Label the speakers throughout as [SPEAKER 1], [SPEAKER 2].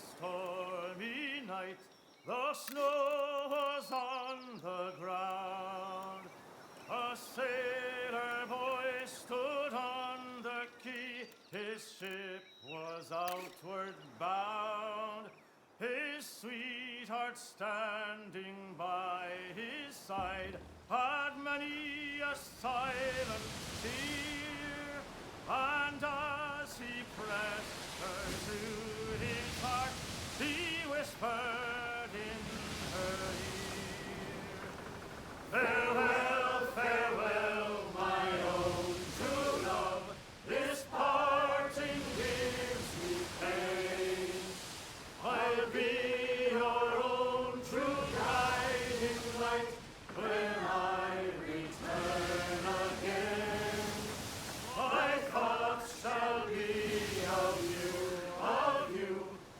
[SPEAKER 1] stormy night, the snow was on the ground. A sailor boy stood on the quay, his ship was outward bound. His sweetheart standing by his side had many a silent tear, and as he pressed her to his heart, he whispered in her ear, "Farewell, farewell, my own true love, this parting gives me pain. I'll be your own true guiding light when I return again. My thoughts shall be of you,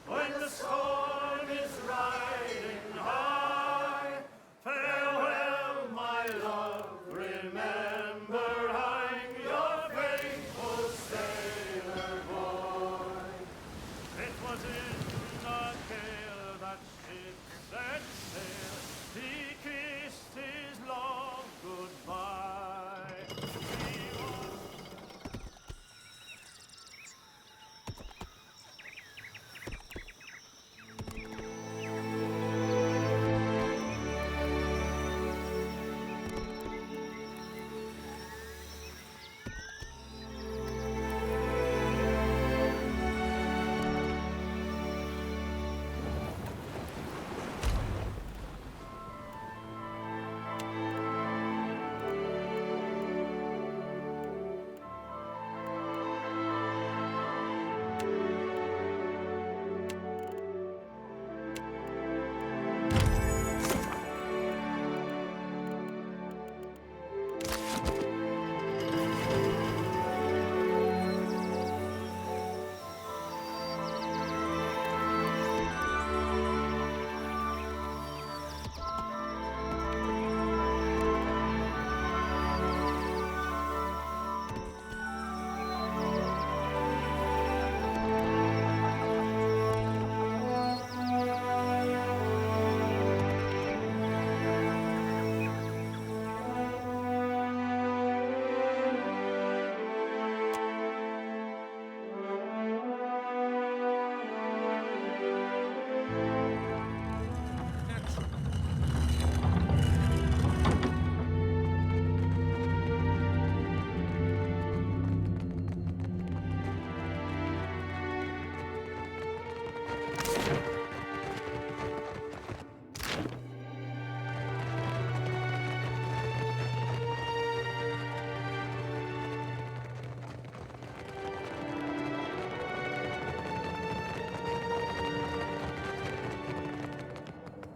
[SPEAKER 1] when the storm is riding high. Farewell, my love, remember I'm your faithful sailor boy." It was in a gale that ship set sail. He kissed his love goodbye. He was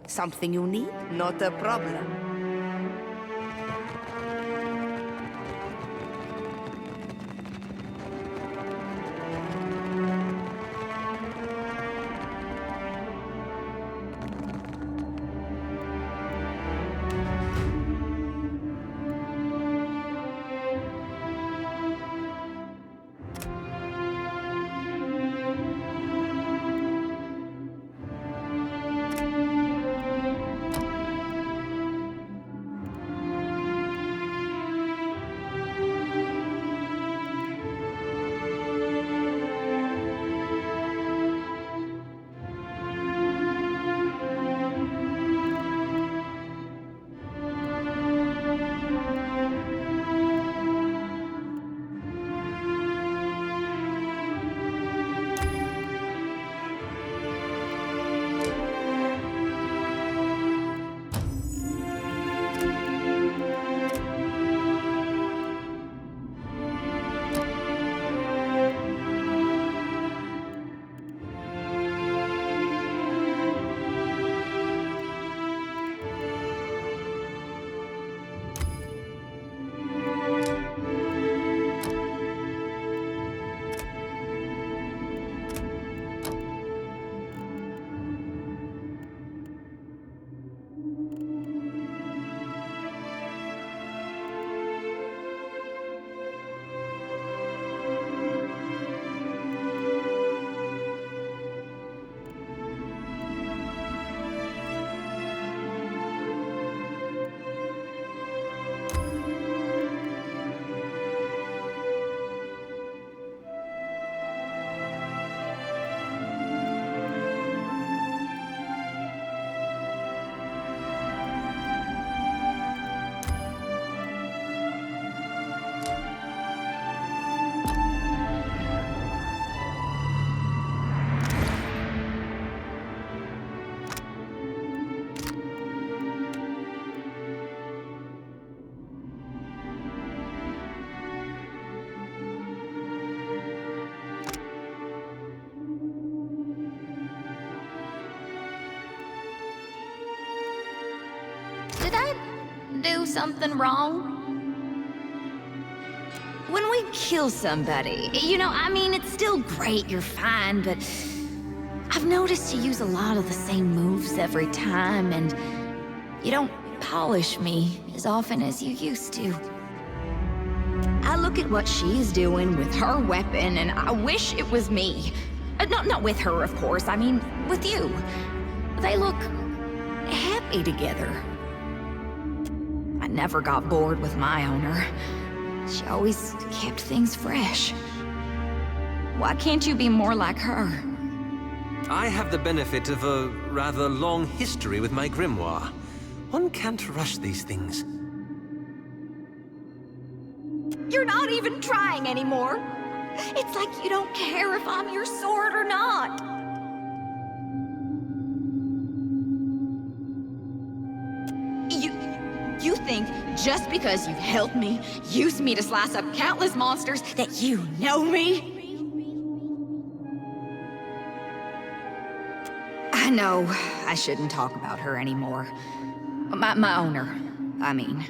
[SPEAKER 2] Something you need? Not a problem.
[SPEAKER 3] do something wrong? When we kill somebody, I mean, it's still great, you're fine, but I've noticed you use a lot of the same moves every time, and you don't polish me as often as you used to. I look at what she's doing with her weapon, and I wish it was me. Not with her, of course, I mean, with you. They look happy together. I never got bored with my owner. She always kept things fresh. Why can't you be more like her?
[SPEAKER 4] I have the benefit of a rather long history with my grimoire. One can't rush these things.
[SPEAKER 3] You're not even trying anymore. It's like you don't care if I'm your sword or not. You think just because you've helped me, used me to slice up countless monsters, that you know me? I know I shouldn't talk about her anymore. My owner, I mean.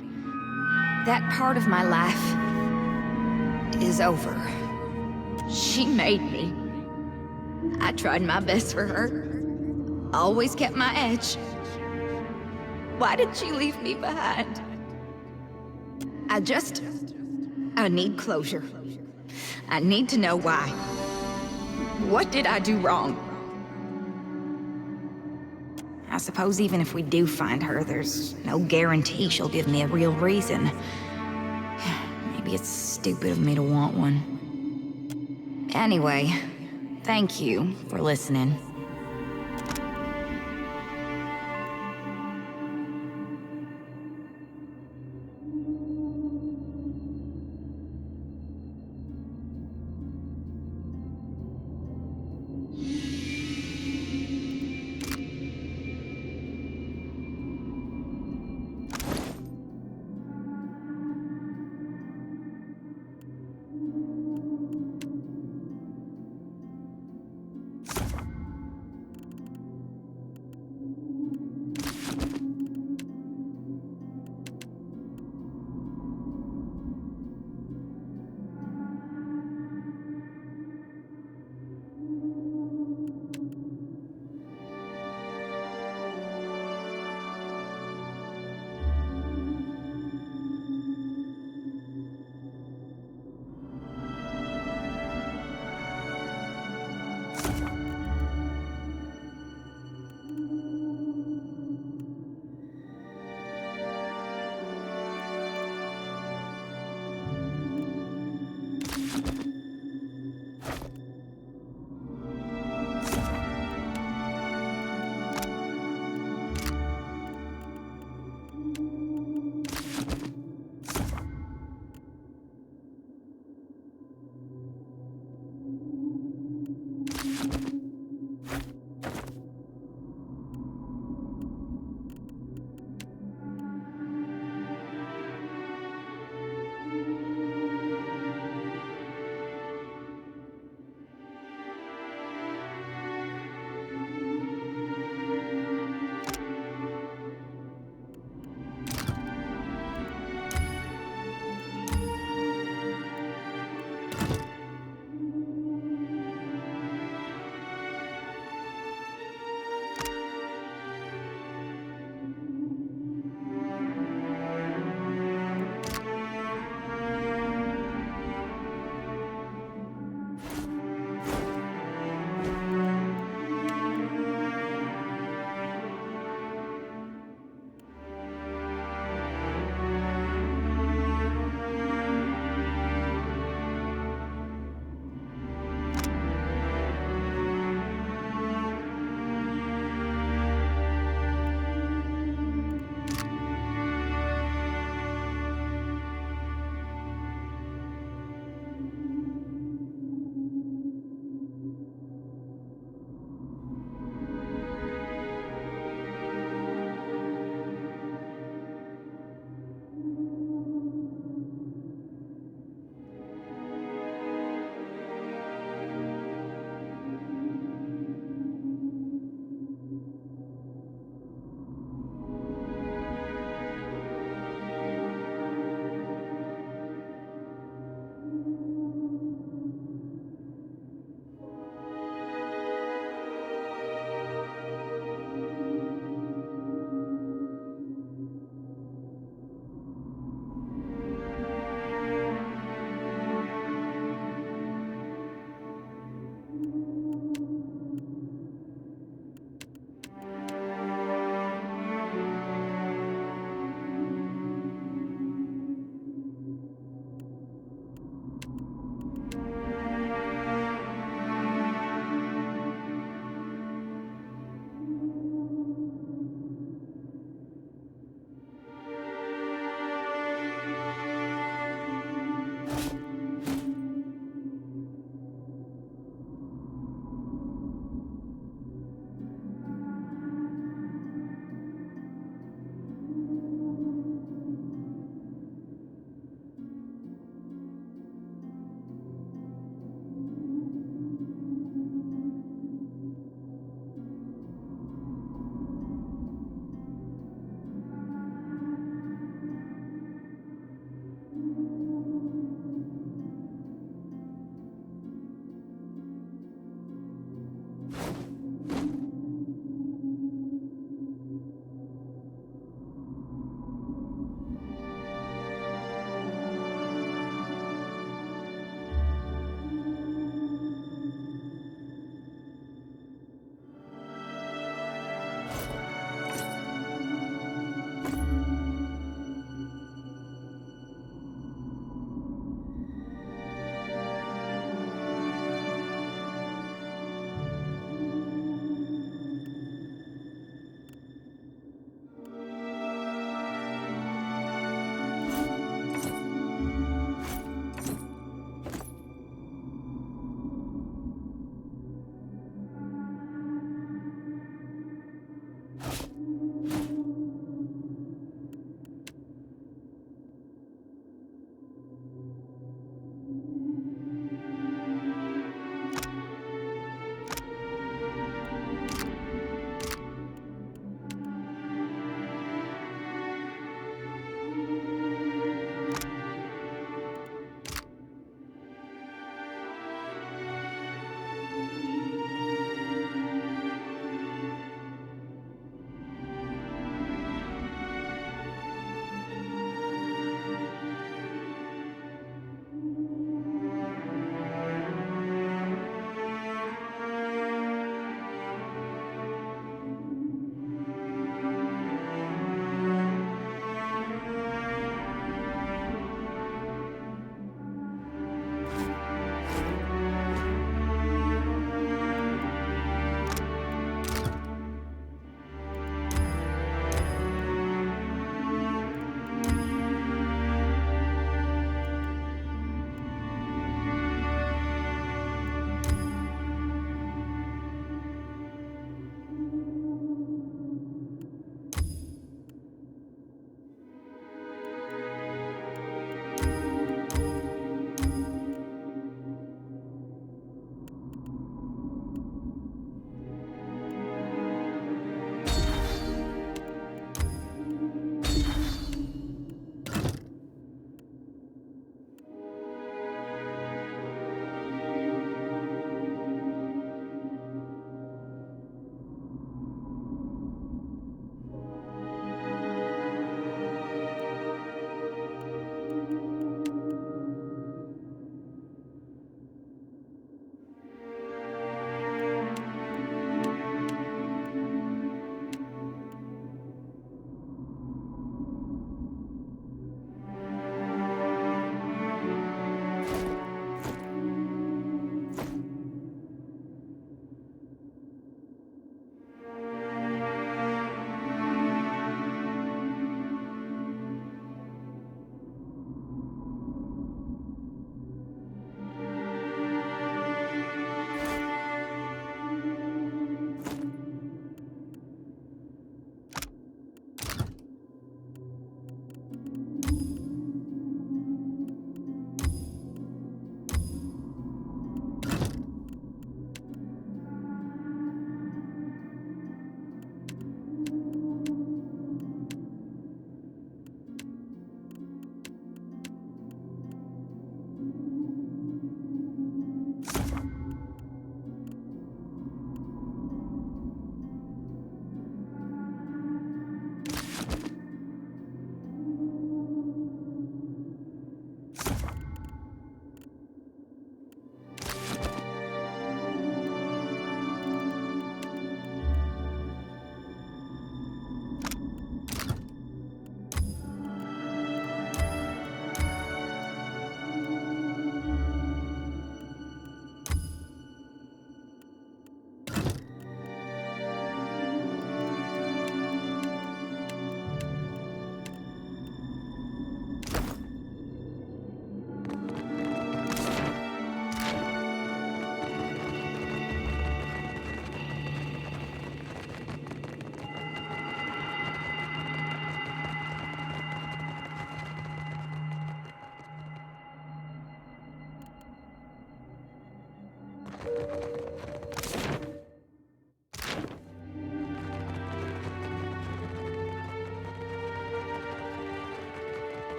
[SPEAKER 3] That part of my life is over. She made me. I tried my best for her. Always kept my edge. Why did she leave me behind? I need closure. I need to know why. What did I do wrong? I suppose even if we do find her, there's no guarantee she'll give me a real reason. Maybe it's stupid of me to want one. Anyway, thank you for listening.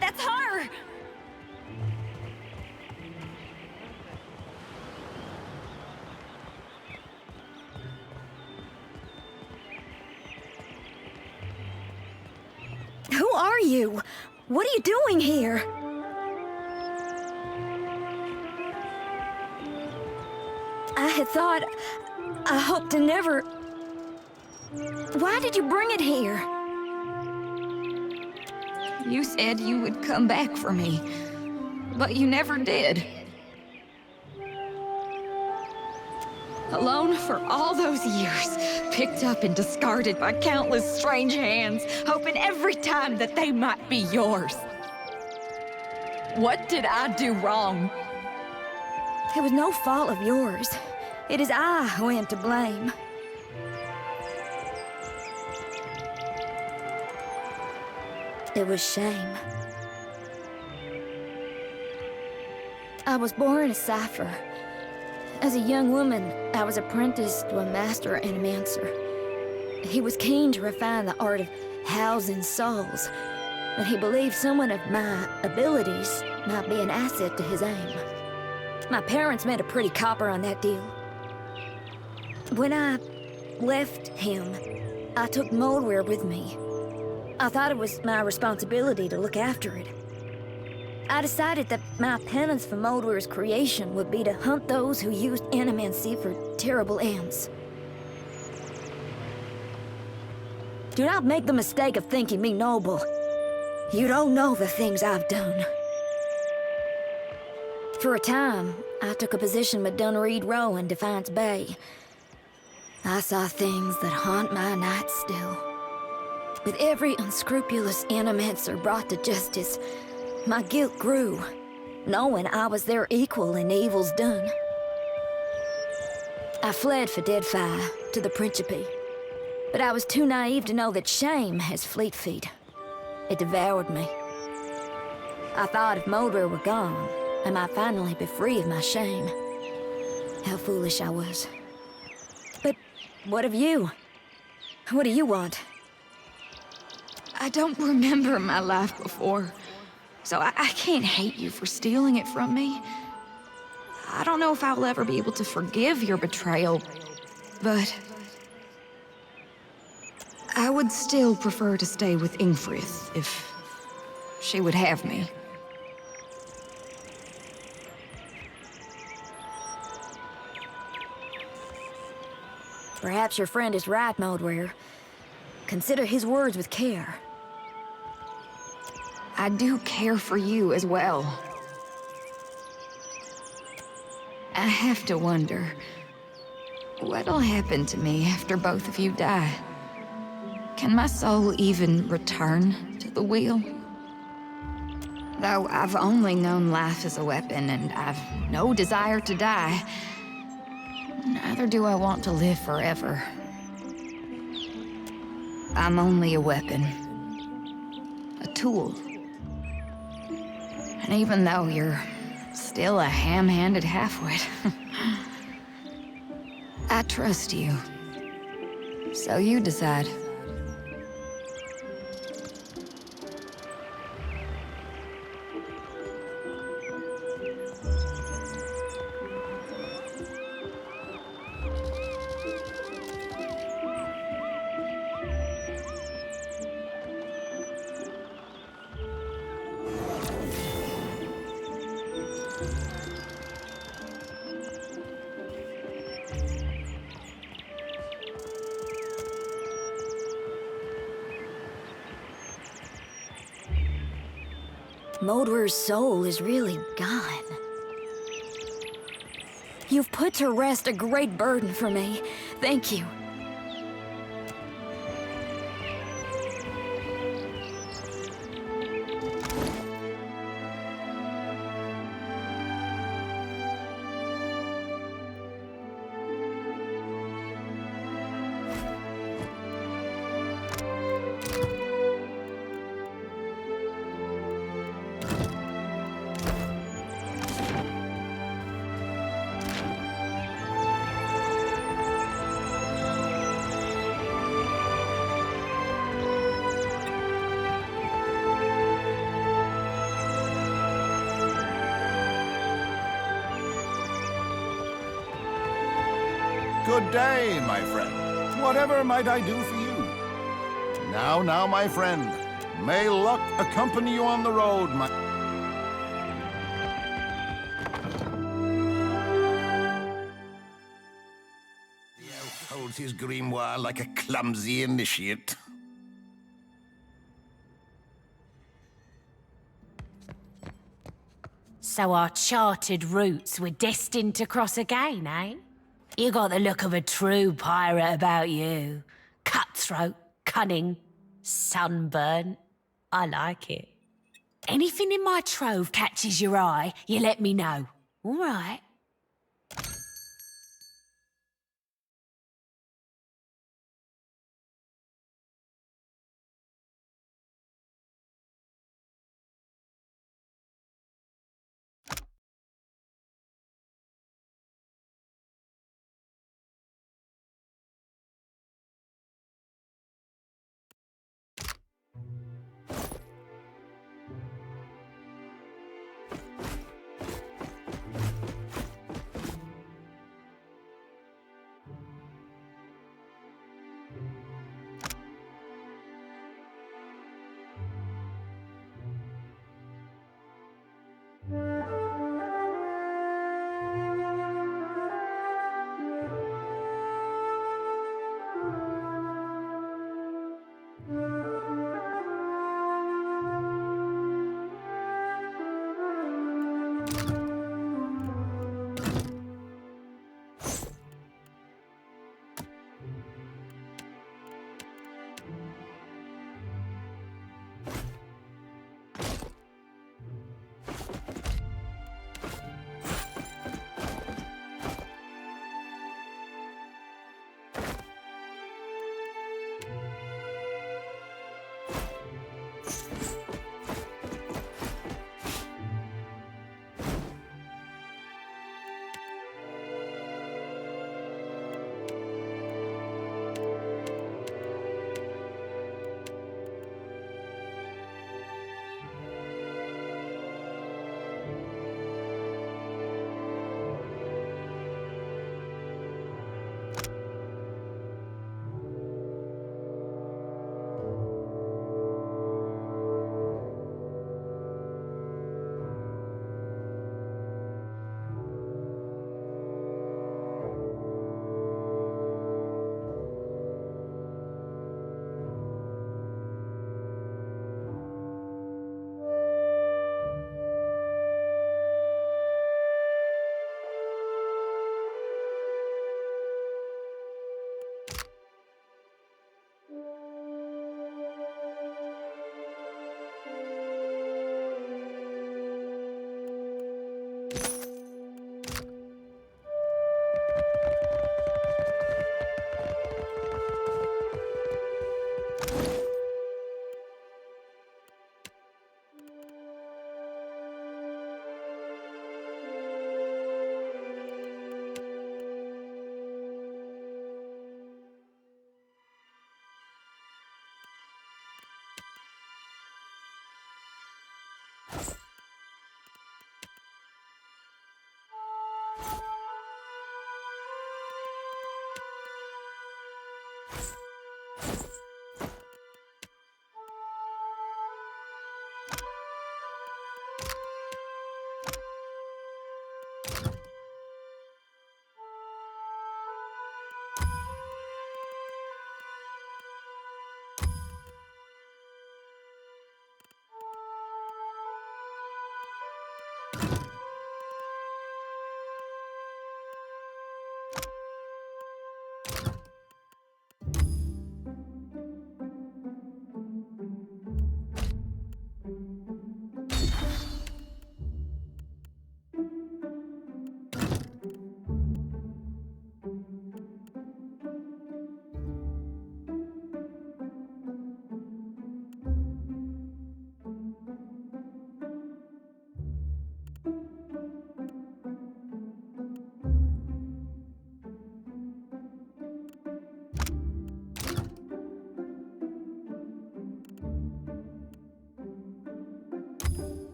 [SPEAKER 3] That's her! Who are you? What are you doing here? I had thought... I hoped to never... Why did you bring it here? You said you would come back for me, but you never did. Alone for all those years, picked up and discarded by countless strange hands, hoping every time that they might be yours. What did I do wrong? It was no fault of yours. It is I who am to blame. It was shame. I was born a cipher. As a young woman, I was apprenticed to a master animancer. He was keen to refine the art of housing souls, but he believed someone of my abilities might be an asset to his aim. My parents made a pretty copper on that deal. When I left him, I took Modwyr with me. I thought it was my responsibility to look after it. I decided that my penance for Modwyr's creation would be to hunt those who used animancy for terrible ends. Do not make the mistake of thinking me noble. You don't know the things I've done. For a time, I took a position with Dunreed Row in Defiance Bay. I saw things that haunt my nights still. With every unscrupulous animancer brought to justice, my guilt grew, knowing I was their equal in evils done. I fled for Deadfire to the Principe, but I was too naive to know that shame has fleet feet. It devoured me. I thought if Modwyr were gone, I might finally be free of my shame. How foolish I was. But what of you? What do you want? I don't remember my life before, so I can't hate you for stealing it from me. I don't know if I'll ever be able to forgive your betrayal, but I would still prefer to stay with Ingfrith if she would have me. Perhaps your friend is right, Modwyr. Consider his words with care. I do care for you as well. I have to wonder, what'll happen to me after both of you die? Can my soul even return to the wheel? Though I've only known life as a weapon, and I've no desire to die, neither do I want to live forever. I'm only a weapon. A tool. And even though you're still a ham-handed halfwit, I trust you. So you decide. Modwyr's soul is really gone. You've put to rest a great burden for me. Thank you.
[SPEAKER 5] Good day, my friend. Whatever might I do for you? Now, my friend. May luck accompany you on the road, my... The elf holds his grimoire like a clumsy initiate.
[SPEAKER 6] So our charted routes were destined to cross again, eh? You got the look of a true pirate about you. Cutthroat, cunning, sunburnt. I like it. Anything in my trove catches your eye, you let me know. All right?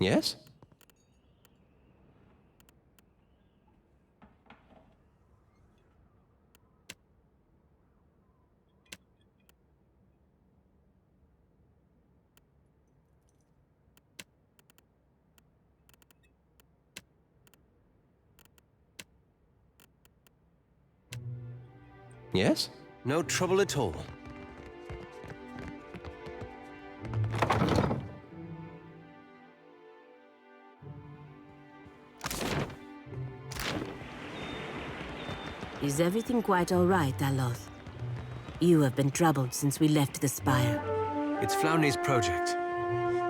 [SPEAKER 4] Yes? Yes? No trouble at all.
[SPEAKER 7] Is everything quite all right, Aloth? You have been troubled since we left the Spire.
[SPEAKER 4] It's Floundy's project.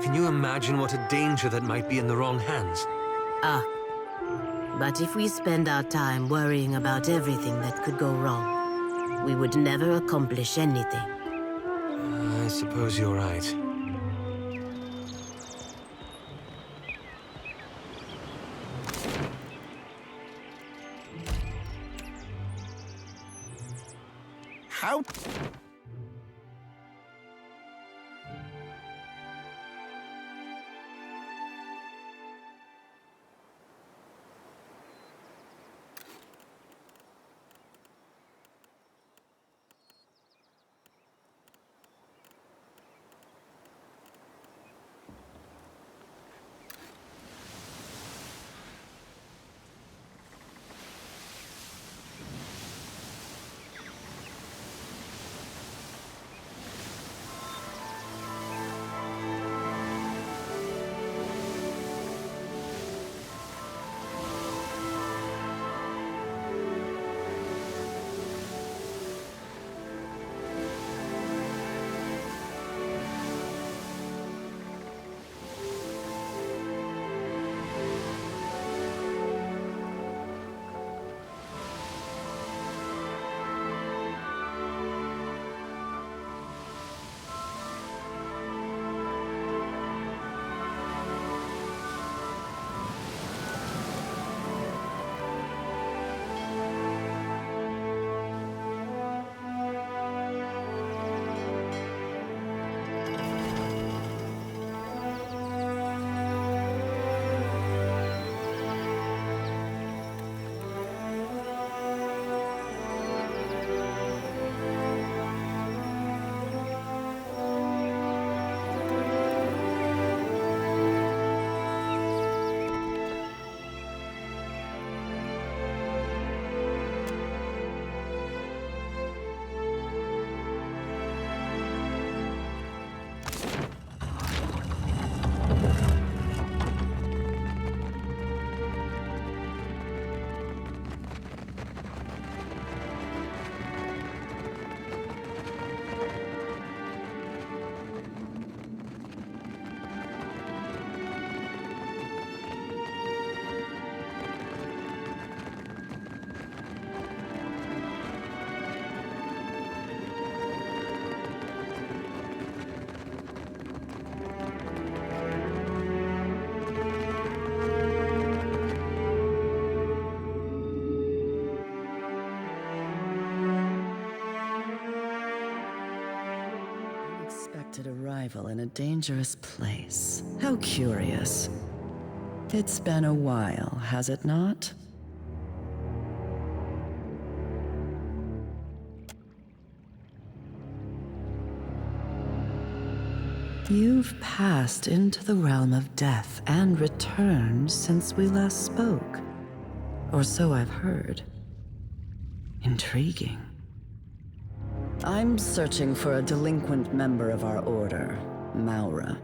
[SPEAKER 4] Can you imagine what a danger that might be in the wrong hands?
[SPEAKER 7] Ah. But if we spend our time worrying about everything that could go wrong, we would never accomplish anything.
[SPEAKER 4] I suppose you're right.
[SPEAKER 5] How?
[SPEAKER 8] Unexpected arrival in a dangerous place. How curious. It's been a while, has it not? You've passed into the realm of death and returned since we last spoke. Or so I've heard. Intriguing. I'm searching for a delinquent member of our order, Maura.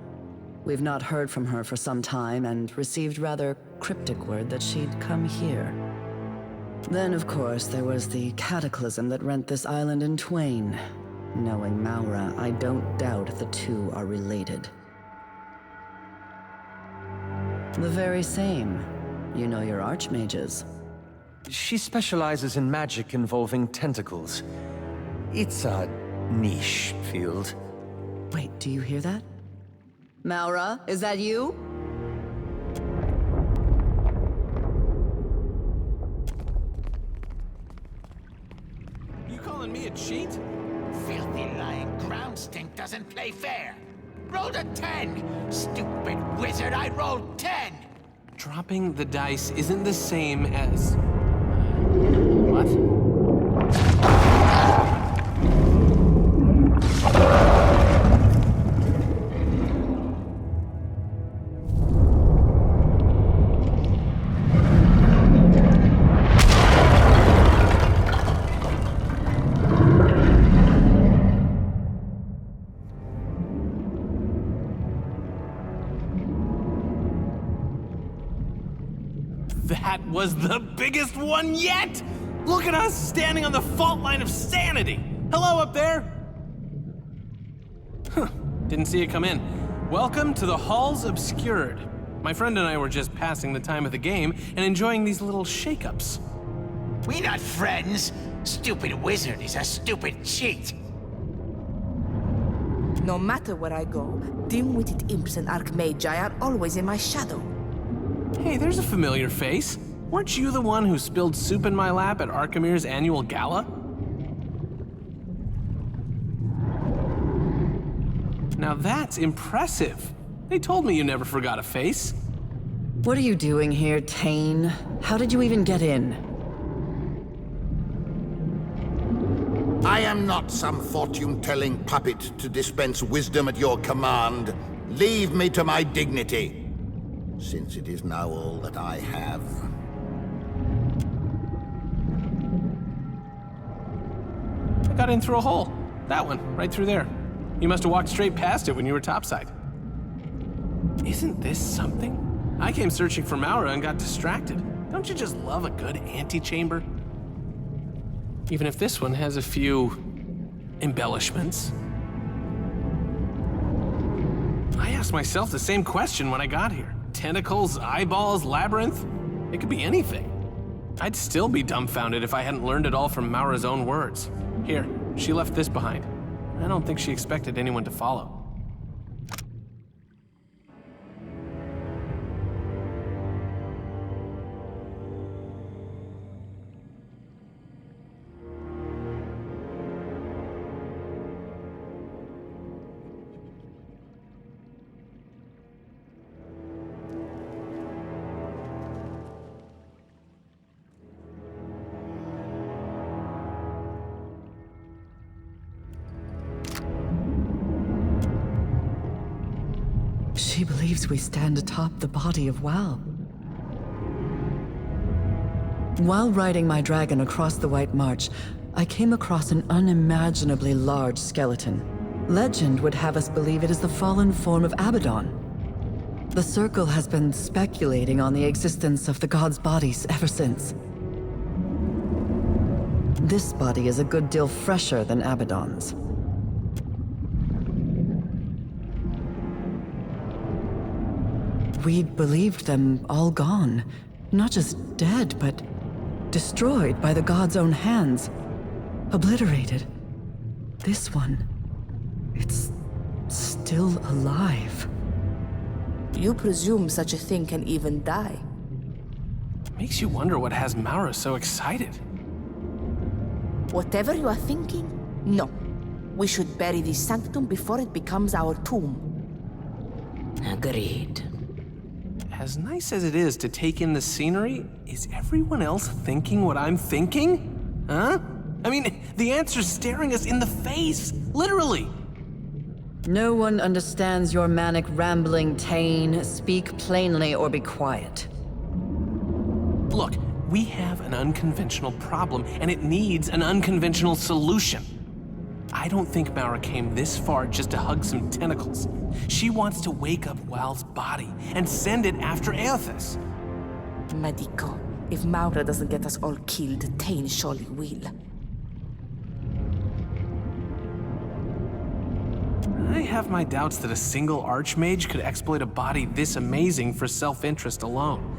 [SPEAKER 8] We've not heard from her for some time and received rather cryptic word that she'd come here. Then, of course, there was the cataclysm that rent this island in twain. Knowing Maura, I don't doubt the two are related. The very same. You know your archmages.
[SPEAKER 4] She specializes in magic involving tentacles. It's a niche field.
[SPEAKER 8] Wait, do you hear that? Maura, is that you?
[SPEAKER 4] You calling me a cheat?
[SPEAKER 9] Filthy lying ground stink doesn't play fair. Rolled a 10! Stupid wizard, I rolled 10!
[SPEAKER 4] Dropping the dice isn't the same as... What? That was the biggest one yet! Look at us standing on the fault line of sanity! Hello up there! Huh, didn't see it come in. Welcome to the Halls Obscured. My friend and I were just passing the time of the game and enjoying these little shake-ups.
[SPEAKER 9] We not friends. Stupid wizard is a stupid cheat.
[SPEAKER 2] No matter where I go, dim-witted imps and archmagi are always in my shadow.
[SPEAKER 4] Hey, there's a familiar face. Weren't you the one who spilled soup in my lap at Archimir's annual gala? Now that's impressive. They told me you never forgot a face.
[SPEAKER 8] What are you doing here, Tane? How did you even get in?
[SPEAKER 5] I am not some fortune-telling puppet to dispense wisdom at your command. Leave me to my dignity, since it is now all that I have.
[SPEAKER 4] I got in through a hole. That one, right through there. You must have walked straight past it when you were topside. Isn't this something? I came searching for Maura and got distracted. Don't you just love a good antechamber? Even if this one has a few embellishments. I asked myself the same question when I got here. Tentacles, eyeballs, labyrinth? It could be anything. I'd still be dumbfounded if I hadn't learned it all from Maura's own words. Here, she left this behind. I don't think she expected anyone to follow.
[SPEAKER 8] She believes we stand atop the body of Wal. While riding my dragon across the White March, I came across an unimaginably large skeleton. Legend would have us believe it is the fallen form of Abaddon. The Circle has been speculating on the existence of the god's bodies ever since. This body is a good deal fresher than Abaddon's. We'd believed them all gone. Not just dead, but destroyed by the god's own hands. Obliterated. This one, it's still alive.
[SPEAKER 2] You presume such a thing can even die?
[SPEAKER 4] Makes you wonder what has Maura so excited.
[SPEAKER 2] Whatever you are thinking, no. We should bury the sanctum before it becomes our tomb.
[SPEAKER 6] Agreed.
[SPEAKER 4] As nice as it is to take in the scenery, is everyone else thinking what I'm thinking? Huh? I mean, the answer's staring us in the face, literally.
[SPEAKER 8] No one understands your manic rambling, Tane. Speak plainly or be quiet.
[SPEAKER 4] Look, we have an unconventional problem, and it needs an unconventional solution. I don't think Maura came this far just to hug some tentacles. She wants to wake up Wal's body and send it after Eothas.
[SPEAKER 2] Mythical. If Maura doesn't get us all killed, Tane surely will.
[SPEAKER 4] I have my doubts that a single archmage could exploit a body this amazing for self-interest alone.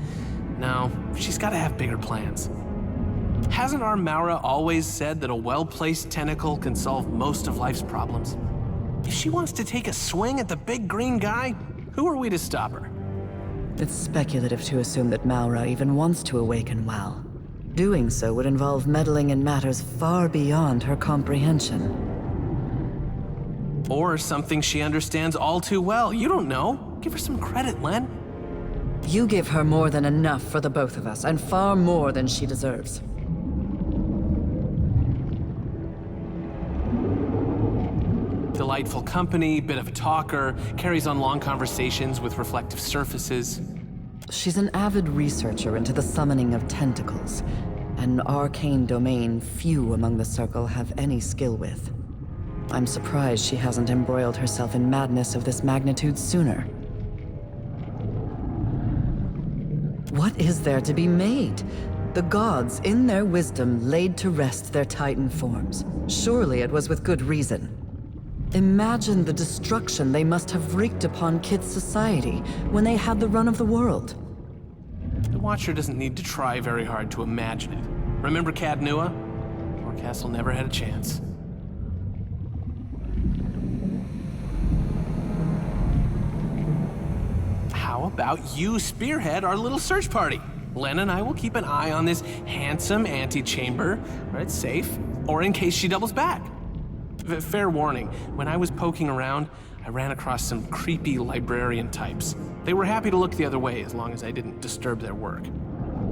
[SPEAKER 4] No, she's gotta have bigger plans. Hasn't our Maura always said that a well-placed tentacle can solve most of life's problems? If she wants to take a swing at the big green guy, who are we to stop her?
[SPEAKER 8] It's speculative to assume that Maura even wants to awaken Wal. Doing so would involve meddling in matters far beyond her comprehension.
[SPEAKER 4] Or something she understands all too well. You don't know. Give her some credit, Len.
[SPEAKER 8] You give her more than enough for the both of us, and far more than she deserves.
[SPEAKER 4] Delightful company, bit of a talker, carries on long conversations with reflective surfaces.
[SPEAKER 8] She's an avid researcher into the summoning of tentacles, an arcane domain few among the Circle have any skill with. I'm surprised she hasn't embroiled herself in madness of this magnitude sooner. What is there to be made? The gods, in their wisdom, laid to rest their Titan forms. Surely it was with good reason. Imagine the destruction they must have wreaked upon Kit's society when they had the run of the world.
[SPEAKER 4] The Watcher doesn't need to try very hard to imagine it. Remember Cad Nua? Poor Castle never had a chance. How about you spearhead our little search party? Len and I will keep an eye on this handsome antechamber, where it's safe, or in case she doubles back. Fair warning, when I was poking around, I ran across some creepy librarian types. They were happy to look the other way as long as I didn't disturb their work.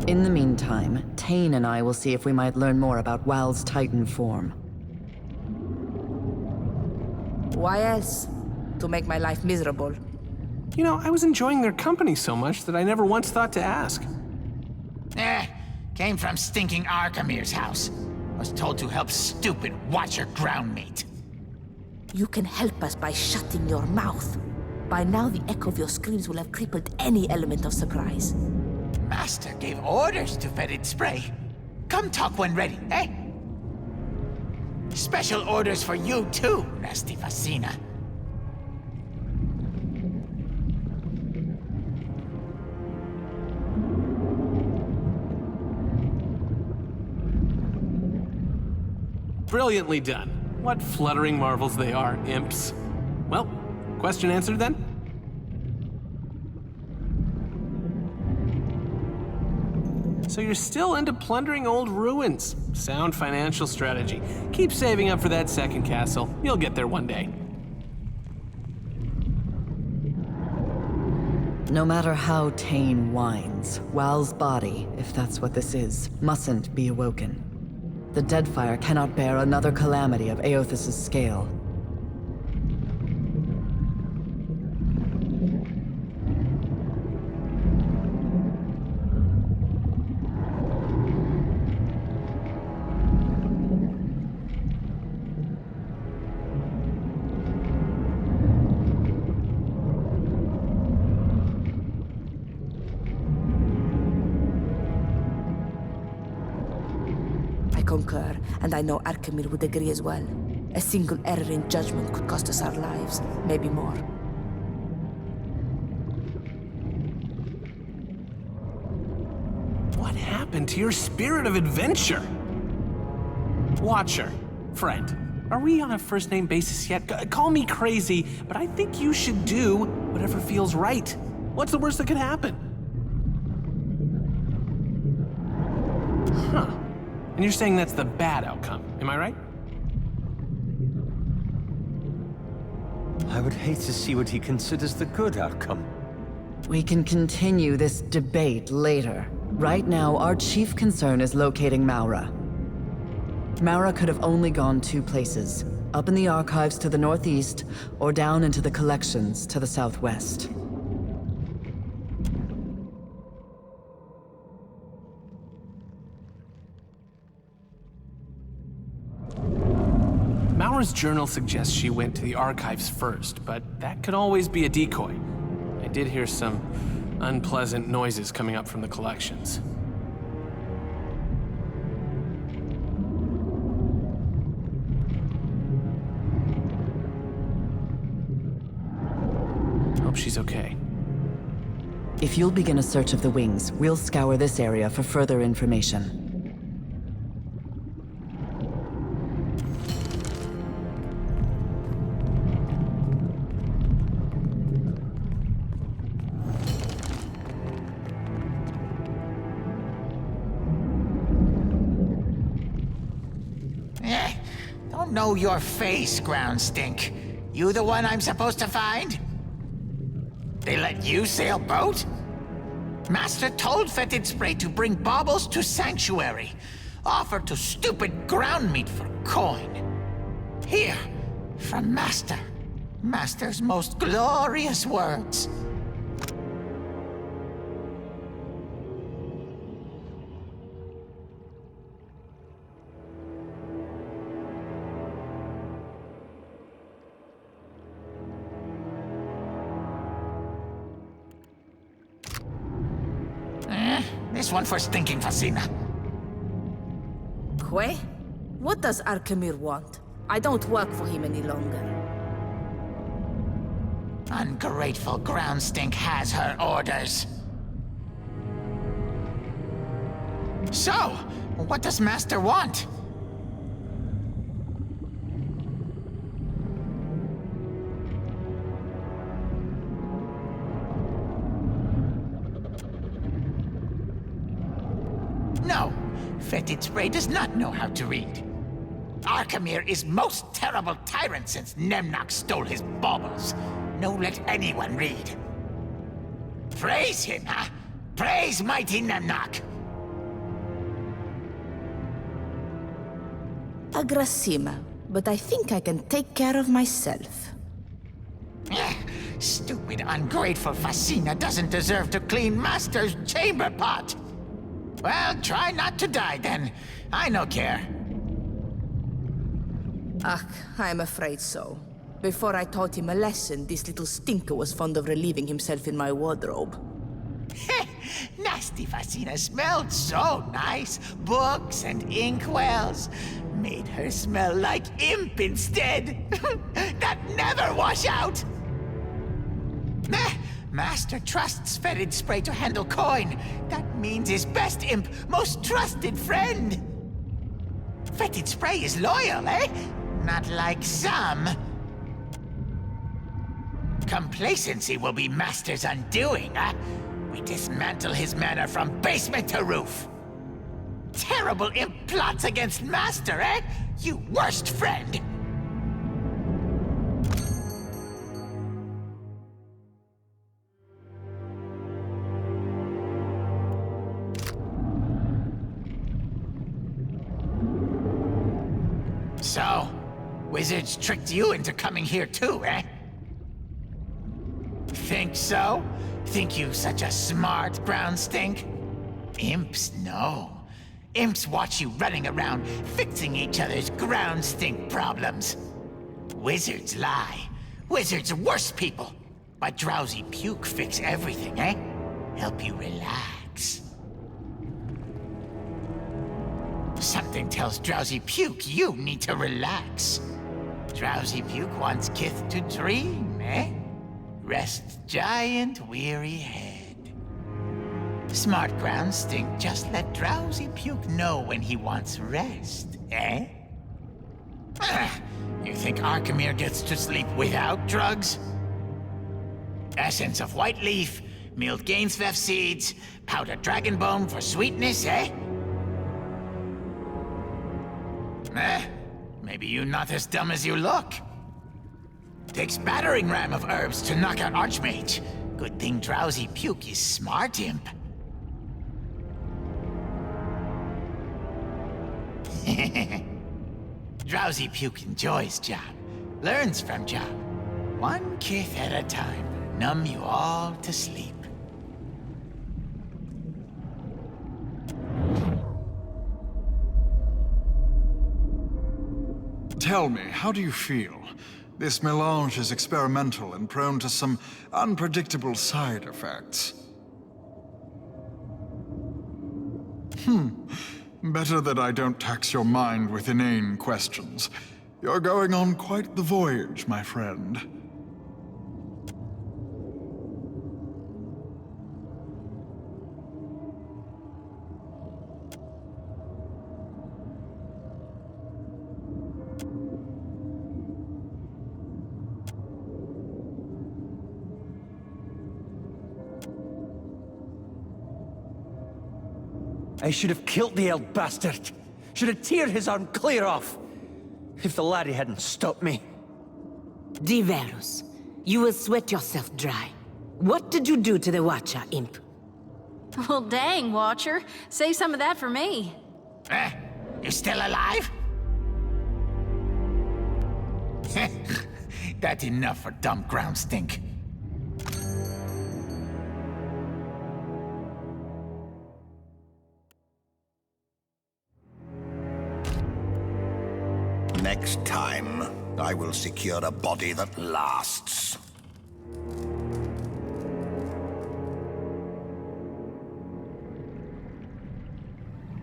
[SPEAKER 8] In the meantime, Tane and I will see if we might learn more about Wal's Titan form.
[SPEAKER 2] Why else? To make my life miserable.
[SPEAKER 4] You know, I was enjoying their company so much that I never once thought to ask.
[SPEAKER 9] Came from stinking Arkamir's house. Was told to help stupid Watcher groundmeat.
[SPEAKER 2] You can help us by shutting your mouth. By now, the echo of your screams will have crippled any element of surprise.
[SPEAKER 9] Master gave orders to fetid spray. Come talk when ready, eh? Special orders for you too, nasty Facina.
[SPEAKER 4] Brilliantly done. What fluttering marvels they are, imps. Well, question answered then? So you're still into plundering old ruins. Sound financial strategy. Keep saving up for that second castle. You'll get there one day.
[SPEAKER 8] No matter how Tane whines, Wal's body, if that's what this is, mustn't be awoken. The Deadfire cannot bear another calamity of Eothas' scale.
[SPEAKER 2] Concur, and I know Arkamir would agree as well. A single error in judgment could cost us our lives, maybe more.
[SPEAKER 4] What happened to your spirit of adventure? Watcher, friend, are we on a first-name basis yet? Call me crazy, but I think you should do whatever feels right. What's the worst that could happen? Huh. And you're saying that's the bad outcome, am I right?
[SPEAKER 10] I would hate to see what he considers the good outcome.
[SPEAKER 8] We can continue this debate later. Right now, our chief concern is locating Maura. Maura could have only gone two places. Up in the archives to the northeast, or down into the collections to the southwest.
[SPEAKER 4] Maura's journal suggests she went to the archives first, but that could always be a decoy. I did hear some unpleasant noises coming up from the collections. Hope she's okay.
[SPEAKER 8] If you'll begin a search of the wings, we'll scour this area for further information.
[SPEAKER 9] Don't know your face, ground stink. You the one I'm supposed to find? They let you sail boat? Master told Fetid Spray to bring baubles to Sanctuary. Offer to stupid ground meat for coin. Here, from Master. Master's most glorious words. This one for stinking Fasina.
[SPEAKER 2] Que? What does Arkemir want? I don't work for him any longer.
[SPEAKER 9] Ungrateful ground stink has her orders. So, what does Master want? No, Fetid Spray does not know how to read. Arkemir is most terrible tyrant since Nemnak stole his baubles. No let anyone read. Praise him, huh? Praise mighty Nemnak!
[SPEAKER 2] Agrasima, but I think I can take care of myself.
[SPEAKER 9] Stupid, ungrateful Fasina doesn't deserve to clean Master's chamber pot. Well, try not to die then. I no care.
[SPEAKER 2] Ach, I'm afraid so. Before I taught him a lesson, this little stinker was fond of relieving himself in my wardrobe.
[SPEAKER 9] Nasty Fasina smelled so nice. Books and inkwells. Made her smell like imp instead. That never wash out! Master trusts Fetid Spray to handle coin. That means his best imp, most trusted friend. Fetid Spray is loyal, eh? Not like some. Complacency will be Master's undoing, huh? We dismantle his manor from basement to roof. Terrible imp plots against Master, eh? You worst friend! So, wizards tricked you into coming here too, eh? Think so? Think you such a smart ground stink? Imps, no. Imps watch you running around, fixing each other's ground stink problems. Wizards lie. Wizards are worse people. But Drowsy Puke fix everything, eh? Help you relax. Something tells Drowsy Puke you need to relax. Drowsy Puke wants Kith to dream, eh? Rest giant weary head. Smart ground stink just let Drowsy Puke know when he wants rest, eh? You think Arkemir gets to sleep without drugs? Essence of white leaf, milled Gainsveth seeds, powdered dragon bone for sweetness, eh? Maybe you're not as dumb as you look. Takes battering ram of herbs to knock out Archmage. Good thing Drowsy Puke is smart, imp. Drowsy Puke enjoys job, learns from job. One kith at a time, numb you all to sleep.
[SPEAKER 11] Tell me, how do you feel? This melange is experimental and prone to some unpredictable side effects. Better that I don't tax your mind with inane questions. You're going on quite the voyage, my friend.
[SPEAKER 10] I should have killed the old bastard. Should have teared his arm clear off. If the laddie hadn't stopped me.
[SPEAKER 6] Diverus, you will sweat yourself dry. What did you do to the Watcher, imp?
[SPEAKER 12] Well, dang, Watcher. Save some of that for me.
[SPEAKER 9] You still alive? That's enough for dumb ground stink.
[SPEAKER 5] Next time, I will secure a body that lasts.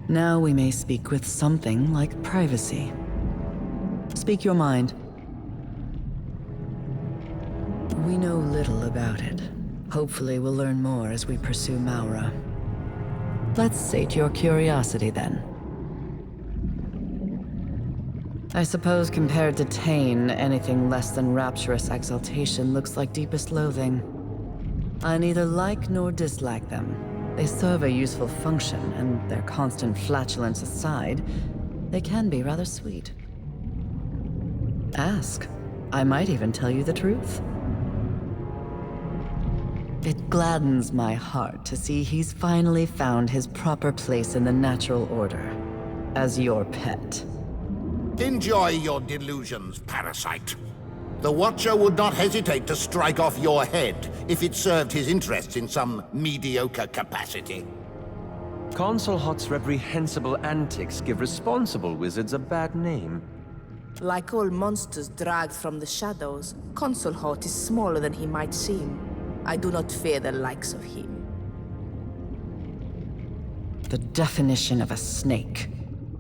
[SPEAKER 8] Now we may speak with something like privacy. Speak your mind. We know little about it. Hopefully we'll learn more as we pursue Maura. Let's sate your curiosity then. I suppose compared to Tain, anything less than rapturous exaltation looks like deepest loathing. I neither like nor dislike them. They serve a useful function, and their constant flatulence aside, they can be rather sweet. Ask. I might even tell you the truth. It gladdens my heart to see he's finally found his proper place in the natural order, as your pet.
[SPEAKER 5] Enjoy your delusions, parasite. The Watcher would not hesitate to strike off your head if it served his interests in some mediocre capacity.
[SPEAKER 10] Consul Hot's reprehensible antics give responsible wizards a bad name.
[SPEAKER 2] Like all monsters dragged from the shadows, Consul Hot is smaller than he might seem. I do not fear the likes of him.
[SPEAKER 8] The definition of a snake.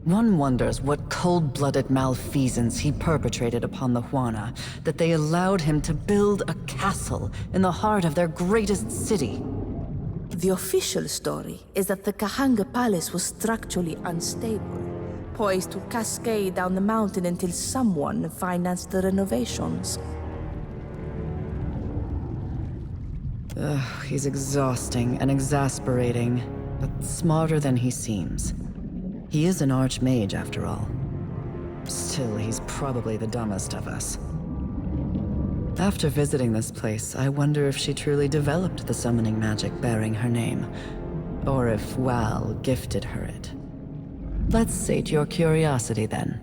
[SPEAKER 8] One wonders what cold-blooded malfeasance he perpetrated upon the Huana, that they allowed him to build a castle in the heart of their greatest city.
[SPEAKER 2] The official story is that the Kahanga Palace was structurally unstable, poised to cascade down the mountain until someone financed the renovations.
[SPEAKER 8] He's exhausting and exasperating, but smarter than he seems. He is an archmage, after all. Still, he's probably the dumbest of us. After visiting this place, I wonder if she truly developed the summoning magic bearing her name, or if Wal gifted her it. Let's sate your curiosity, then.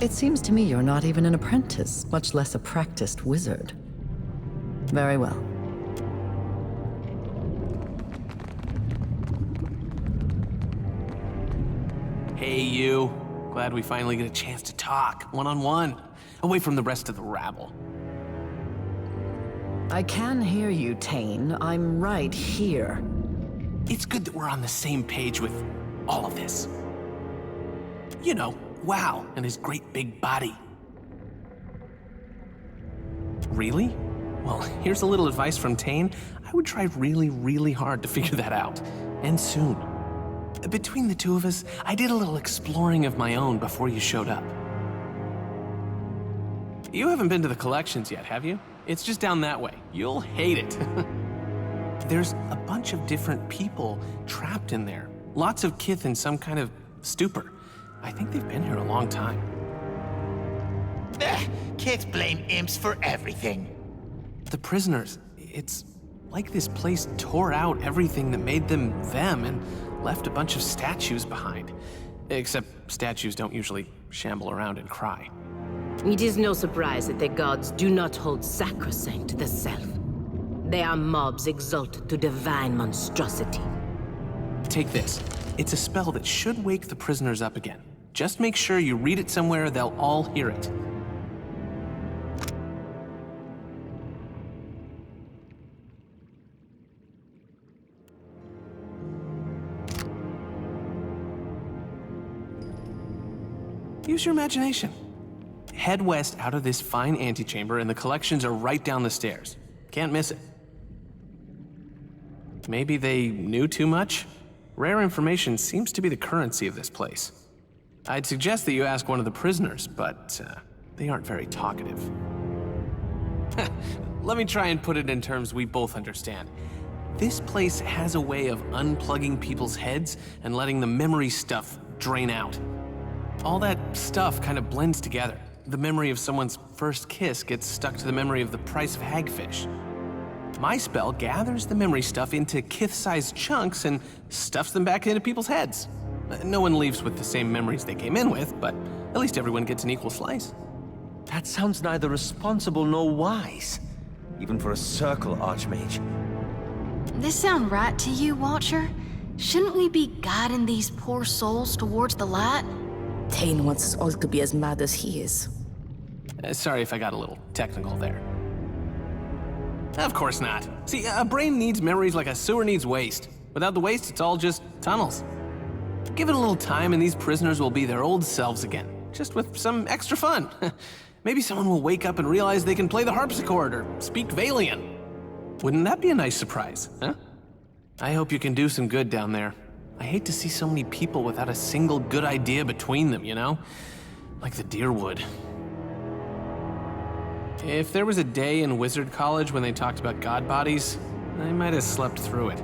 [SPEAKER 8] It seems to me you're not even an apprentice, much less a practiced wizard. Very well.
[SPEAKER 4] Hey, you. Glad we finally get a chance to talk, one-on-one, away from the rest of the rabble.
[SPEAKER 8] I can hear you, Tain. I'm right here.
[SPEAKER 4] It's good that we're on the same page with all of this. You know, Wal and his great big body. Really? Well, here's a little advice from Tain. I would try really, really hard to figure that out, and soon. Between the two of us, I did a little exploring of my own before you showed up. You haven't been to the collections yet, have you? It's just down that way. You'll hate it. There's a bunch of different people trapped in there. Lots of kith in some kind of stupor. I think they've been here a long time.
[SPEAKER 9] Can't blame imps for everything.
[SPEAKER 4] The prisoners, it's like this place tore out everything that made them them and left a bunch of statues behind. Except statues don't usually shamble around and cry.
[SPEAKER 7] It is no surprise that the gods do not hold sacrosanct the self. They are mobs exalted to divine monstrosity.
[SPEAKER 4] Take this. It's a spell that should wake the prisoners up again. Just make sure you read it somewhere they'll all hear it. Use your imagination. Head west out of this fine antechamber and the collections are right down the stairs. Can't miss it. Maybe they knew too much? Rare information seems to be the currency of this place. I'd suggest that you ask one of the prisoners, but they aren't very talkative. Let me try and put it in terms we both understand. This place has a way of unplugging people's heads and letting the memory stuff drain out. All that stuff kind of blends together. The memory of someone's first kiss gets stuck to the memory of the price of hagfish. My spell gathers the memory stuff into kith-sized chunks and stuffs them back into people's heads. No one leaves with the same memories they came in with, but at least everyone gets an equal slice.
[SPEAKER 10] That sounds neither responsible nor wise, even for a circle archmage.
[SPEAKER 12] This sound right to you, Watcher? Shouldn't we be guiding these poor souls towards the light?
[SPEAKER 2] Tain wants us all to be as mad as he is.
[SPEAKER 4] Sorry if I got a little technical there. Of course not. See, a brain needs memories like a sewer needs waste. Without the waste, it's all just tunnels. Give it a little time and these prisoners will be their old selves again, just with some extra fun. Maybe someone will wake up and realize they can play the harpsichord or speak Valian. Wouldn't that be a nice surprise, huh? I hope you can do some good down there. I hate to see so many people without a single good idea between them, you know? Like the deer would. If there was a day in Wizard College when they talked about god bodies, I might have slept through it.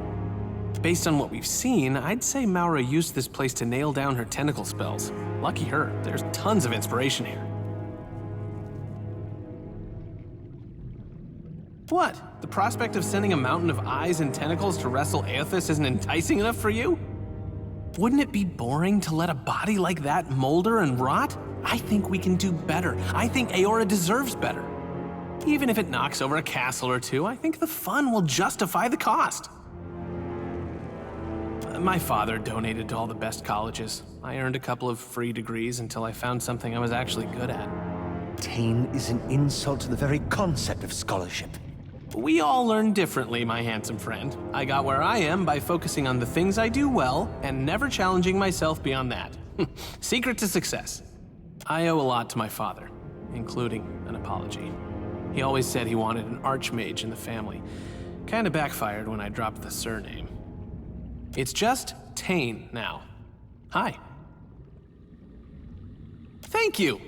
[SPEAKER 4] Based on what we've seen, I'd say Maura used this place to nail down her tentacle spells. Lucky her, there's tons of inspiration here. What? The prospect of sending a mountain of eyes and tentacles to wrestle Aothas isn't enticing enough for you? Wouldn't it be boring to let a body like that molder and rot? I think we can do better. I think Aora deserves better. Even if it knocks over a castle or two, I think the fun will justify the cost. My father donated to all the best colleges. I earned a couple of free degrees until I found something I was actually good at.
[SPEAKER 10] Tain is an insult to the very concept of scholarship.
[SPEAKER 4] We all learn differently, my handsome friend. I got where I am by focusing on the things I do well and never challenging myself beyond that. Secret to success. I owe a lot to my father, including an apology. He always said he wanted an archmage in the family. Kinda backfired when I dropped the surname. It's just Tain now. Hi. Thank you.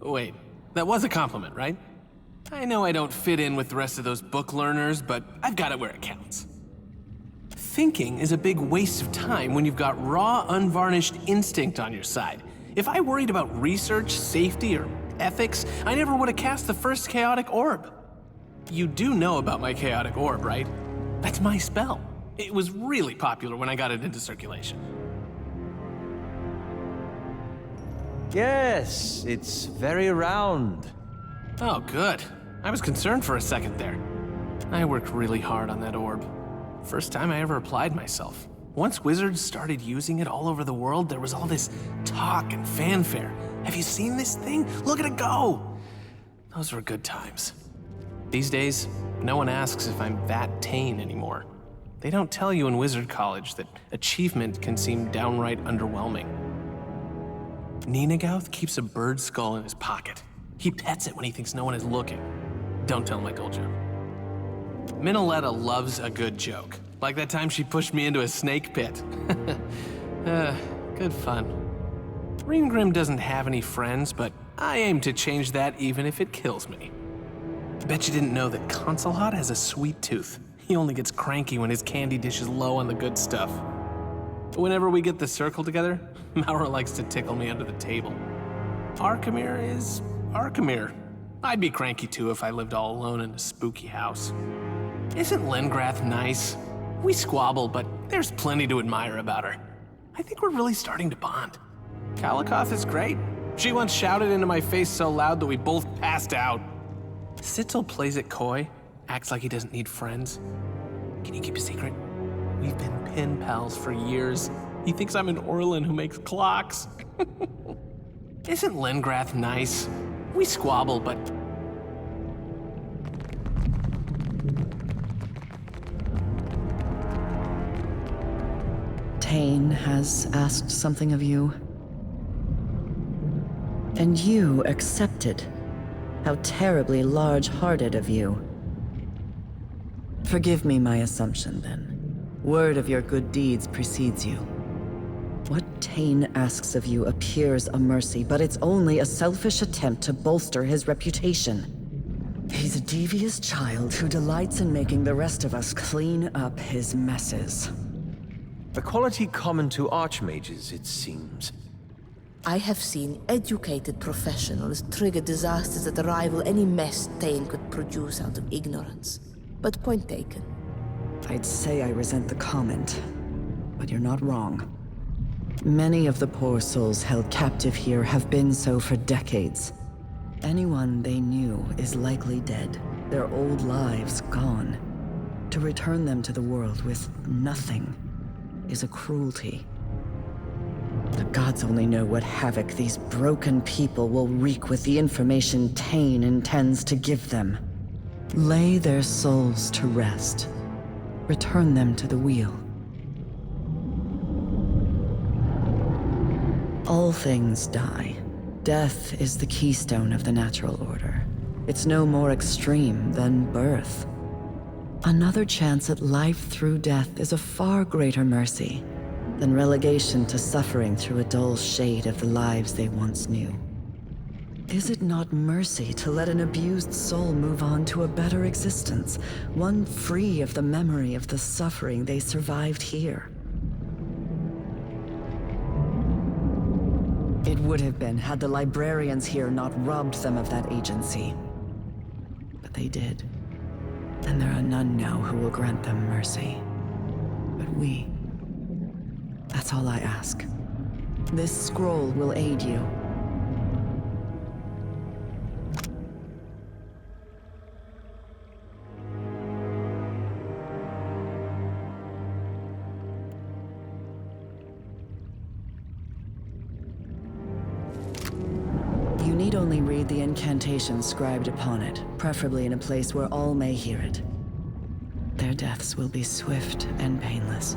[SPEAKER 4] Wait, that was a compliment, right? I know I don't fit in with the rest of those book learners, but I've got it where it counts. Thinking is a big waste of time when you've got raw, unvarnished instinct on your side. If I worried about research, safety, or ethics, I never would have cast the first chaotic orb. You do know about my chaotic orb, right? That's my spell. It was really popular when I got it into circulation.
[SPEAKER 10] Yes, it's very round.
[SPEAKER 4] Oh, good. I was concerned for a second there. I worked really hard on that orb. First time I ever applied myself. Once wizards started using it all over the world, there was all this talk and fanfare. Have you seen this thing? Look at it go! Those were good times. These days, no one asks if I'm that Tain anymore. They don't tell you in Wizard College that achievement can seem downright underwhelming. Ninagauth keeps a bird skull in his pocket. He pets it when he thinks no one is looking. Don't tell him I told you. Minoletta loves a good joke. Like that time she pushed me into a snake pit. Good fun. Ringrim doesn't have any friends, but I aim to change that even if it kills me. I bet you didn't know that Consulhot has a sweet tooth. He only gets cranky when his candy dish is low on the good stuff. Whenever we get the circle together, Maura likes to tickle me under the table. Arkemir is Arkemir. I'd be cranky too if I lived all alone in a spooky house. Isn't Lengrath nice? We squabble, but there's plenty to admire about her. I think we're really starting to bond. Kalikoth is great. She once shouted into my face so loud that we both passed out. Sitzel plays it coy, acts like he doesn't need friends. Can you keep a secret? We've been pen pals for years. He thinks I'm an Orlin who makes clocks. Isn't Lengrath nice? We squabble, but...
[SPEAKER 8] Tane has asked something of you. And you accepted. How terribly large-hearted of you. Forgive me my assumption, then. Word of your good deeds precedes you. What Tane asks of you appears a mercy, but it's only a selfish attempt to bolster his reputation. He's a devious child who delights in making the rest of us clean up his messes.
[SPEAKER 10] A quality common to archmages, it seems.
[SPEAKER 2] I have seen educated professionals trigger disasters that rival any mess Tane could produce out of ignorance. But point taken.
[SPEAKER 8] I'd say I resent the comment, but you're not wrong. Many of the poor souls held captive here have been so for decades. Anyone they knew is likely dead, their old lives gone. To return them to the world with nothing is a cruelty. The gods only know what havoc these broken people will wreak with the information Tane intends to give them. Lay their souls to rest. Return them to the wheel. All things die. Death is the keystone of the natural order. It's no more extreme than birth. Another chance at life through death is a far greater mercy than relegation to suffering through a dull shade of the lives they once knew. Is it not mercy to let an abused soul move on to a better existence, one free of the memory of the suffering they survived here? It would have been had the librarians here not robbed them of that agency. But they did. And there are none now who will grant them mercy. But we... That's all I ask. This scroll will aid you. You need only read the incantation scribed upon it, preferably in a place where all may hear it. Their deaths will be swift and painless.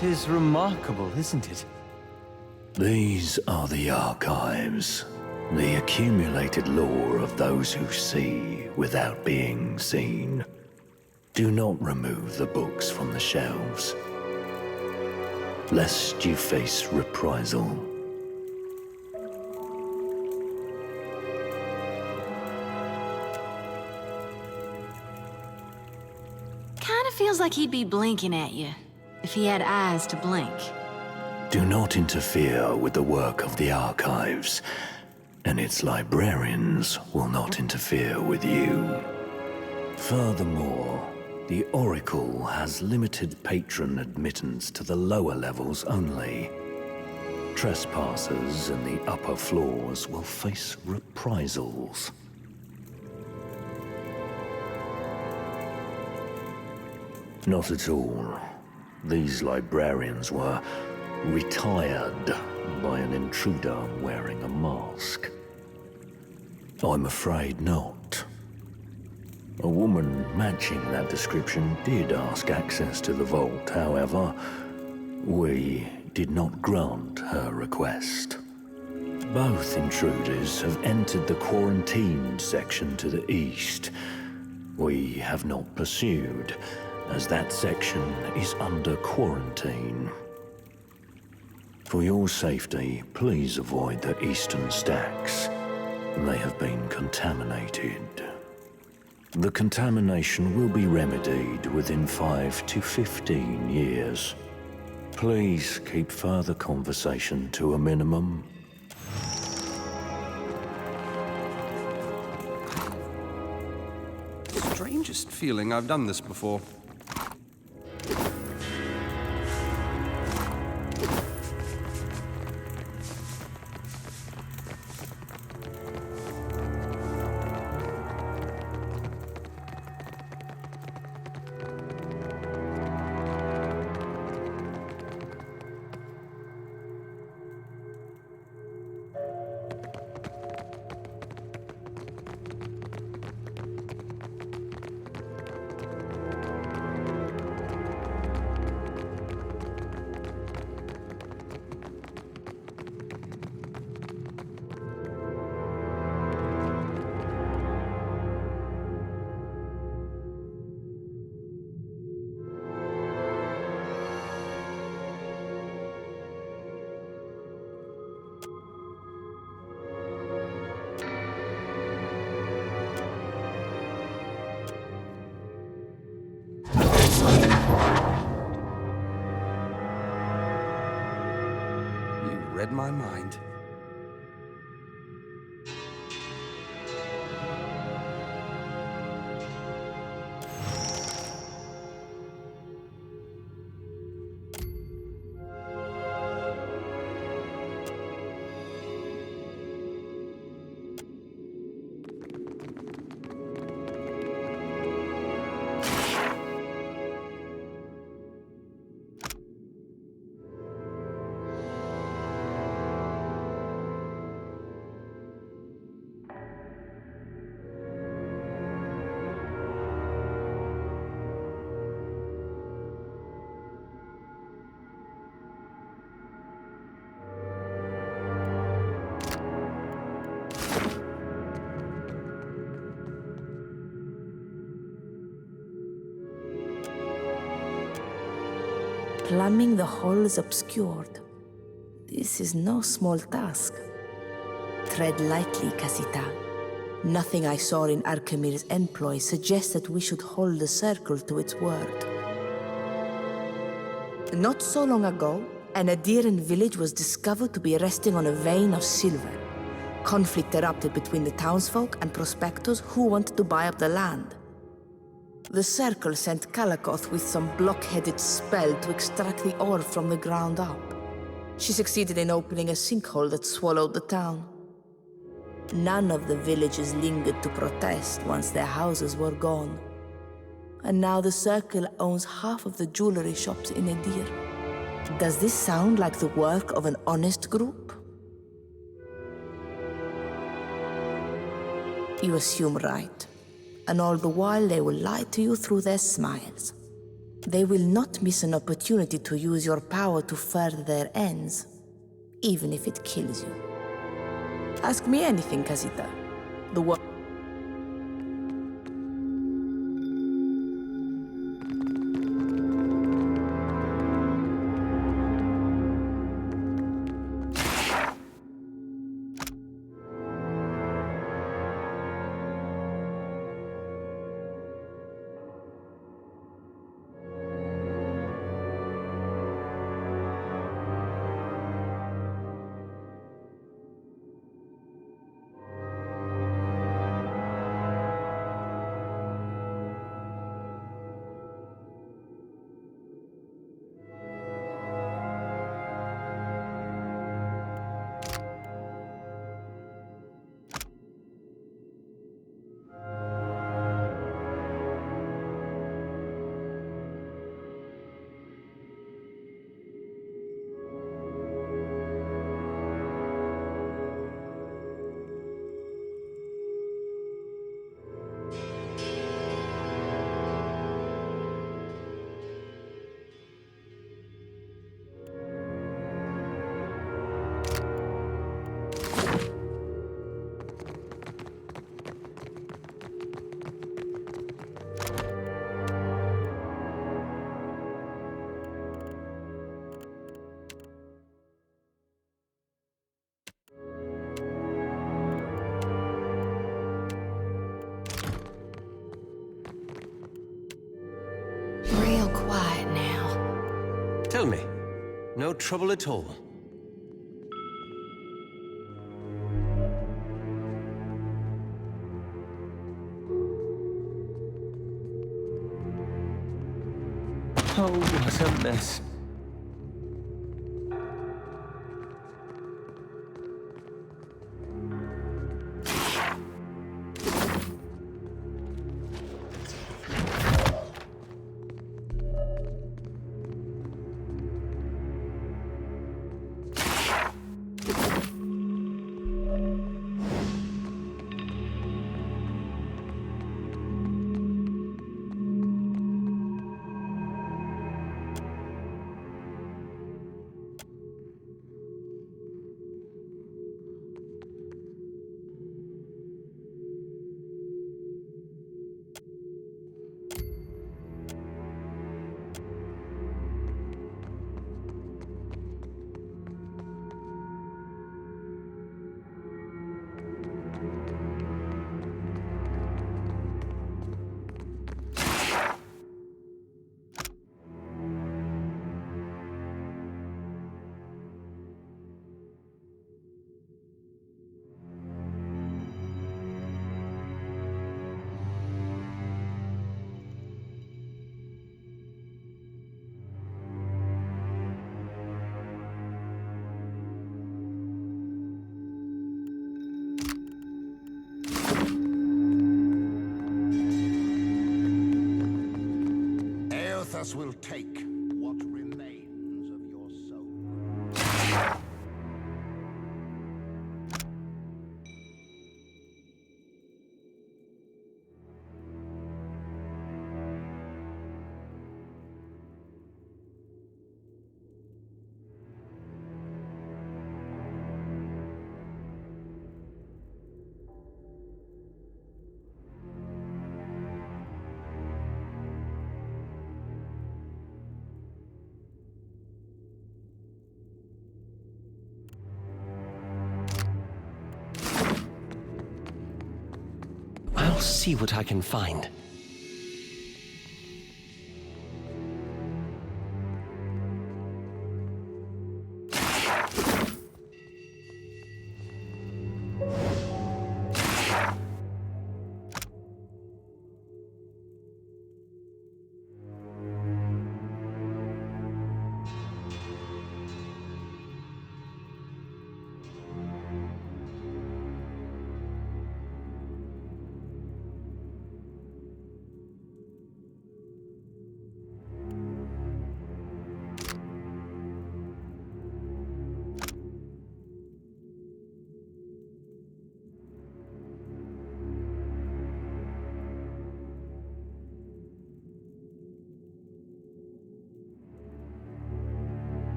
[SPEAKER 10] It is remarkable, isn't it?
[SPEAKER 13] These are the archives. The accumulated lore of those who see without being seen. Do not remove the books from the shelves, lest you face reprisal.
[SPEAKER 12] Kinda feels like he'd be blinking at you, if he had eyes to blink.
[SPEAKER 13] Do not interfere with the work of the archives, and its librarians will not interfere with you. Furthermore, the Oracle has limited patron admittance to the lower levels only. Trespassers in the upper floors will face reprisals. Not at all. These librarians were retired by an intruder wearing a mask. I'm afraid not. A woman matching that description did ask access to the vault, however. We did not grant her request. Both intruders have entered the quarantined section to the east. We have not pursued, as that section is under quarantine. For your safety, please avoid the eastern stacks. They have been contaminated. The contamination will be remedied within 5 to 15 years. Please keep further conversation to a minimum.
[SPEAKER 4] Strangest feeling I've done this before. Read my mind.
[SPEAKER 2] Plumbing the hole is obscured. This is no small task. Tread lightly, Casita. Nothing I saw in Archimir's employ suggests that we should hold the circle to its word. Not so long ago, an Ediran village was discovered to be resting on a vein of silver. Conflict erupted between the townsfolk and prospectors who wanted to buy up the land. The Circle sent Kalakoth with some block-headed spell to extract the ore from the ground up. She succeeded in opening a sinkhole that swallowed the town. None of the villagers lingered to protest once their houses were gone. And now the Circle owns half of the jewelry shops in Eder. Does this sound like the work of an honest group? You assume right. And all the while they will lie to you through their smiles. They will not miss an opportunity to use your power to further their ends, even if it kills you. Ask me anything, Casita. The world.
[SPEAKER 6] Real quiet now.
[SPEAKER 14] Tell me, no trouble at all?
[SPEAKER 10] Oh, what a mess.
[SPEAKER 5] Will take what remains of your soul.
[SPEAKER 14] I'll see what I can find.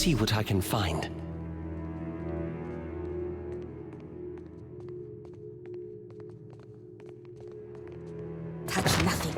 [SPEAKER 14] see what I can find.
[SPEAKER 2] Touch nothing.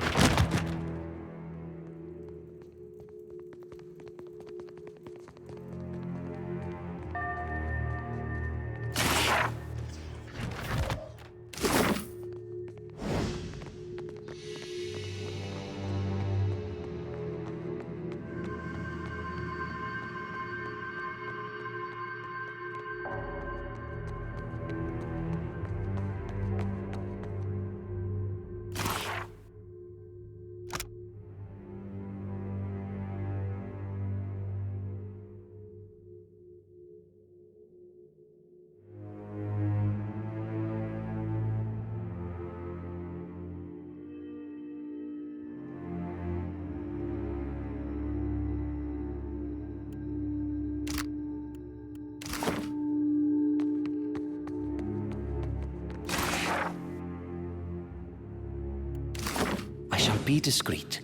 [SPEAKER 14] I shall be discreet.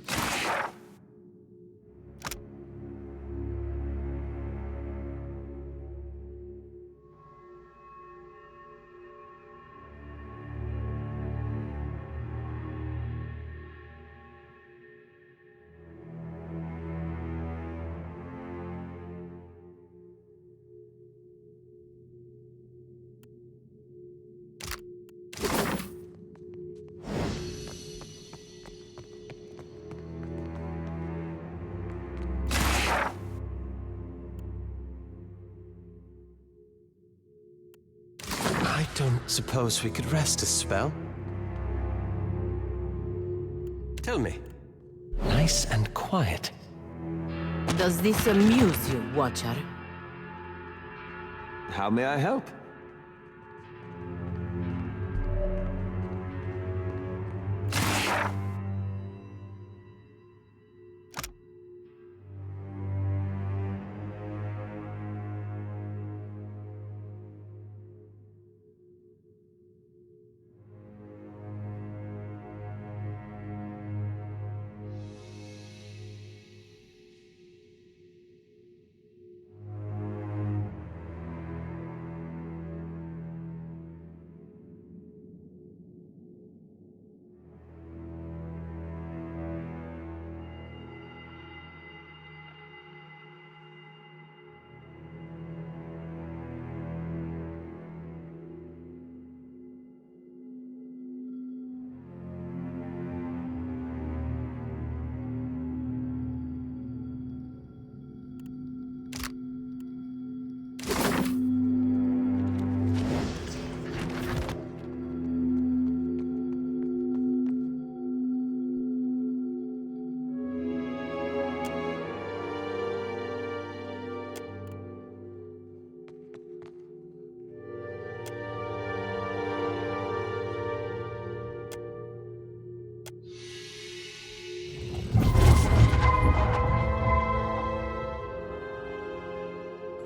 [SPEAKER 14] I don't suppose we could rest a spell? Tell me. Nice and quiet.
[SPEAKER 2] Does this amuse you, Watcher?
[SPEAKER 14] How may I help?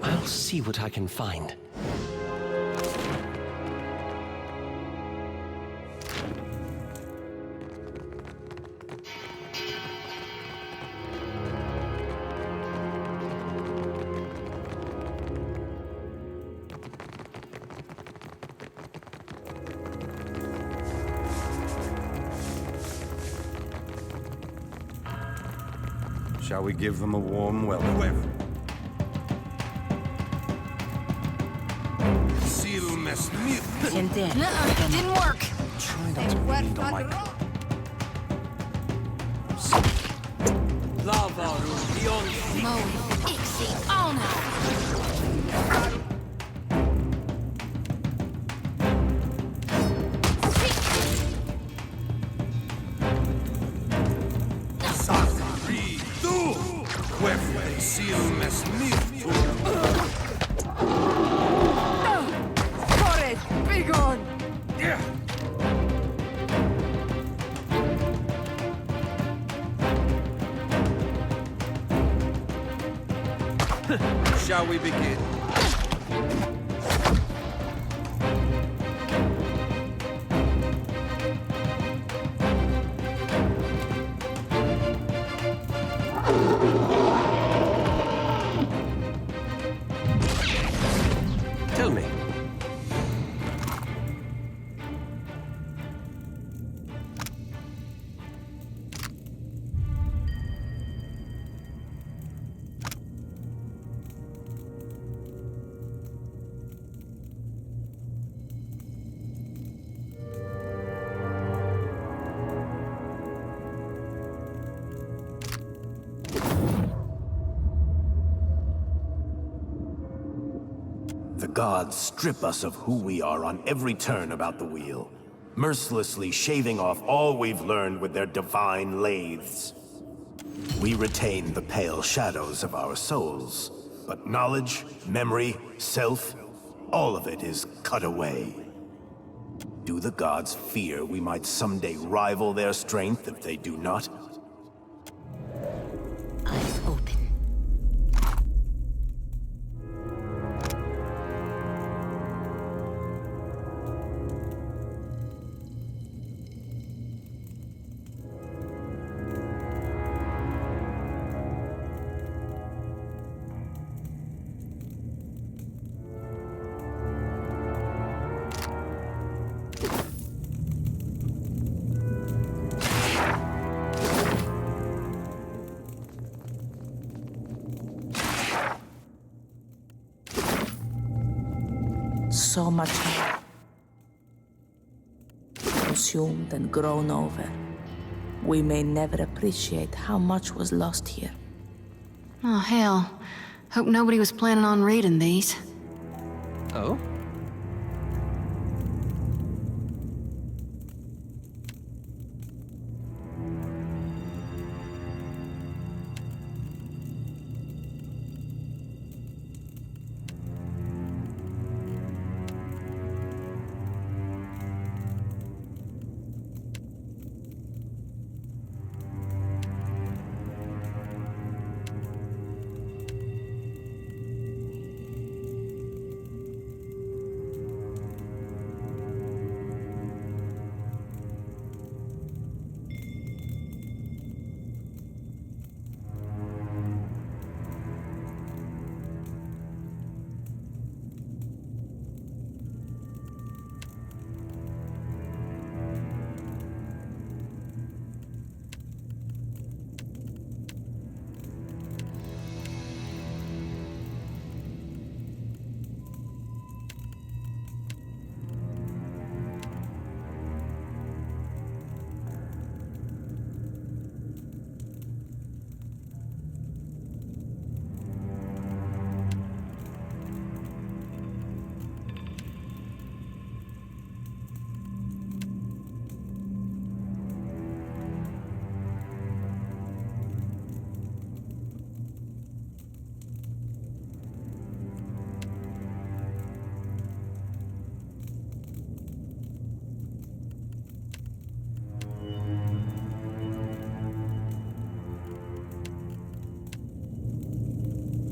[SPEAKER 14] I'll see what I can find.
[SPEAKER 15] Shall we give them a warm welcome?
[SPEAKER 12] Didn't work.
[SPEAKER 15] Try not to bleed on my...
[SPEAKER 12] Mo, Ixie, oh no.
[SPEAKER 15] Shall we begin?
[SPEAKER 16] gods strip us of who we are on every turn about the wheel, mercilessly shaving off all we've learned with their divine lathes. We retain the pale shadows of our souls, but knowledge, memory, self, all of it is cut away. Do the gods fear we might someday rival their strength if they do not?
[SPEAKER 7] Eyes open.
[SPEAKER 2] So much consumed and grown over. We may never appreciate how much was lost here.
[SPEAKER 12] Oh, hell. Hope nobody was planning on reading these.
[SPEAKER 14] Oh?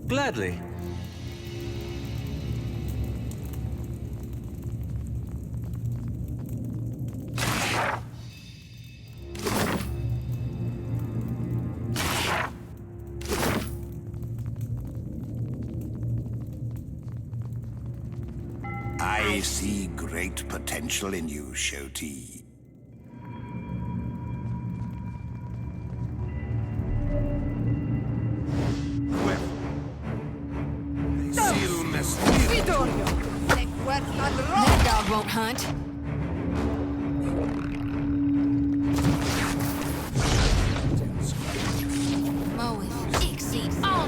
[SPEAKER 14] Gladly.
[SPEAKER 5] I see great potential in you, Shoti.
[SPEAKER 12] That dog won't hunt. Moeth exceeds all.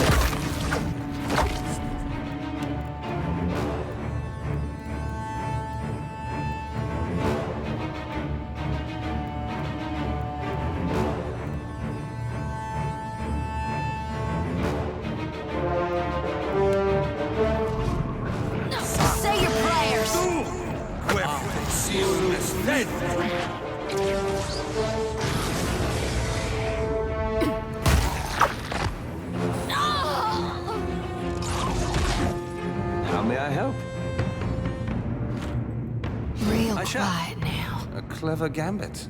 [SPEAKER 12] Say your prayers.
[SPEAKER 14] How may I help?
[SPEAKER 12] Real
[SPEAKER 14] I shall.
[SPEAKER 12] quiet now.
[SPEAKER 15] A clever gambit.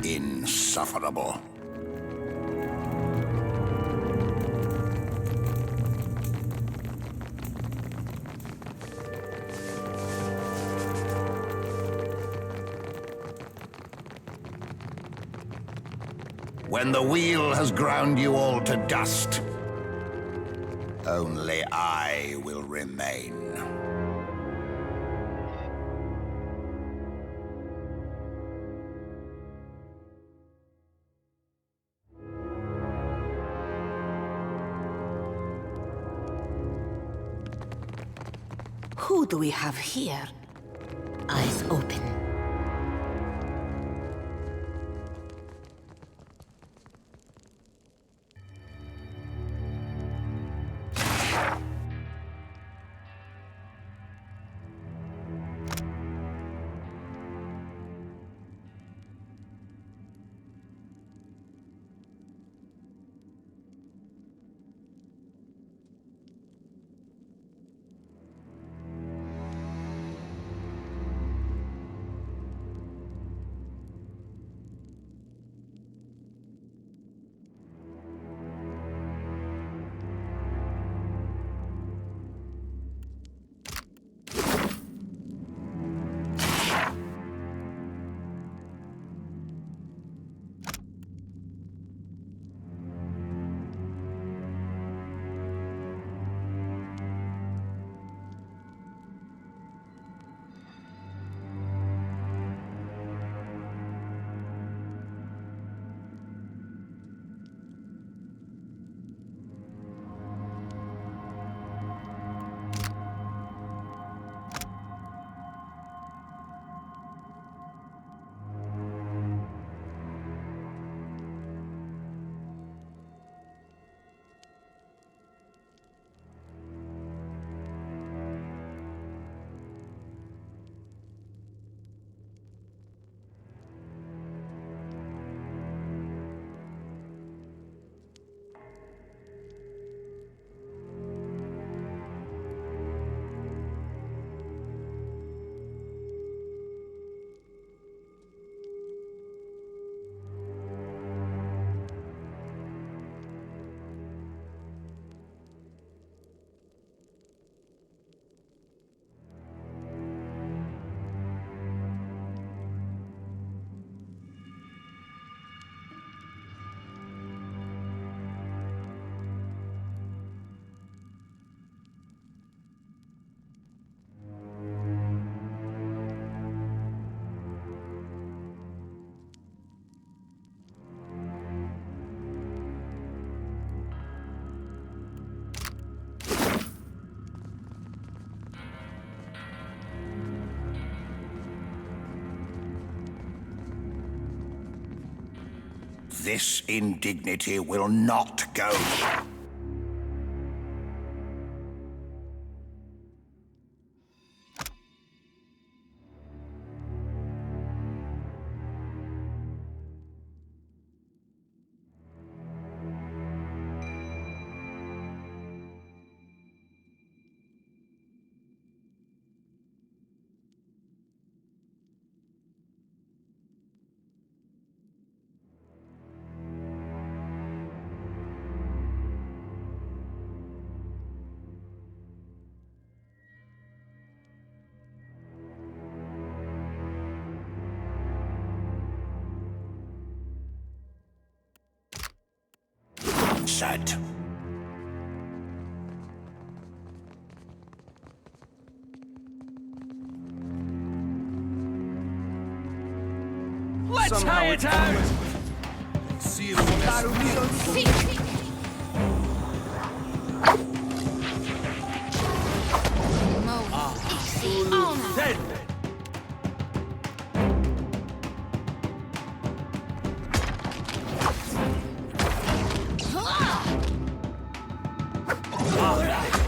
[SPEAKER 5] Insufferable. When the wheel has ground you all to dust, only I will remain.
[SPEAKER 2] Who do we have here?
[SPEAKER 7] Eyes open.
[SPEAKER 5] This indignity will not go. Set.
[SPEAKER 10] Let's hire it out!
[SPEAKER 15] See the
[SPEAKER 10] Dead!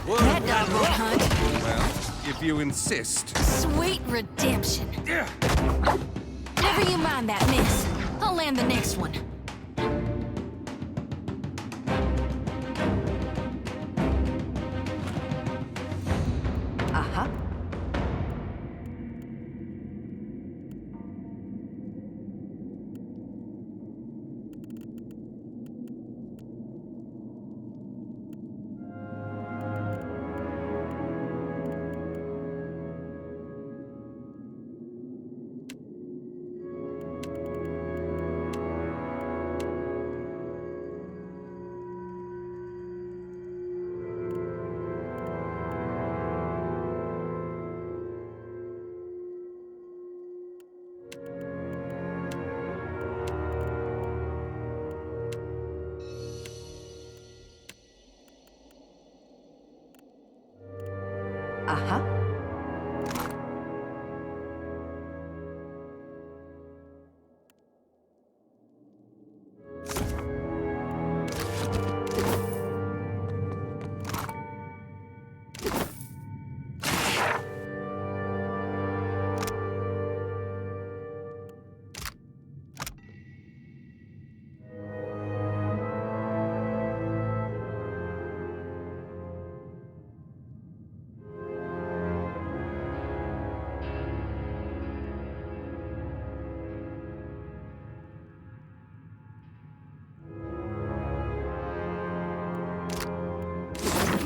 [SPEAKER 12] That double hunt.
[SPEAKER 15] Well, if you insist.
[SPEAKER 12] Sweet redemption. Never you mind that miss. I'll land the next one.
[SPEAKER 2] Uh-huh. Uh-huh.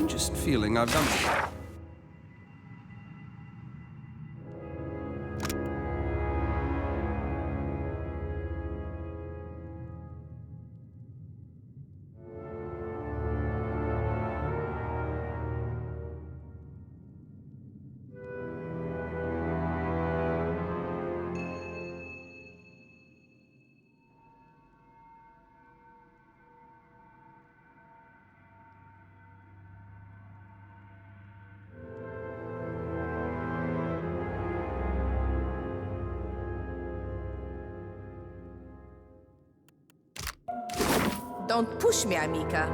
[SPEAKER 15] Just feeling I've done it.
[SPEAKER 2] Don't push me, Amica.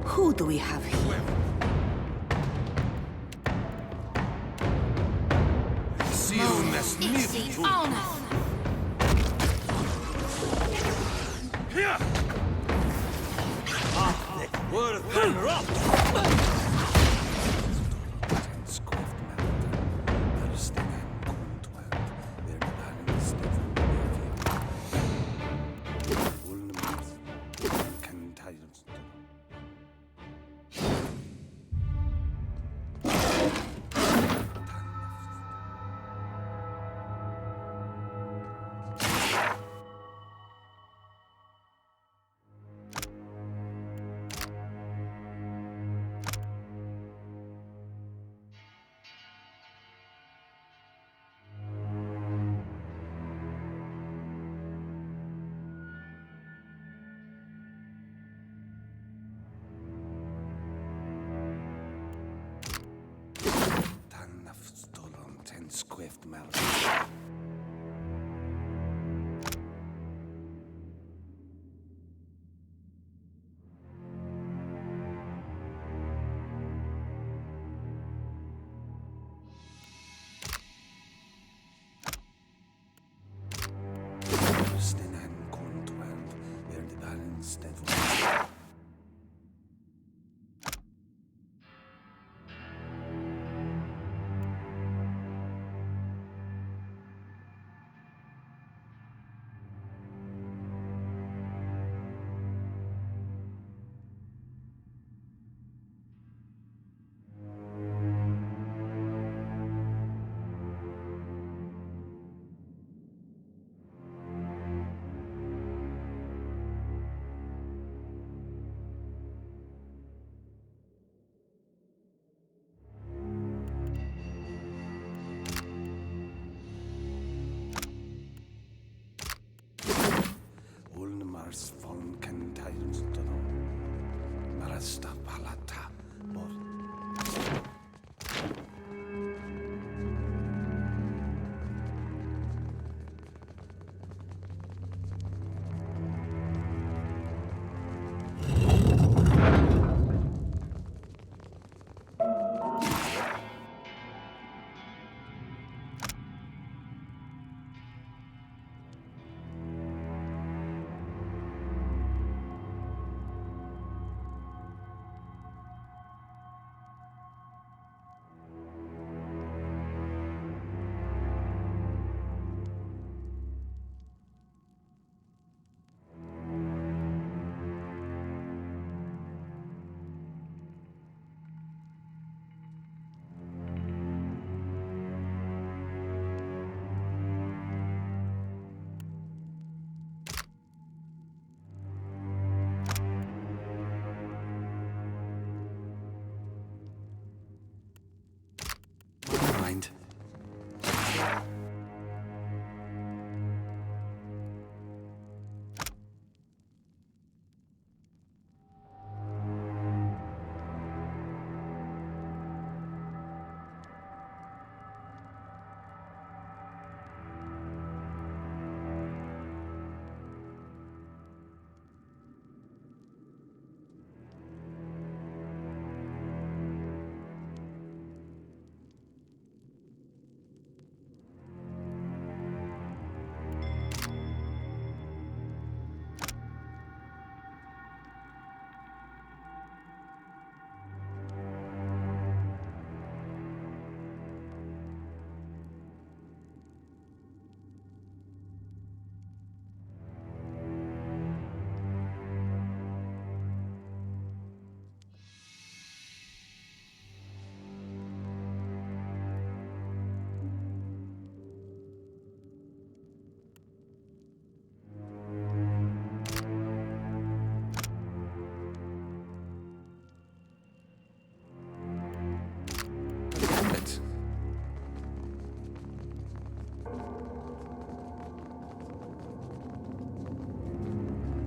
[SPEAKER 2] Who do we have here?
[SPEAKER 1] It's the honor.
[SPEAKER 17] Here! Worth and rock!
[SPEAKER 15] Squift mouth. Mars von Kentaius Marasta Palata Bor. Mind.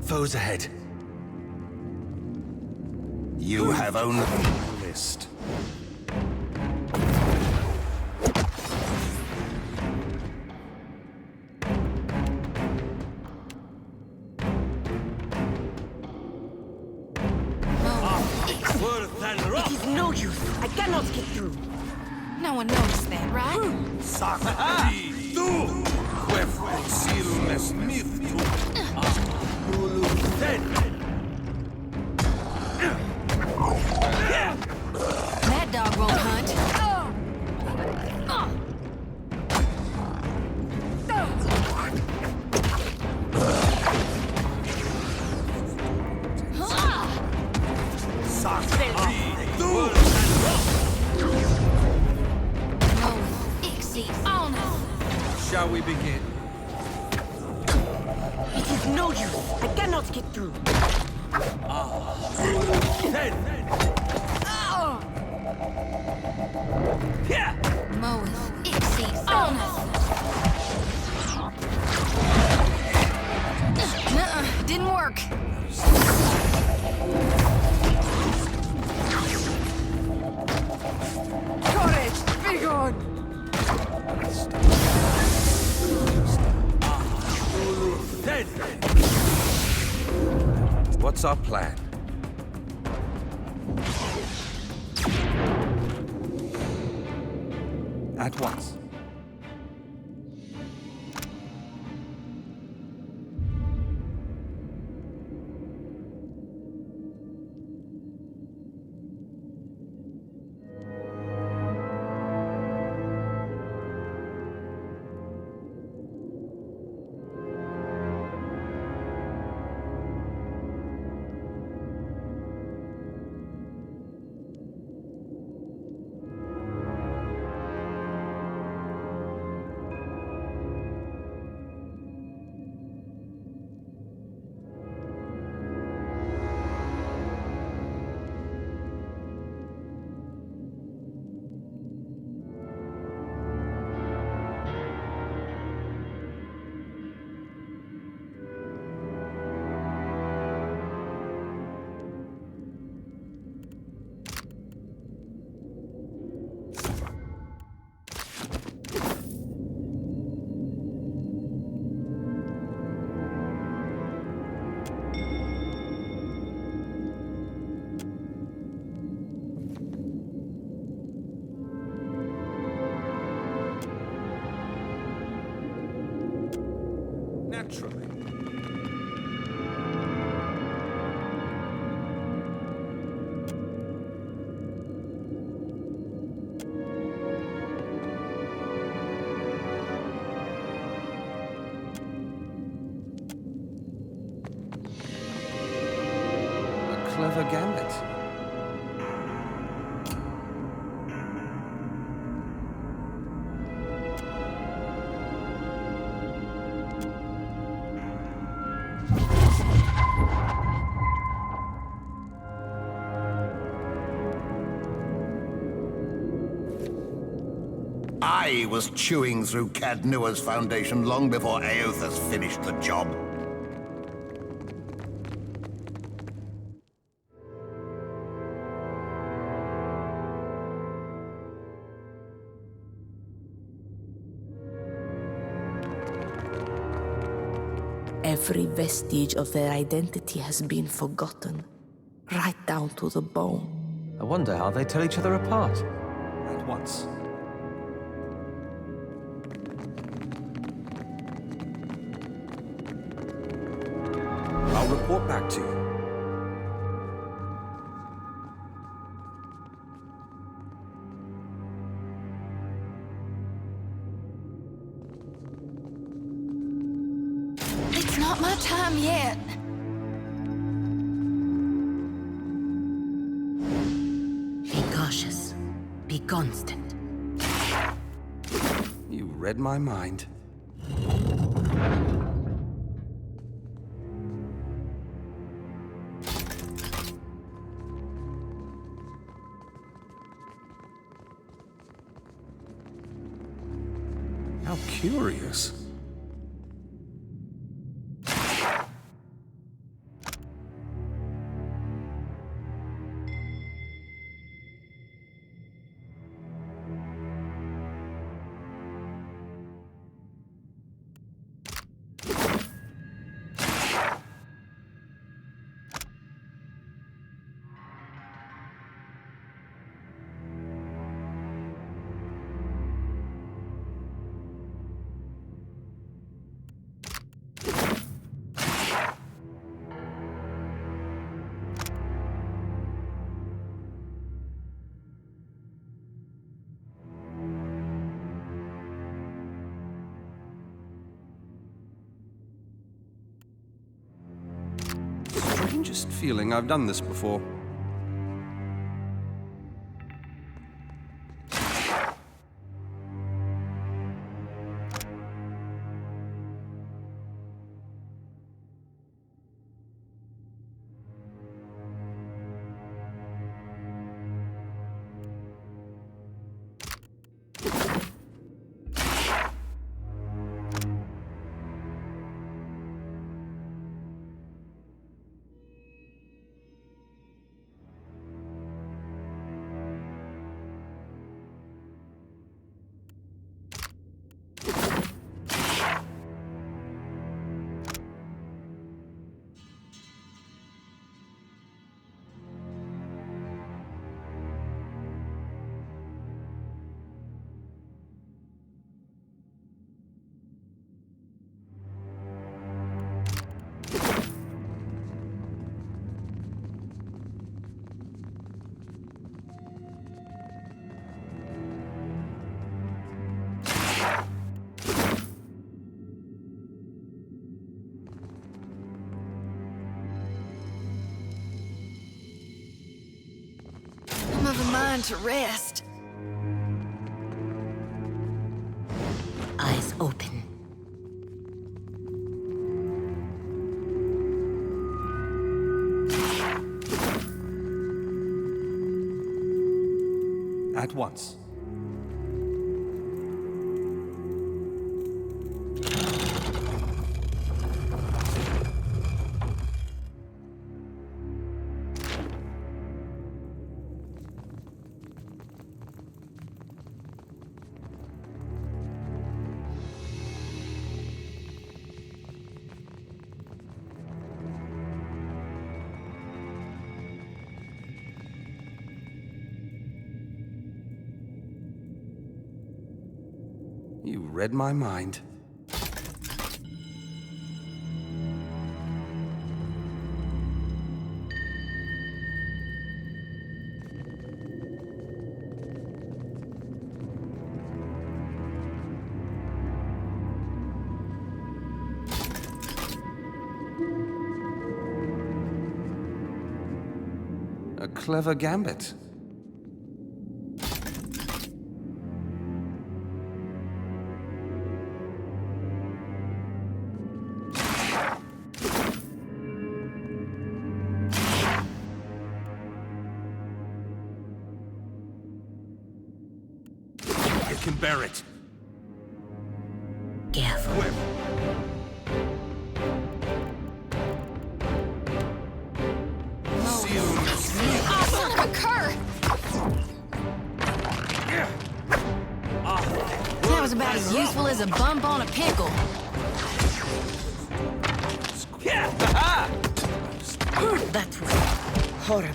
[SPEAKER 15] Foes ahead.
[SPEAKER 16] You have only list.
[SPEAKER 6] It is no use. I cannot get through.
[SPEAKER 12] No one noticed that, right?
[SPEAKER 17] Sakti, tu, quef silnes mythical.
[SPEAKER 12] That dog won't hunt.
[SPEAKER 17] Shall we begin?
[SPEAKER 6] It is no use. I cannot get through.
[SPEAKER 12] Nuh-uh, didn't work.
[SPEAKER 6] Courage, begone!
[SPEAKER 15] What's our plan? At once.
[SPEAKER 17] naturally. A clever gambit.
[SPEAKER 5] I was chewing through Cadnua's foundation long before Eothas finished the job.
[SPEAKER 2] Every vestige of their identity has been forgotten, right down to the bone.
[SPEAKER 14] I wonder how they tell each other apart.
[SPEAKER 15] At once. I'll report back to you.
[SPEAKER 12] It's not my time yet.
[SPEAKER 7] Be cautious. Be constant.
[SPEAKER 15] You read my mind. How curious. Strangest feeling I've done this before.
[SPEAKER 12] I'm of a mind to rest.
[SPEAKER 7] Eyes open.
[SPEAKER 15] At once. You read my mind. clever gambit.
[SPEAKER 16] You can bear it.
[SPEAKER 7] Careful.
[SPEAKER 12] Oh, son of a cur! That was about as useful as a bump on a pickle.
[SPEAKER 7] That was horrible.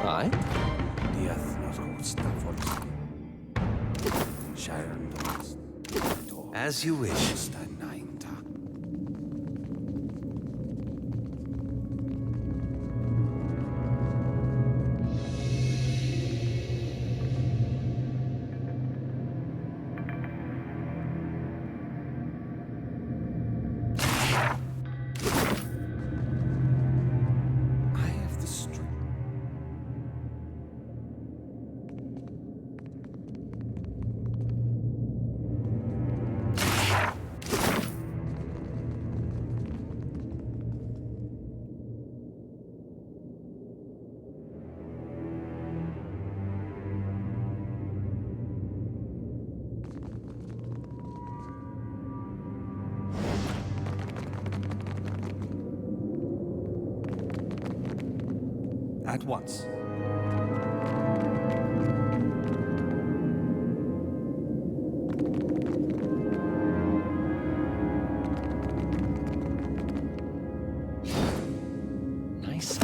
[SPEAKER 14] Aye? As you wish.
[SPEAKER 15] At once.
[SPEAKER 14] Nice.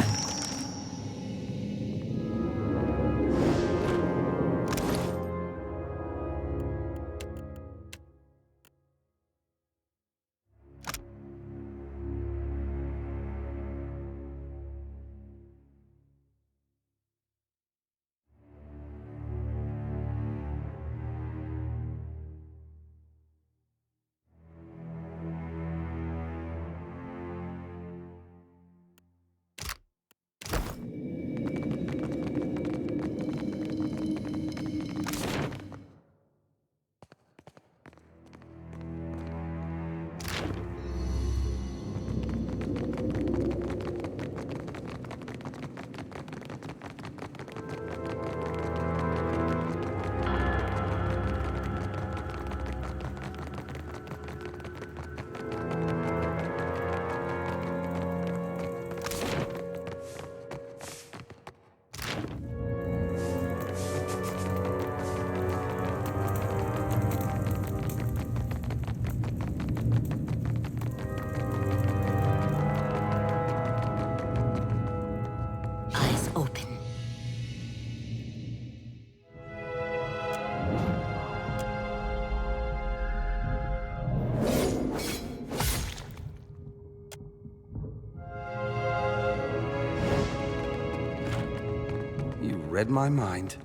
[SPEAKER 15] Read my mind.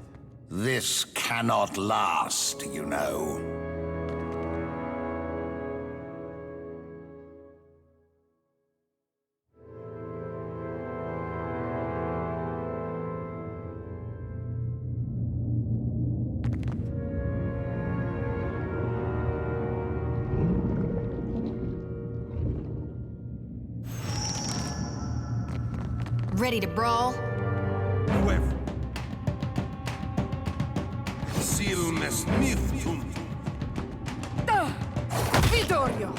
[SPEAKER 5] This cannot last, you know.
[SPEAKER 12] Ready to brawl?
[SPEAKER 16] Whoever. Silmes Nithum.
[SPEAKER 12] Vittorio!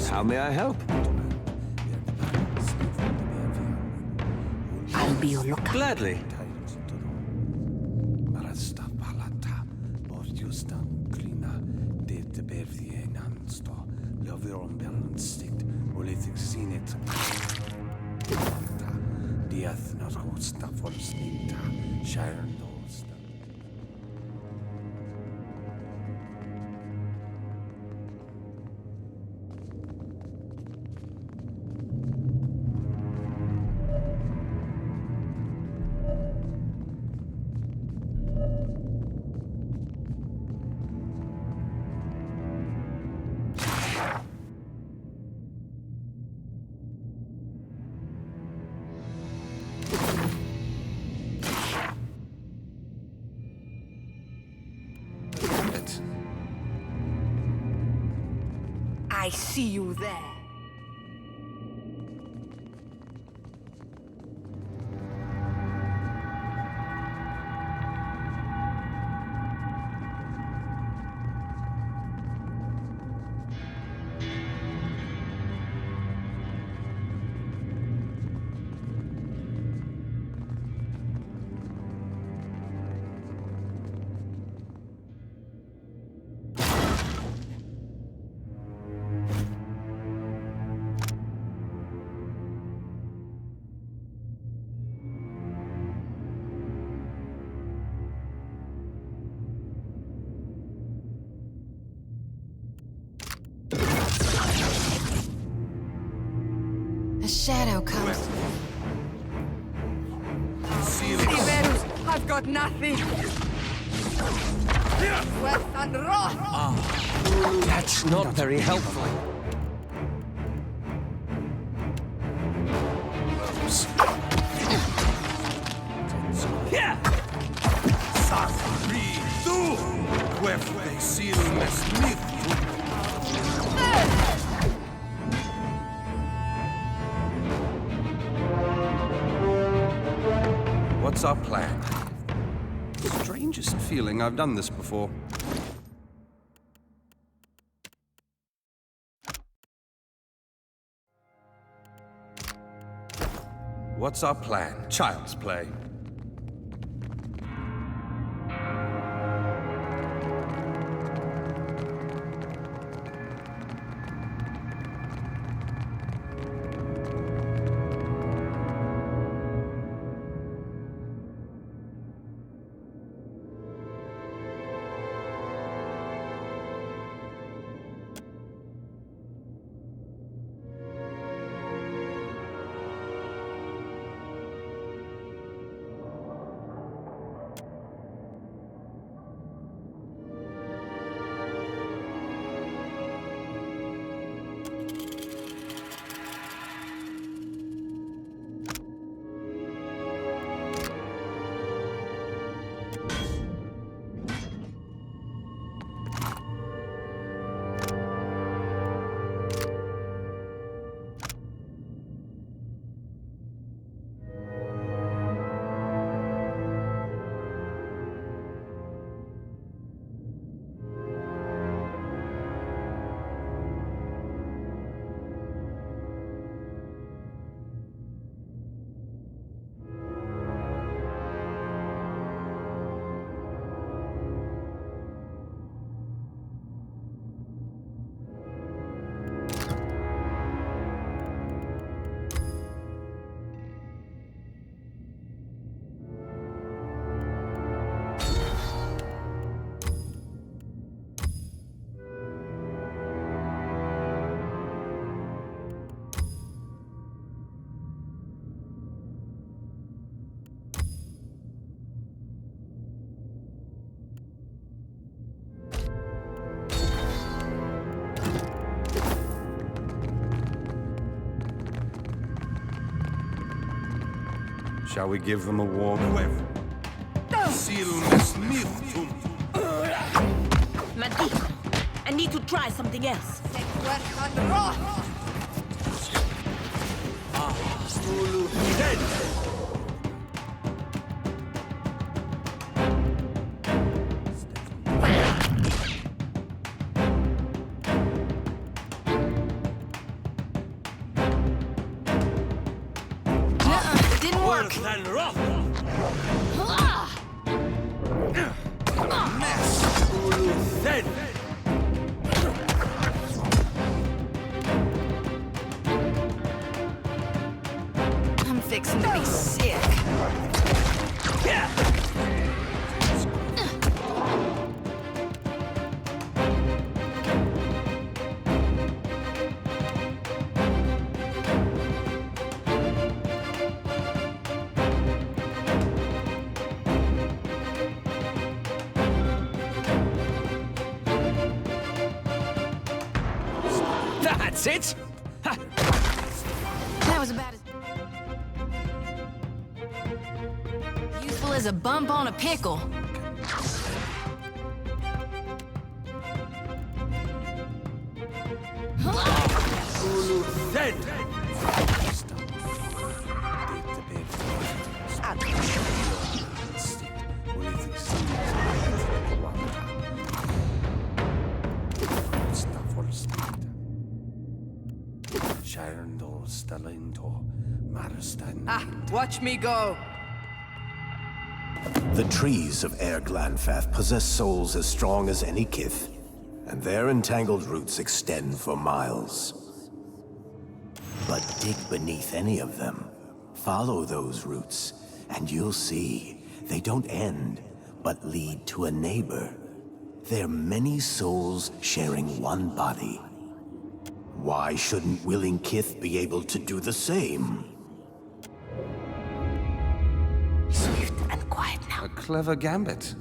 [SPEAKER 14] How may I help?
[SPEAKER 7] I'll be your lookout.
[SPEAKER 14] Gladly.
[SPEAKER 15] Politik sinit. Dieth not hosta for sninta. Sharon hosta.
[SPEAKER 2] I see you there.
[SPEAKER 12] A shadow comes.
[SPEAKER 2] Severus, I've got nothing. Wealth and wrath.
[SPEAKER 14] That's not very helpful.
[SPEAKER 15] What's our plan? Strangest feeling I've done this before. What's our plan? Child's play. Shall we give them a warning?
[SPEAKER 2] Mythical. I need to try something else. Didn't work. fixing to be sick.
[SPEAKER 14] That's it!
[SPEAKER 2] That was about as useful as a bump on a pickle.
[SPEAKER 14] Dead!
[SPEAKER 2] Ah, watch me go.
[SPEAKER 16] The trees of Air Glanfath possess souls as strong as any kith, and their entangled roots extend for miles. But dig beneath any of them, follow those roots, and you'll see they don't end, but lead to a neighbor. They're many souls sharing one body. Why shouldn't willing kith be able to do the same?
[SPEAKER 2] Swift and quiet now.
[SPEAKER 17] A clever gambit.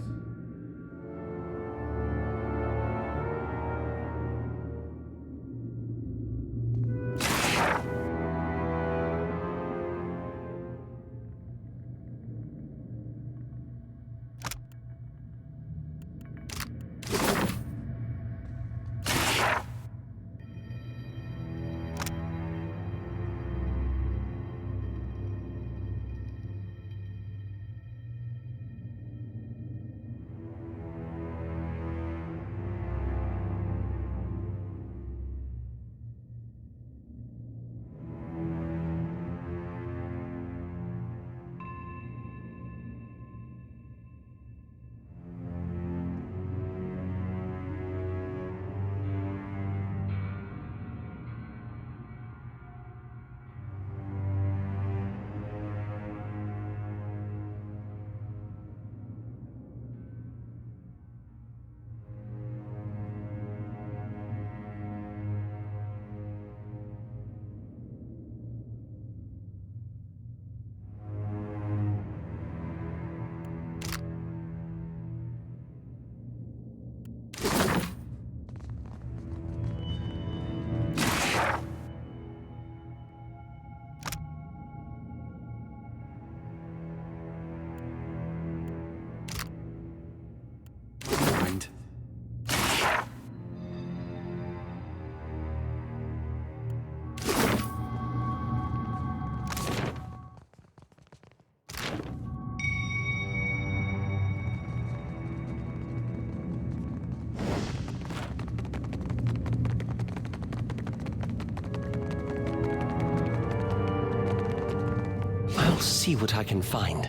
[SPEAKER 14] I'll see what I can find.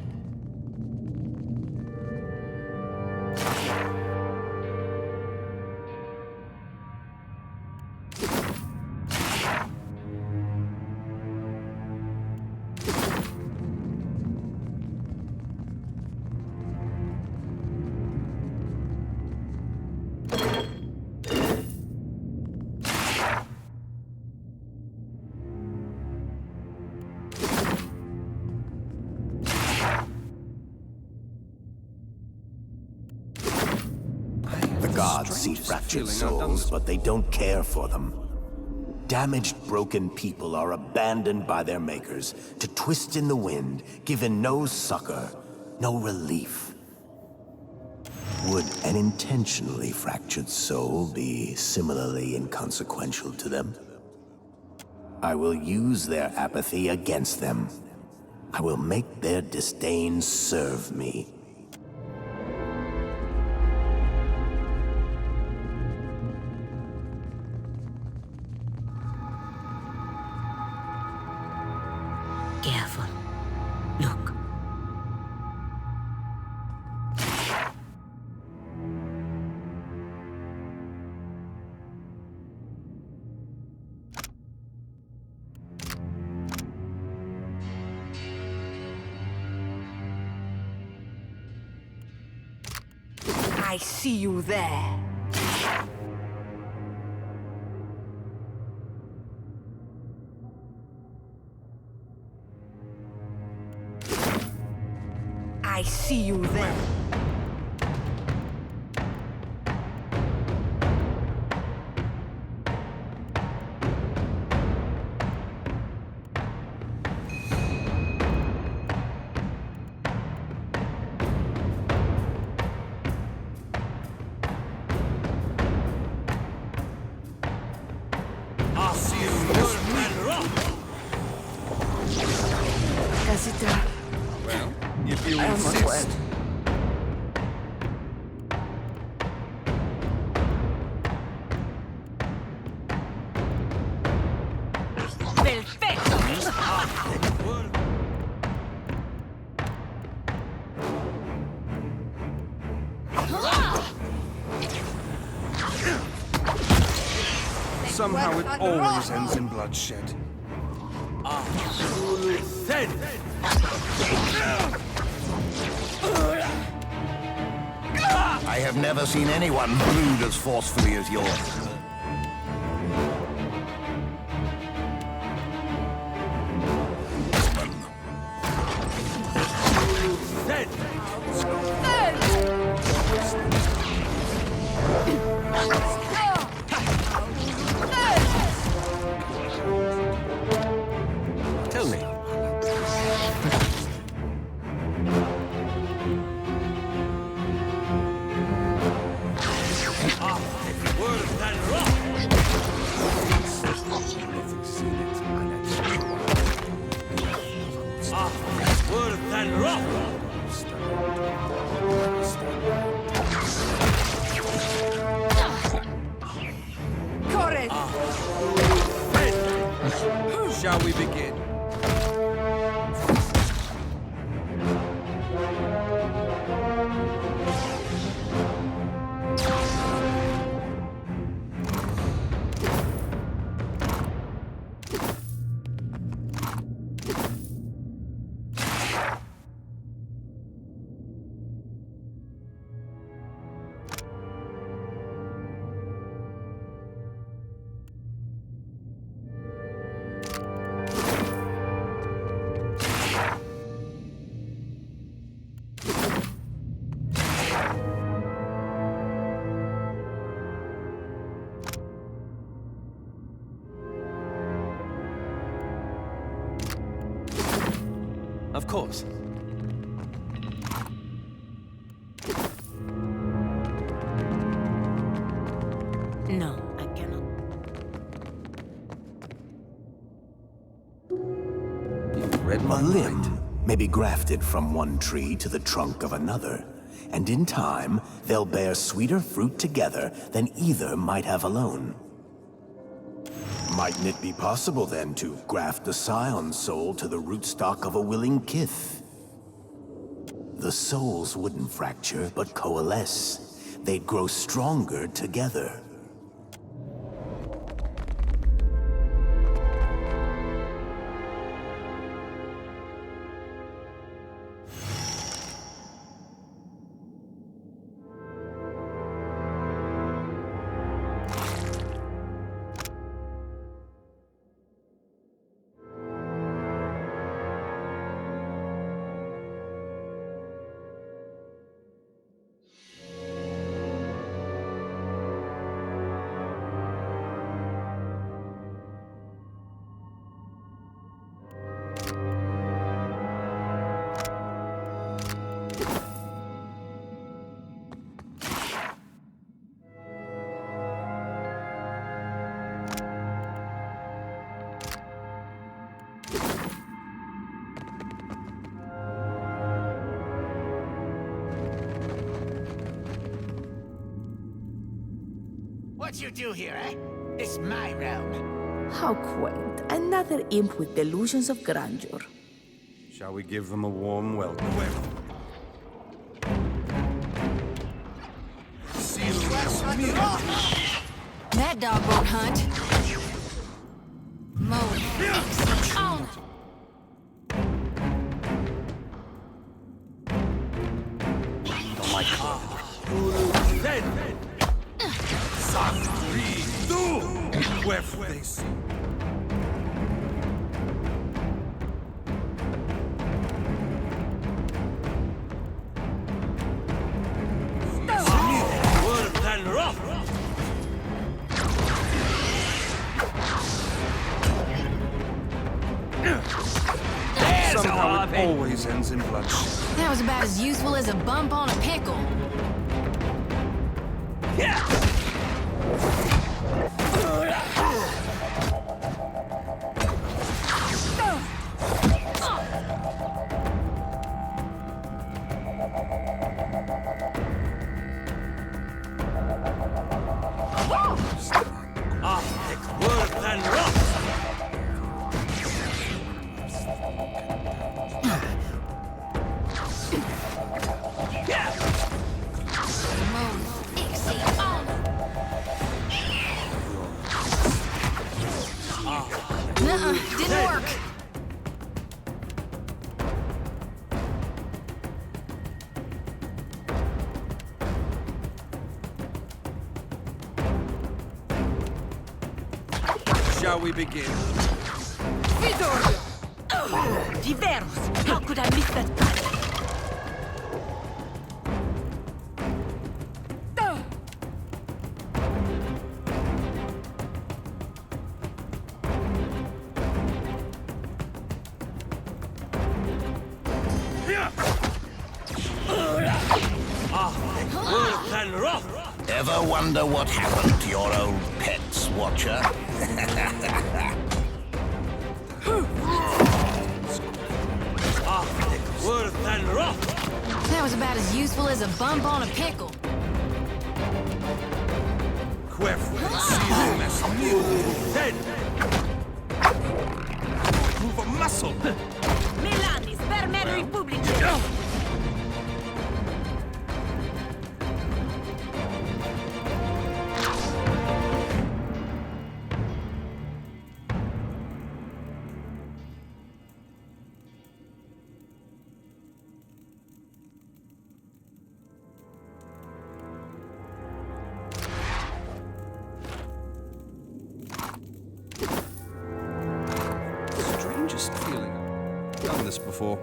[SPEAKER 16] Gods see fractured souls, but they don't care for them. Damaged, broken people are abandoned by their makers to twist in the wind, given no succor, no relief. Would an intentionally fractured soul be similarly inconsequential to them? I will use their apathy against them. I will make their disdain serve me.
[SPEAKER 7] Careful. Look.
[SPEAKER 2] I see you there. I see you there.
[SPEAKER 15] Well, if you insist. Somehow it always ends in bloodshed.
[SPEAKER 5] I have never seen anyone brood as forcefully as yours.
[SPEAKER 14] Tell me.
[SPEAKER 15] Shall we begin?
[SPEAKER 14] Of course.
[SPEAKER 7] No, I cannot.
[SPEAKER 16] A limb may be grafted from one tree to the trunk of another, and in time, they'll bear sweeter fruit together than either might have alone. Mightn't it be possible, then, to graft a scion soul to the rootstock of a willing kith? The souls wouldn't fracture, but coalesce. They'd grow stronger together.
[SPEAKER 9] What you do here, eh? It's my realm.
[SPEAKER 2] How quaint. Another imp with delusions of grandeur.
[SPEAKER 15] Shall we give them a warm welcome?
[SPEAKER 12] That dog won't hunt. Modwyr. On.
[SPEAKER 13] Don't like
[SPEAKER 17] Somehow it always ends in bloodshed.
[SPEAKER 12] That was about as useful as a bump on a pickle. Didn't work.
[SPEAKER 17] Shall we begin?
[SPEAKER 6] Vidoria! Diveros! How could I miss that battle?
[SPEAKER 5] Ever wonder what happened to your old pets, Watcher?
[SPEAKER 12] That was about as useful as a bump on a pickle.
[SPEAKER 17] Move a muscle!
[SPEAKER 6] Milani, spermer Republice!
[SPEAKER 17] Strangest feeling. Done this before.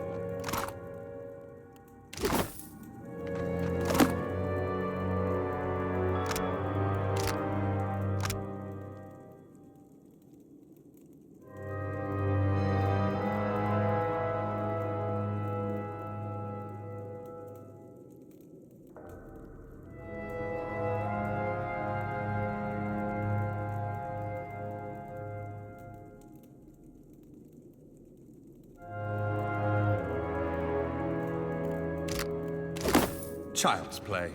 [SPEAKER 17] Child's play.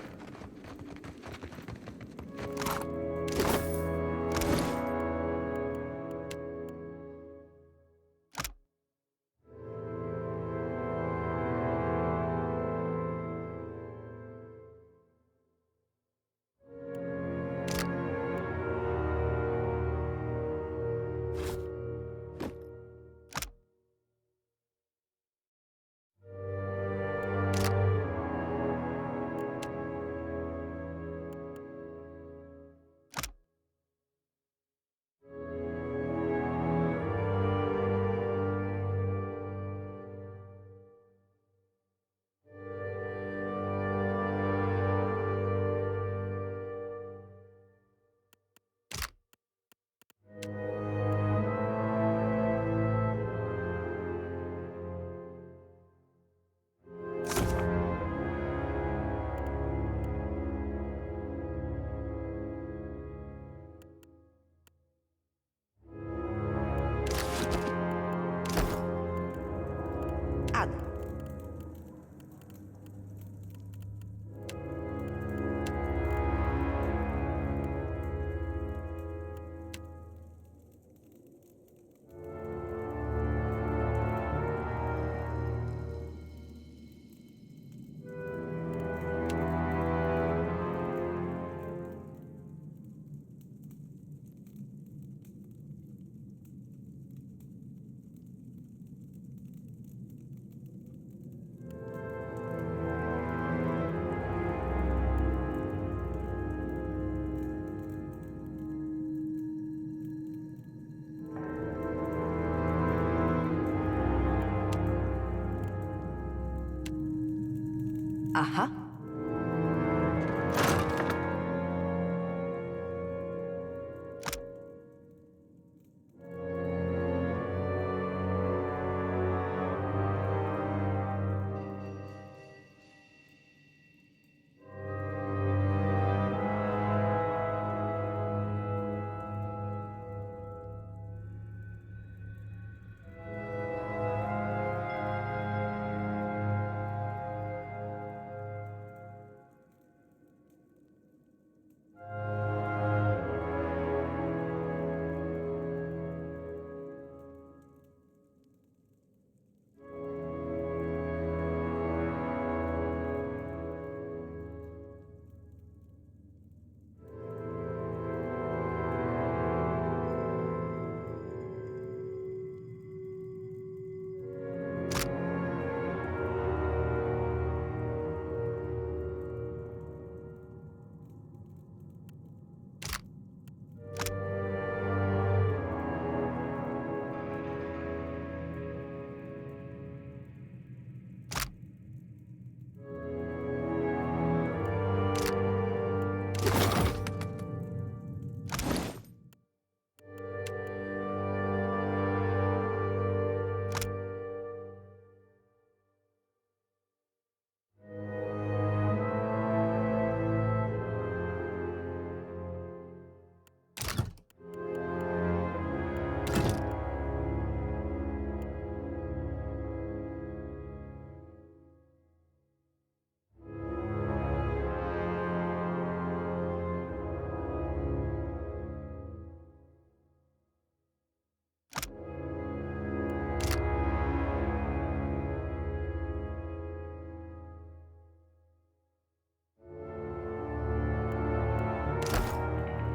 [SPEAKER 2] Uh-huh.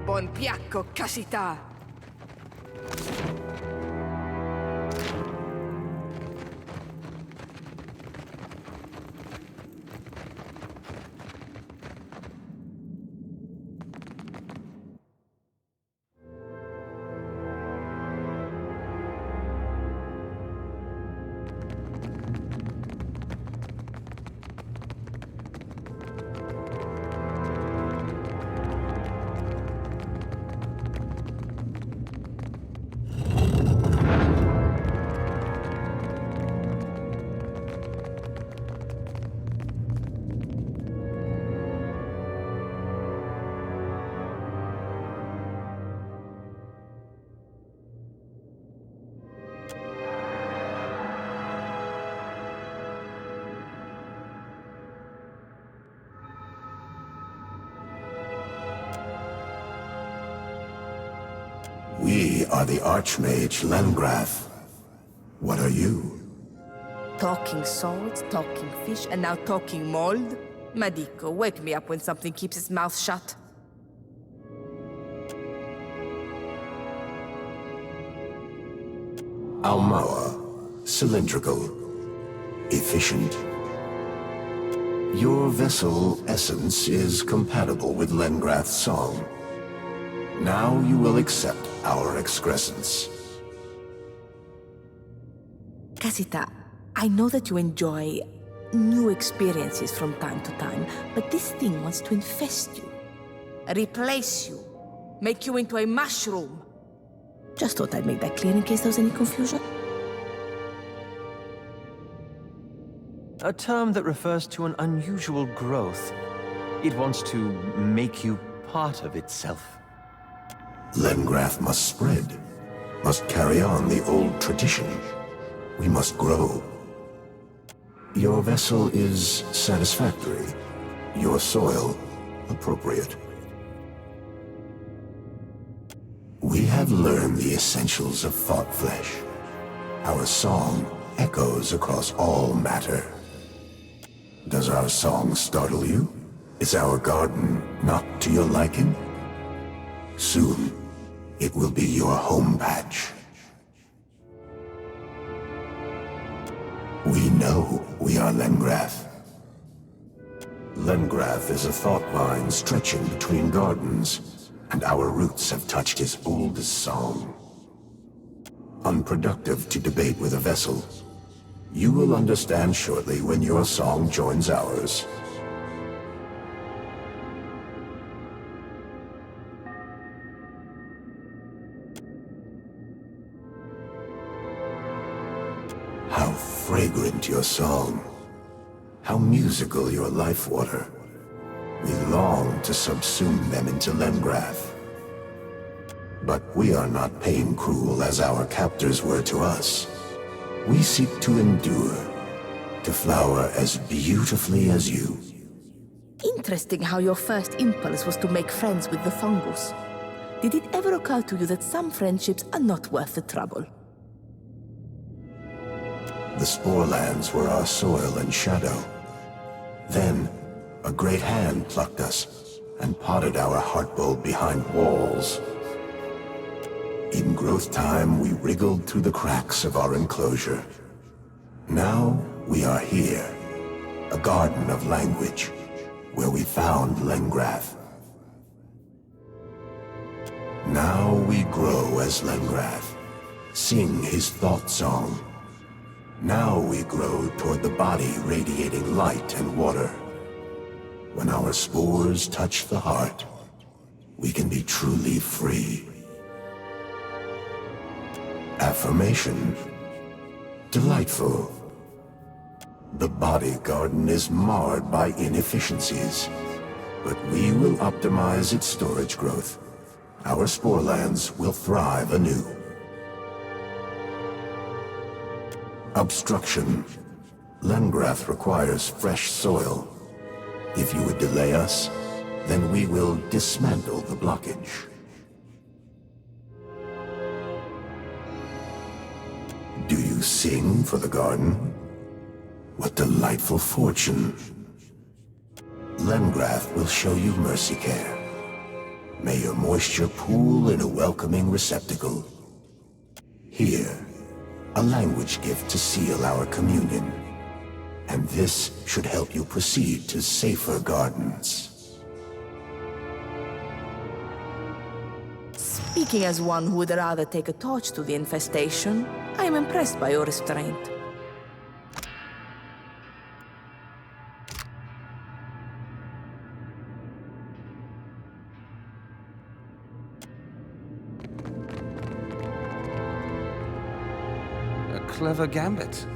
[SPEAKER 2] Buon piacco, casità!
[SPEAKER 16] We are the Archmage Lengrath. What are you?
[SPEAKER 2] Talking swords, talking fish, and now talking mold? Mythical, wake me up when something keeps its mouth shut.
[SPEAKER 16] Almawa. Cylindrical. Efficient. Your vessel essence is compatible with Lengrath's song. Now you will accept our excrescence.
[SPEAKER 2] Casita, I know that you enjoy new experiences from time to time, but this thing wants to infest you, replace you, make you into a mushroom. Just thought I'd make that clear in case there was any confusion.
[SPEAKER 14] A term that refers to an unusual growth. It wants to make you part of itself.
[SPEAKER 16] Lengrath must spread, must carry on the old tradition. We must grow. Your vessel is satisfactory. Your soil, appropriate. We have learned the essentials of thought flesh. Our song echoes across all matter. Does our song startle you? Is our garden not to your liking? Soon, it will be your home patch. We know we are Lengrath. Lengrath is a thought line stretching between gardens, and our roots have touched his oldest song. Unproductive to debate with a vessel. You will understand shortly when your song joins ours. your song. How musical your life water. We long to subsume them into Lemgrath. But we are not pain-cruel as our captors were to us. We seek to endure, to flower as beautifully as you.
[SPEAKER 2] Interesting how your first impulse was to make friends with the fungus. Did it ever occur to you that some friendships are not worth the trouble?
[SPEAKER 16] The Spore Lands were our soil and shadow. Then, a great hand plucked us and potted our heart bulb behind walls. In growth time, we wriggled through the cracks of our enclosure. Now, we are here, a garden of language, where we found Lemgrath. Now we grow as Lemgrath, sing his thought song. Now we grow toward the body radiating light and water. When our spores touch the heart, we can be truly free. Affirmation. Delightful. The body garden is marred by inefficiencies, but we will optimize its storage growth. Our spore lands will thrive anew. Obstruction. Lemgrath requires fresh soil. If you would delay us, then we will dismantle the blockage. Do you sing for the garden? What delightful fortune. Lemgrath will show you mercy care. May your moisture pool in a welcoming receptacle. Here, a language gift to seal our communion. And this should help you proceed to safer gardens.
[SPEAKER 2] Speaking as one who would rather take a torch to the infestation, I am impressed by your restraint.
[SPEAKER 17] A clever gambit.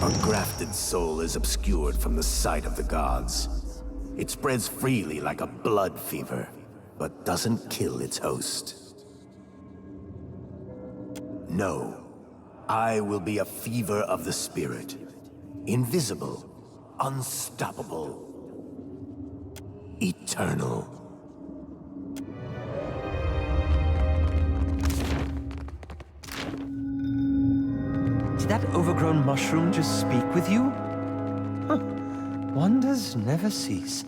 [SPEAKER 16] A grafted soul is obscured from the sight of the gods. It spreads freely like a blood fever, but doesn't kill its host. No, I will be a fever of the spirit. Invisible, unstoppable, eternal.
[SPEAKER 14] Did that overgrown mushroom just speak with you? Huh. Wonders never cease.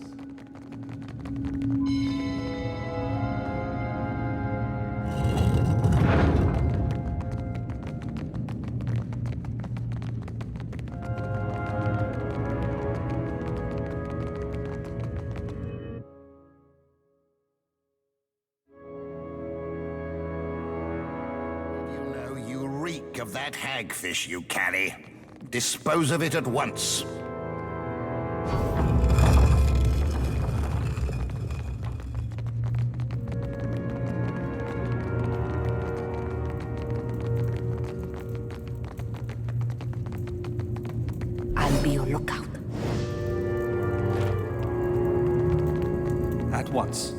[SPEAKER 5] Of that hagfish you carry. Dispose of it at once.
[SPEAKER 2] I'll be your lookout.
[SPEAKER 17] At once.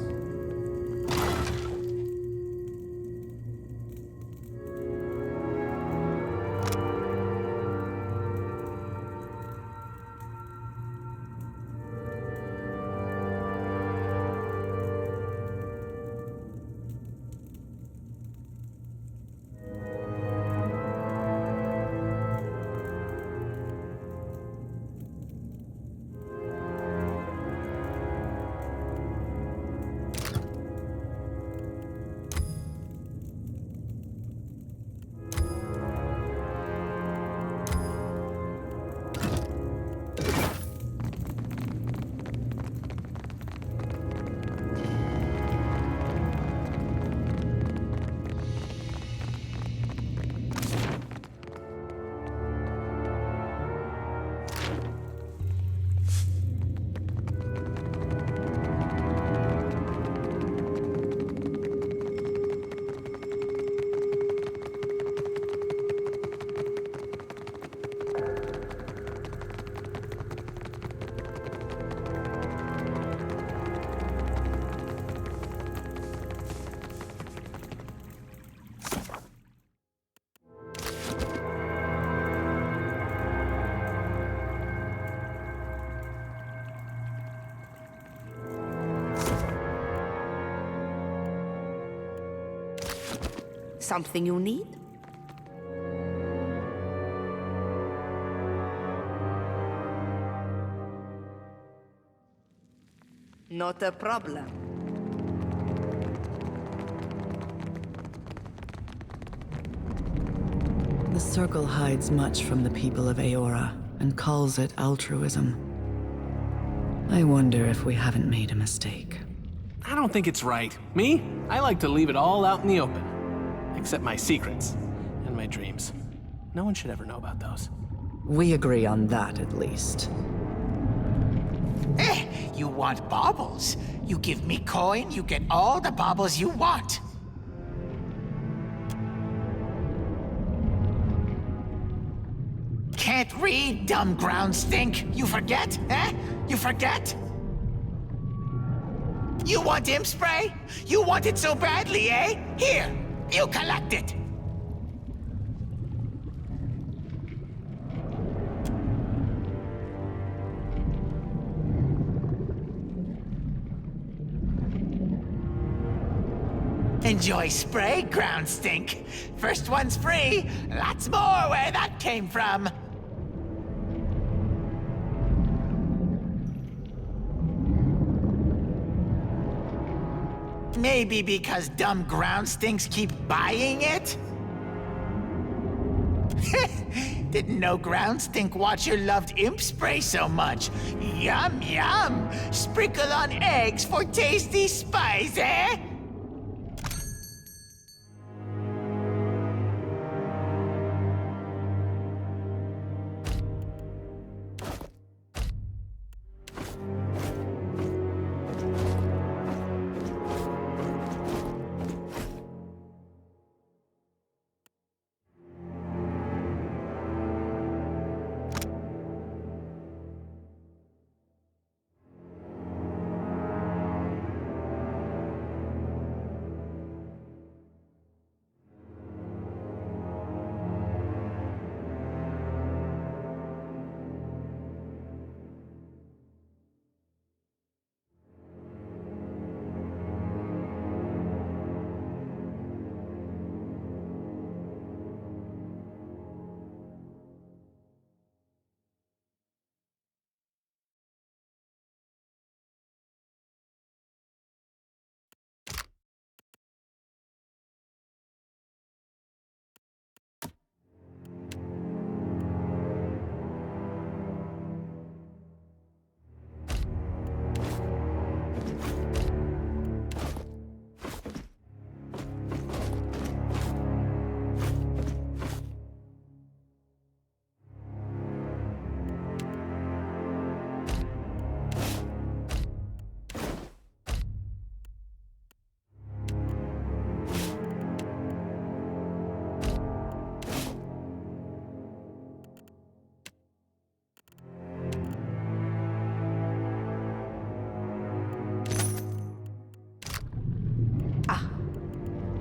[SPEAKER 2] something you need? Not a problem.
[SPEAKER 8] The Circle hides much from the people of Eora and calls it altruism. I wonder if we haven't made a mistake.
[SPEAKER 4] I don't think it's right. Me? I like to leave it all out in the open. Except my secrets and my dreams. No one should ever know about those.
[SPEAKER 8] We agree on that, at least.
[SPEAKER 9] You want baubles? You give me coin, you get all the baubles you want. Can't read, dumb ground stink. You forget, eh? You forget? You want imp spray? You want it so badly, eh? Here, you collect it. Enjoy spray, ground stink. First one's free. Lots more where that came from. Maybe because dumb ground stinks keep buying it? Didn't know ground stink Watcher loved imp spray so much. Yum, yum. Sprinkle on eggs for tasty spice, eh?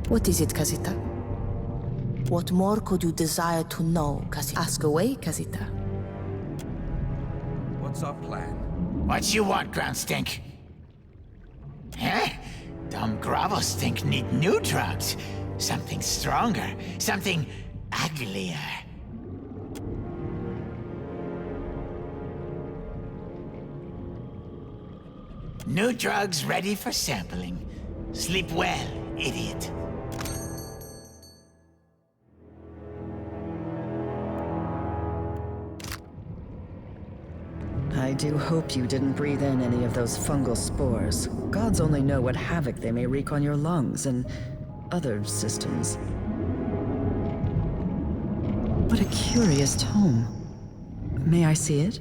[SPEAKER 2] What is it, Casita? What more could you desire to know, Casita? Ask away, Casita.
[SPEAKER 17] What's our plan?
[SPEAKER 9] What you want, ground stink? Huh? Dumb gravel stink need new drugs. Something stronger. Something uglier. New drugs ready for sampling. Sleep well, idiot.
[SPEAKER 8] I do hope you didn't breathe in any of those fungal spores. Gods only know what havoc they may wreak on your lungs and other systems. What a curious tome. May I see it?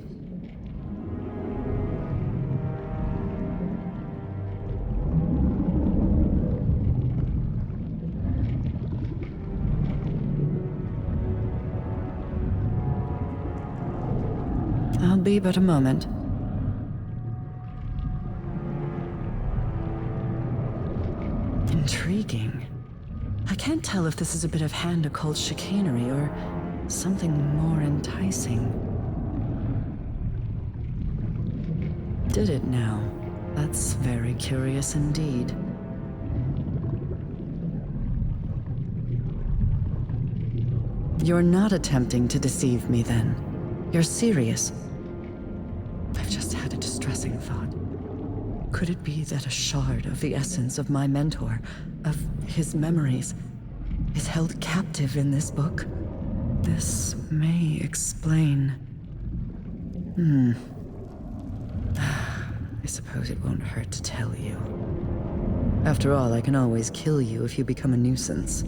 [SPEAKER 8] I'll be but a moment. Intriguing. I can't tell if this is a bit of hand occult chicanery or something more enticing. Did it now? That's very curious indeed. You're not attempting to deceive me, then. You're serious. I've just had a distressing thought. Could it be that a shard of the essence of my mentor, of his memories, is held captive in this book? This may explain... I suppose it won't hurt to tell you. After all, I can always kill you if you become a nuisance.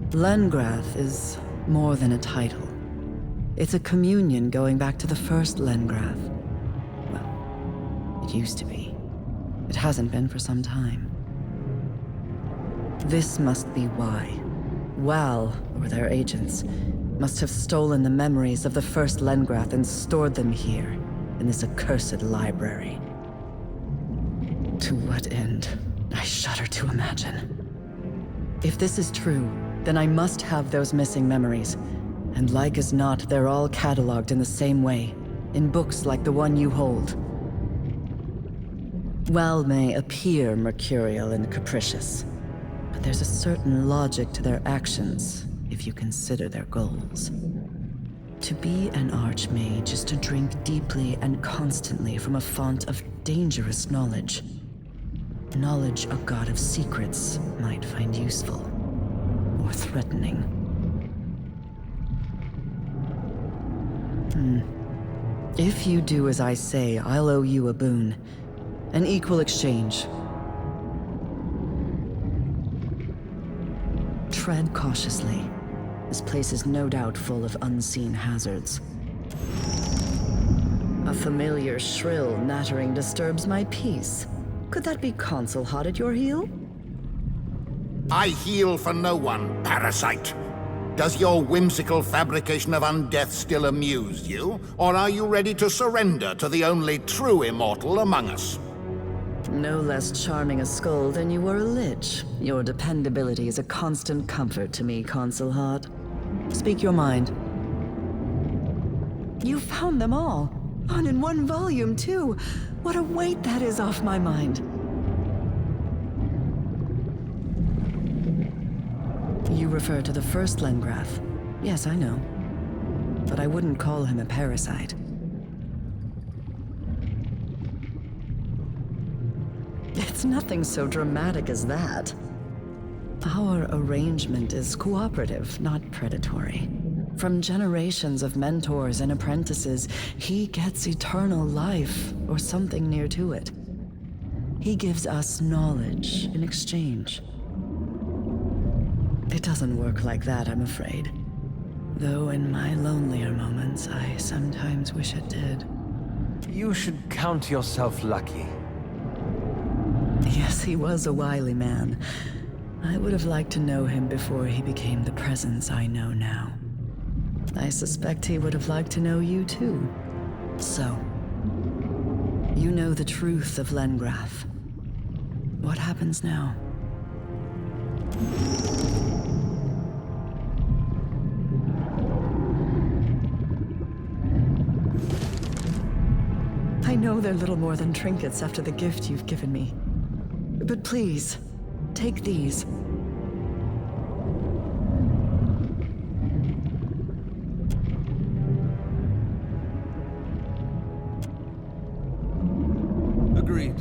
[SPEAKER 8] Lengrath is more than a title. It's a communion going back to the first Lengrath. Well, it used to be. It hasn't been for some time. This must be why. Wal, or their agents, must have stolen the memories of the first Lengrath and stored them here, in this accursed library. To what end? I shudder to imagine. If this is true, then I must have those missing memories. And like as not, they're all cataloged in the same way, in books like the one you hold. Wal may appear mercurial and capricious, but there's a certain logic to their actions, if you consider their goals. To be an archmage is to drink deeply and constantly from a font of dangerous knowledge. Knowledge a god of secrets might find useful, or threatening. If you do as I say, I'll owe you a boon. An equal exchange. Tread cautiously. This place is no doubt full of unseen hazards. A familiar shrill nattering disturbs my peace. Could that be Consul hot at your heel?
[SPEAKER 5] I heal for no one, parasite. Does your whimsical fabrication of undeath still amuse you? Or are you ready to surrender to the only true immortal among us?
[SPEAKER 8] No less charming a skull than you were a lich. Your dependability is a constant comfort to me, Consul Hot. Speak your mind. You found them all. On in one volume, too. What a weight that is off my mind. You refer to the first Lengrath. Yes, I know. But I wouldn't call him a parasite. It's nothing so dramatic as that. Our arrangement is cooperative, not predatory. From generations of mentors and apprentices, he gets eternal life, or something near to it. He gives us knowledge in exchange. It doesn't work like that, I'm afraid. Though in my lonelier moments, I sometimes wish it did.
[SPEAKER 14] You should count yourself lucky.
[SPEAKER 8] Yes, he was a wily man. I would have liked to know him before he became the presence I know now. I suspect he would have liked to know you too. So, you know the truth of Lengrath. What happens now? I know they're little more than trinkets after the gift you've given me. But please, take these.
[SPEAKER 17] Agreed.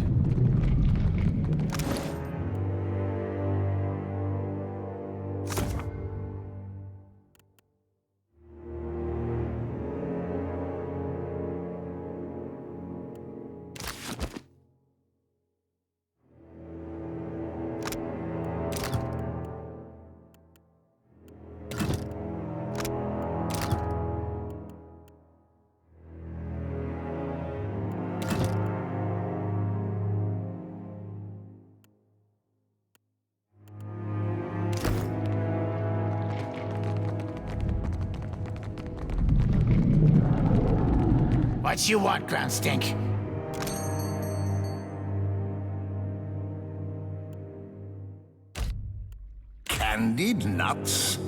[SPEAKER 9] What you want, Ground Stink?
[SPEAKER 5] Candied nuts?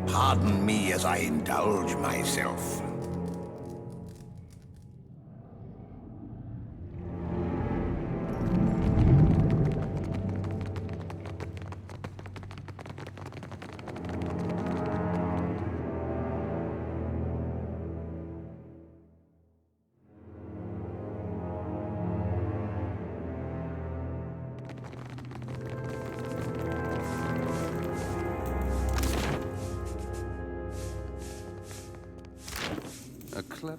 [SPEAKER 5] Pardon me as I indulge myself.
[SPEAKER 17] clever.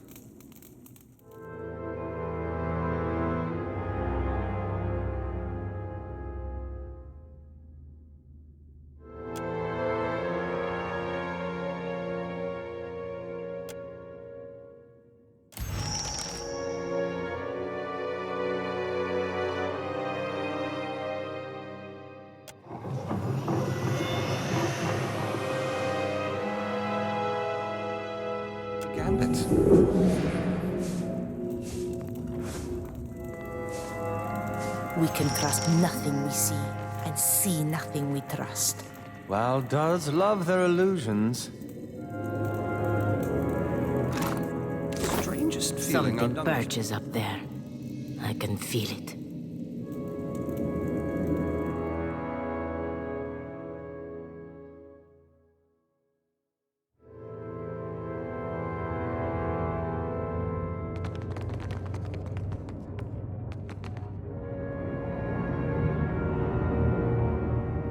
[SPEAKER 2] We can trust nothing we see, and see nothing we trust.
[SPEAKER 14] Well, does love their illusions.
[SPEAKER 17] Strangest feeling I've
[SPEAKER 6] Something
[SPEAKER 17] done.
[SPEAKER 6] birches up there. I can feel it.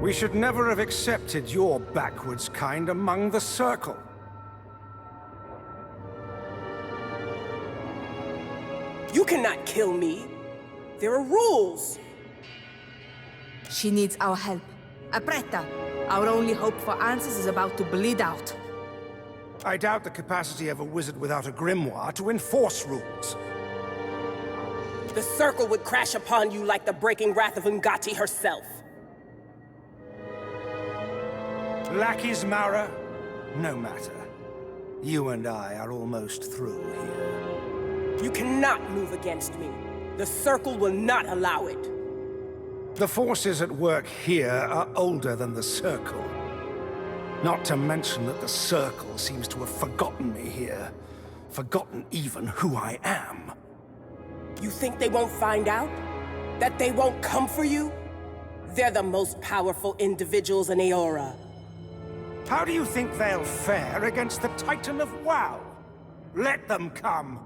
[SPEAKER 15] We should never have accepted your backwards kind among the Circle.
[SPEAKER 18] You cannot kill me. There are rules.
[SPEAKER 2] She needs our help. Apretta, our only hope for answers is about to bleed out.
[SPEAKER 15] I doubt the capacity of a wizard without a grimoire to enforce rules.
[SPEAKER 18] The Circle would crash upon you like the breaking wrath of Ungati herself.
[SPEAKER 15] Lackeys, Mara? No matter. You and I are almost through here.
[SPEAKER 18] You cannot move against me. The Circle will not allow it.
[SPEAKER 15] The forces at work here are older than the Circle. Not to mention that the Circle seems to have forgotten me here. Forgotten even who I am.
[SPEAKER 18] You think they won't find out? That they won't come for you? They're the most powerful individuals in Eora.
[SPEAKER 15] How do you think they'll fare against the Titan of WoW? Let them come.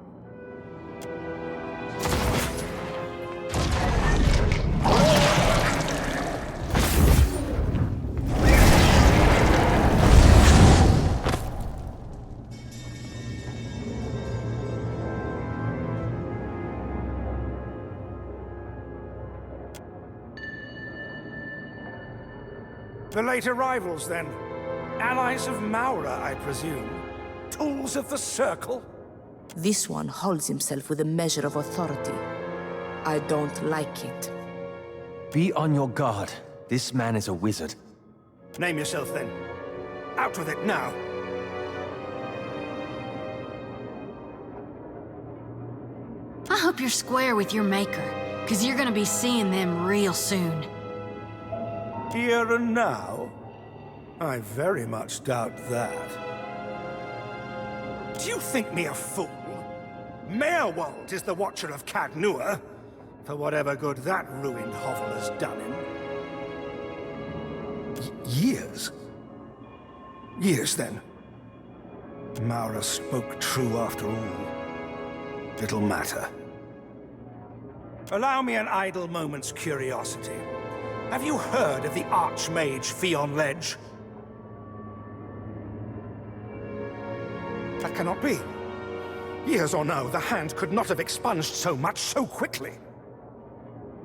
[SPEAKER 15] The late arrivals, then. Allies of Maura, I presume. Tools of the Circle?
[SPEAKER 2] This one holds himself with a measure of authority. I don't like it.
[SPEAKER 14] Be on your guard. This man is a wizard.
[SPEAKER 15] Name yourself, then. Out with it now.
[SPEAKER 12] I hope you're square with your maker, because you're gonna be seeing them real soon.
[SPEAKER 15] Here and now? I very much doubt that. Do you think me a fool? Meerwald is the Watcher of Cadnua, for whatever good that ruined hovel has done him. Years? Years, then. Maura spoke true after all. Little matter. Allow me an idle moment's curiosity. Have you heard of the Archmage Fion Ledge? That cannot be. Years or no, the Hand could not have expunged so much so quickly.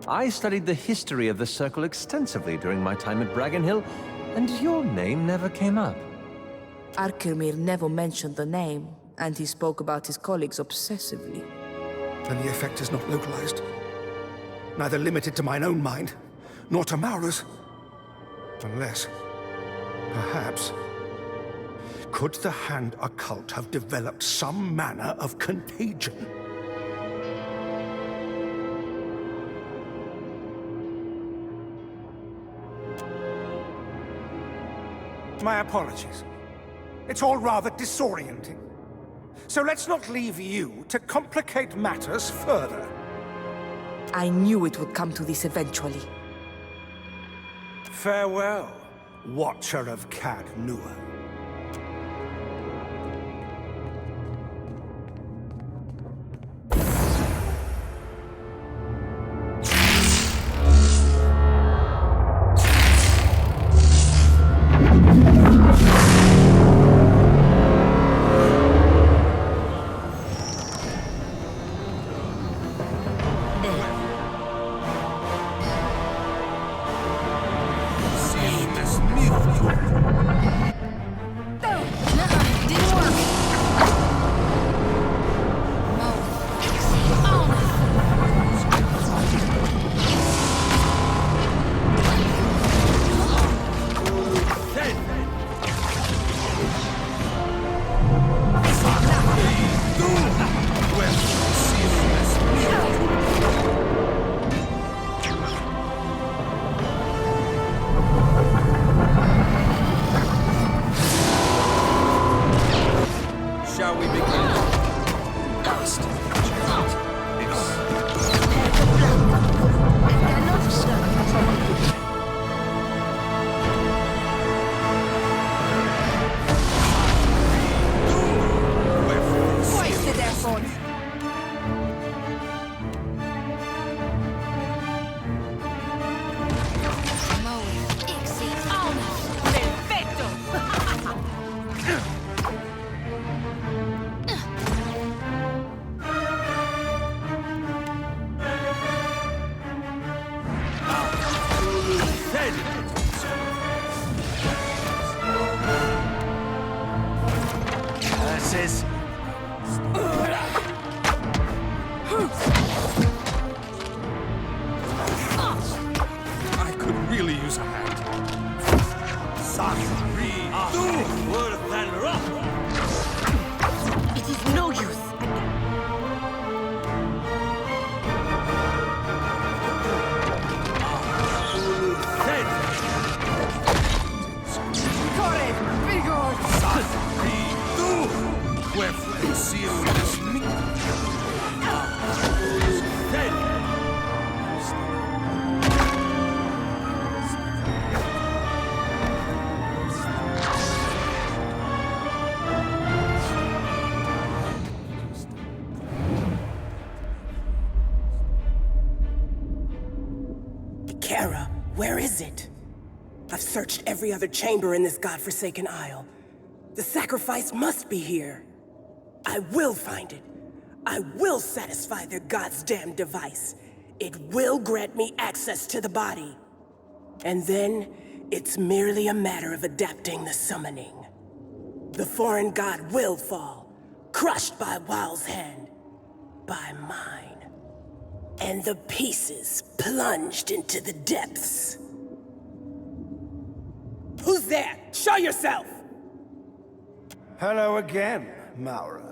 [SPEAKER 14] I studied the history of the Circle extensively during my time at Bracken Hill, and your name never came up.
[SPEAKER 2] Arkemir never mentioned the name, and he spoke about his colleagues obsessively.
[SPEAKER 15] Then the effect is not localized. Neither limited to mine own mind, nor to Maura's. Unless, perhaps, could the Hand occult have developed some manner of contagion? My apologies. It's all rather disorienting. So let's not leave you to complicate matters further.
[SPEAKER 2] I knew it would come to this eventually.
[SPEAKER 15] Farewell, Watcher of Cadnua.
[SPEAKER 17] dead!
[SPEAKER 10] Curses!
[SPEAKER 17] I could really use a hand.
[SPEAKER 10] Worse than rock!
[SPEAKER 6] It is no use.
[SPEAKER 18] Kara, where is it? I've searched every other chamber in this godforsaken isle. The sacrifice must be here. I will find it. I will satisfy their god's damned device. It will grant me access to the body. And then, it's merely a matter of adapting the summoning. The foreign god will fall, crushed by Wild's hand, by mine. And the pieces plunged into the depths. Who's there? Show yourself!
[SPEAKER 15] Hello again, Maura.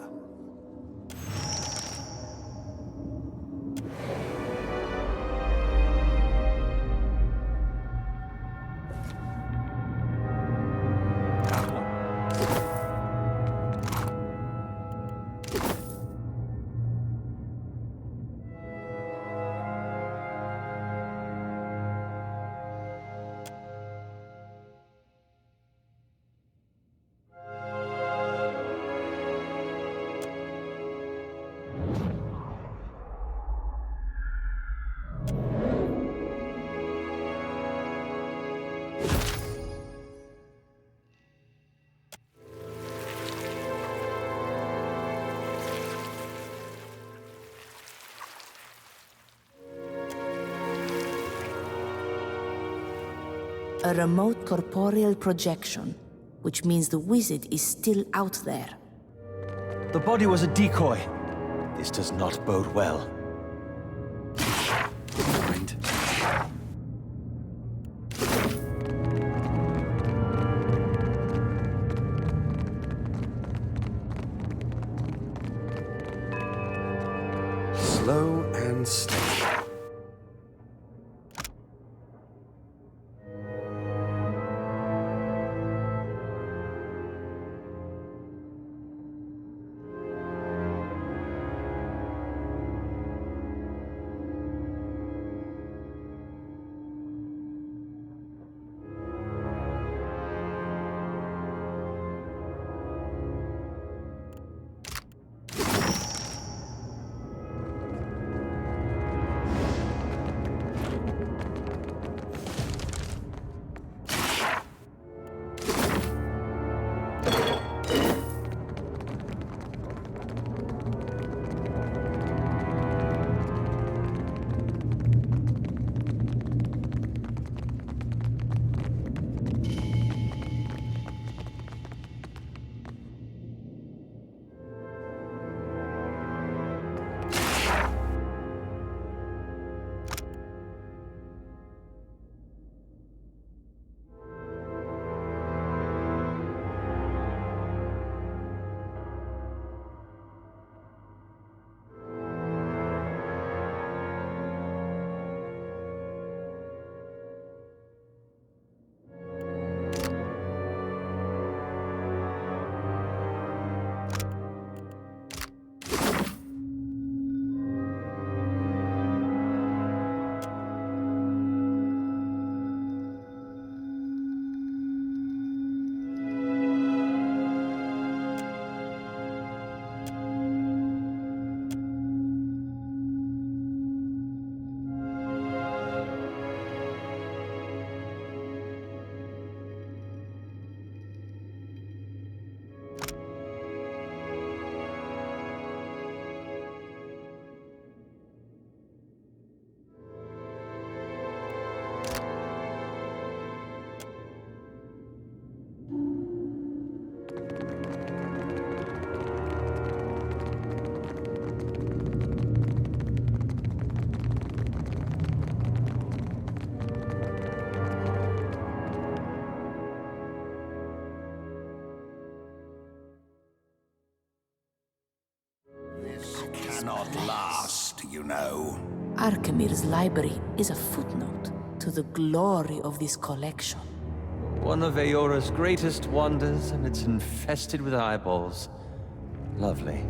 [SPEAKER 2] A remote corporeal projection, which means the wizard is still out there.
[SPEAKER 14] The body was a decoy. This does not bode well.
[SPEAKER 17] Mind. Slow and steady.
[SPEAKER 5] last, you know.
[SPEAKER 2] Archimir's library is a footnote to the glory of this collection.
[SPEAKER 14] One of Eora's greatest wonders, and it's infested with eyeballs. Lovely.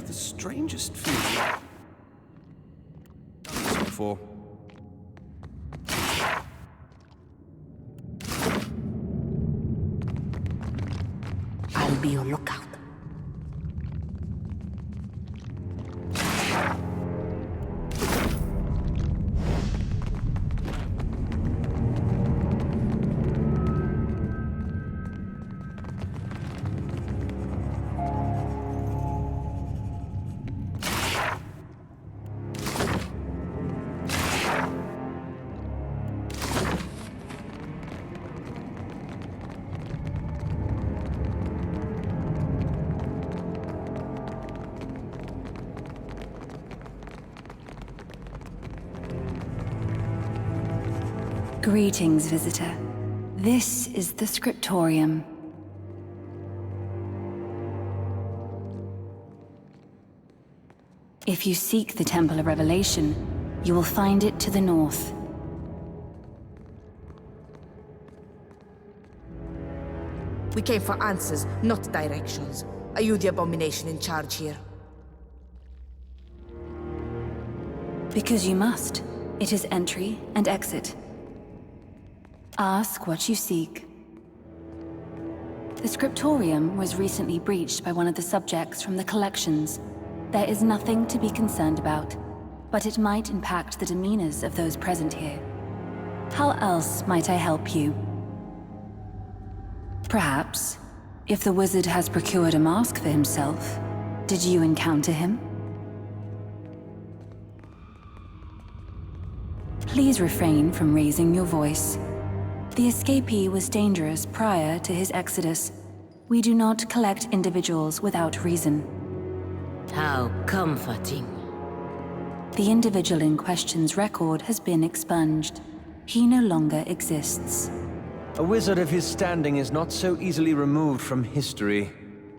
[SPEAKER 17] Strangest feeling. Done this before.
[SPEAKER 2] I'll be your lookout.
[SPEAKER 12] Greetings, visitor. This is the scriptorium. If you seek the Temple of Revelation, you will find it to the north.
[SPEAKER 2] We came for answers, not directions. Are you the abomination in charge here?
[SPEAKER 12] Because you must. It is entry and exit. Ask what you seek. The scriptorium was recently breached by one of the subjects from the collections. There is nothing to be concerned about, but it might impact the demeanors of those present here. How else might I help you? Perhaps, if the wizard has procured a mask for himself, did you encounter him? Please refrain from raising your voice. The escapee was dangerous prior to his exodus. We do not collect individuals without reason.
[SPEAKER 7] How comforting.
[SPEAKER 12] The individual in question's record has been expunged. He no longer exists.
[SPEAKER 14] A wizard of his standing is not so easily removed from history.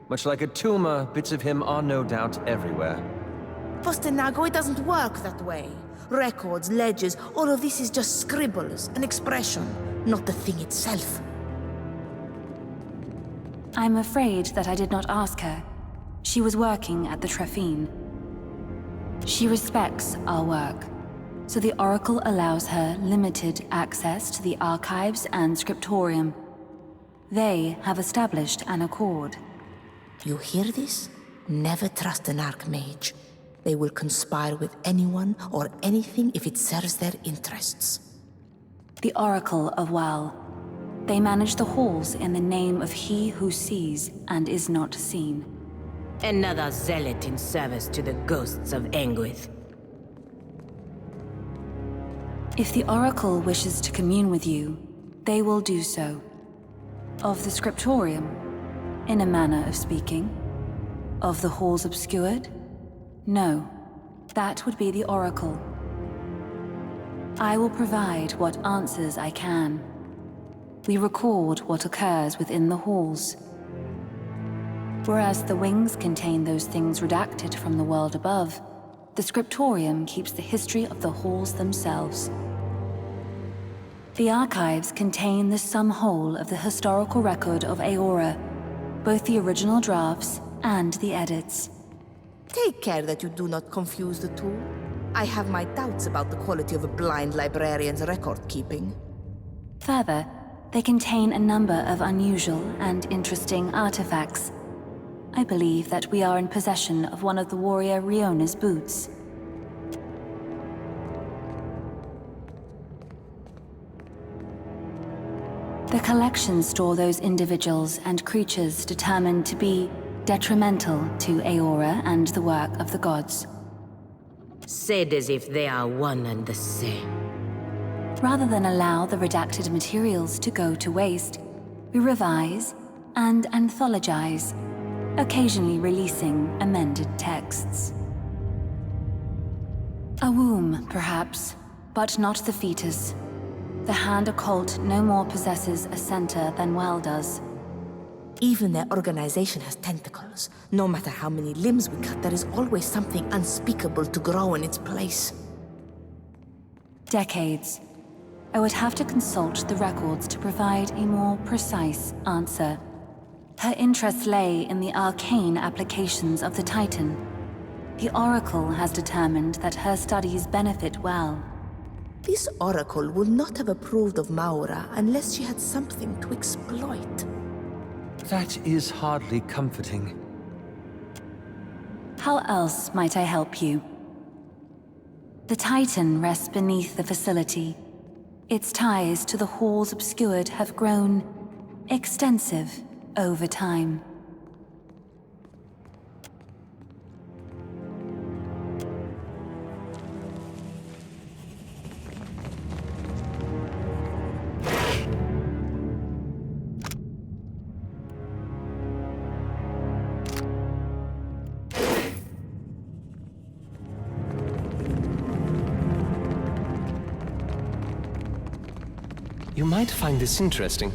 [SPEAKER 14] Much like a tumor, bits of him are no doubt everywhere.
[SPEAKER 2] Postinago, it doesn't work that way. Records, ledgers, all of this is just scribbles, an expression, not the thing itself.
[SPEAKER 12] I'm afraid that I did not ask her. She was working at the Trephine. She respects our work. so the Oracle allows her limited access to the archives and scriptorium. They have established an accord.
[SPEAKER 2] You hear this? Never trust an Archmage. They will conspire with anyone or anything if it serves their interests.
[SPEAKER 12] The Oracle of Well. They manage the halls in the name of he who sees and is not seen.
[SPEAKER 6] Another zealot in service to the ghosts of Engwith.
[SPEAKER 12] If the Oracle wishes to commune with you, they will do so. Of the scriptorium, in a manner of speaking. Of the halls obscured? No, that would be the Oracle. I will provide what answers I can. We record what occurs within the halls. Whereas the wings contain those things redacted from the world above, the scriptorium keeps the history of the halls themselves. The archives contain the sum whole of the historical record of Aora, both the original drafts and the edits.
[SPEAKER 2] Take care that you do not confuse the two. I have my doubts about the quality of a blind librarian's record-keeping.
[SPEAKER 12] Further, they contain a number of unusual and interesting artifacts. I believe that we are in possession of one of the warrior Riona's boots. The collections store those individuals and creatures determined to be detrimental to Aora and the work of the gods.
[SPEAKER 6] Said as if they are one and the same.
[SPEAKER 12] Rather than allow the redacted materials to go to waste, we revise and anthologize, occasionally releasing amended texts. A womb, perhaps, but not the fetus. The Hand Occult no more possesses a center than Well does.
[SPEAKER 2] Even their organization has tentacles. No matter how many limbs we cut, there is always something unspeakable to grow in its place.
[SPEAKER 12] Decades. I would have to consult the records to provide a more precise answer. Her interest lay in the arcane applications of the Titan. The Oracle has determined that her studies benefit Well.
[SPEAKER 2] This Oracle would not have approved of Maura unless she had something to exploit.
[SPEAKER 14] That is hardly comforting.
[SPEAKER 12] How else might I help you? The Titan rests beneath the facility. Its ties to the halls obscured have grown extensive over time.
[SPEAKER 4] You might find this interesting.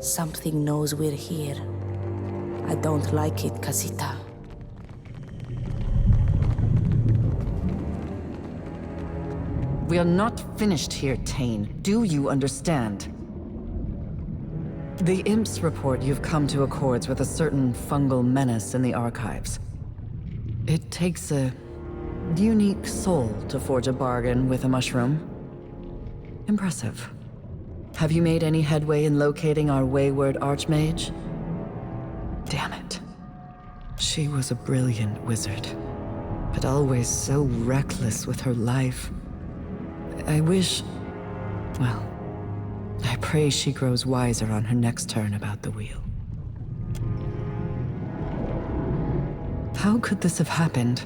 [SPEAKER 2] Something knows we're here. I don't like it, Casita.
[SPEAKER 8] We are not finished here, Tane. Do you understand? The imps report you've come to accords with a certain fungal menace in the archives. It takes a unique soul to forge a bargain with a mushroom. Impressive. Have you made any headway in locating our wayward archmage? Damn it. She was a brilliant wizard, but always so reckless with her life. I wish... well, I pray she grows wiser on her next turn about the wheel. How could this have happened?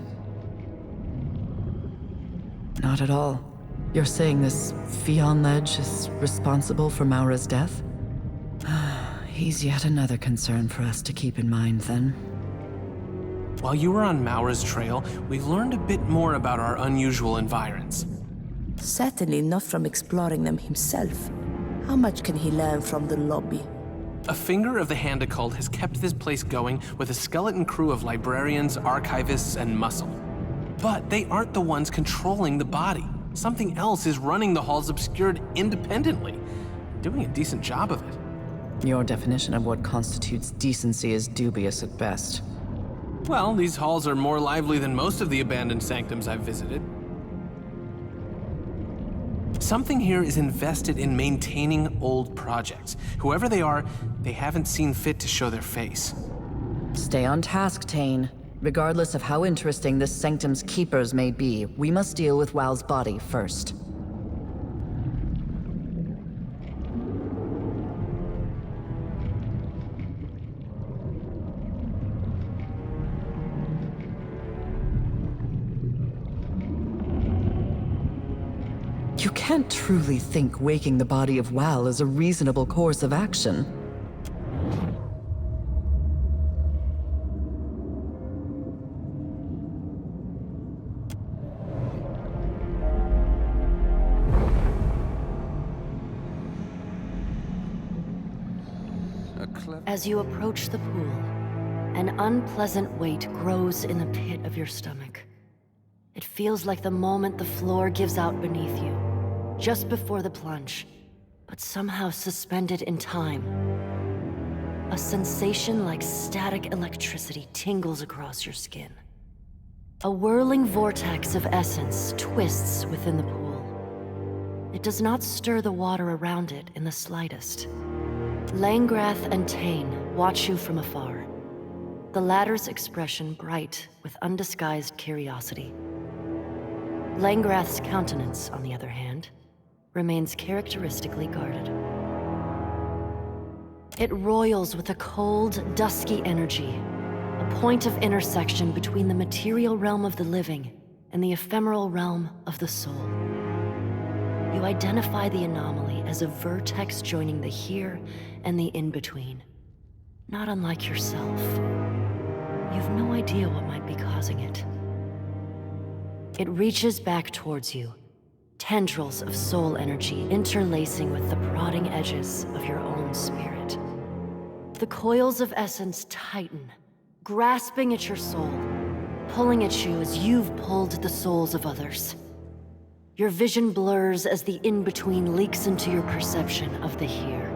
[SPEAKER 8] Not at all. You're saying this Fion Ledge is responsible for Maura's death? He's yet another concern for us to keep in mind, then.
[SPEAKER 4] While you were on Maura's trail, we've learned a bit more about our unusual environs.
[SPEAKER 2] Certainly not from exploring them himself. How much can he learn from the lobby?
[SPEAKER 4] A finger of the Hand Occult has kept this place going with a skeleton crew of librarians, archivists, and muscle. But they aren't the ones controlling the body. Something else is running the halls obscured independently, doing a decent job of it.
[SPEAKER 8] Your definition of what constitutes decency is dubious at best.
[SPEAKER 4] Well, these halls are more lively than most of the abandoned sanctums I've visited. Something here is invested in maintaining old projects. Whoever they are, they haven't seen fit to show their face.
[SPEAKER 8] Stay on task, Tane. Regardless of how interesting this sanctum's keepers may be, we must deal with Wal's body first. You can't truly think waking the body of Wal is a reasonable course of action.
[SPEAKER 19] As you approach the pool, an unpleasant weight grows in the pit of your stomach. It feels like the moment the floor gives out beneath you, just before the plunge, but somehow suspended in time. A sensation like static electricity tingles across your skin. A whirling vortex of essence twists within the pool. It does not stir the water around it in the slightest. Langrath and Tane watch you from afar, the latter's expression bright with undisguised curiosity. Langrath's countenance, on the other hand, remains characteristically guarded. It roils with a cold, dusky energy, a point of intersection between the material realm of the living and the ephemeral realm of the soul. You identify the anomaly as a vertex joining the here and the in-between. Not unlike yourself. You've no idea what might be causing it. It reaches back towards you, tendrils of soul energy interlacing with the prodding edges of your own spirit. The coils of essence tighten, grasping at your soul, pulling at you as you've pulled the souls of others. Your vision blurs as the in-between leaks into your perception of the here.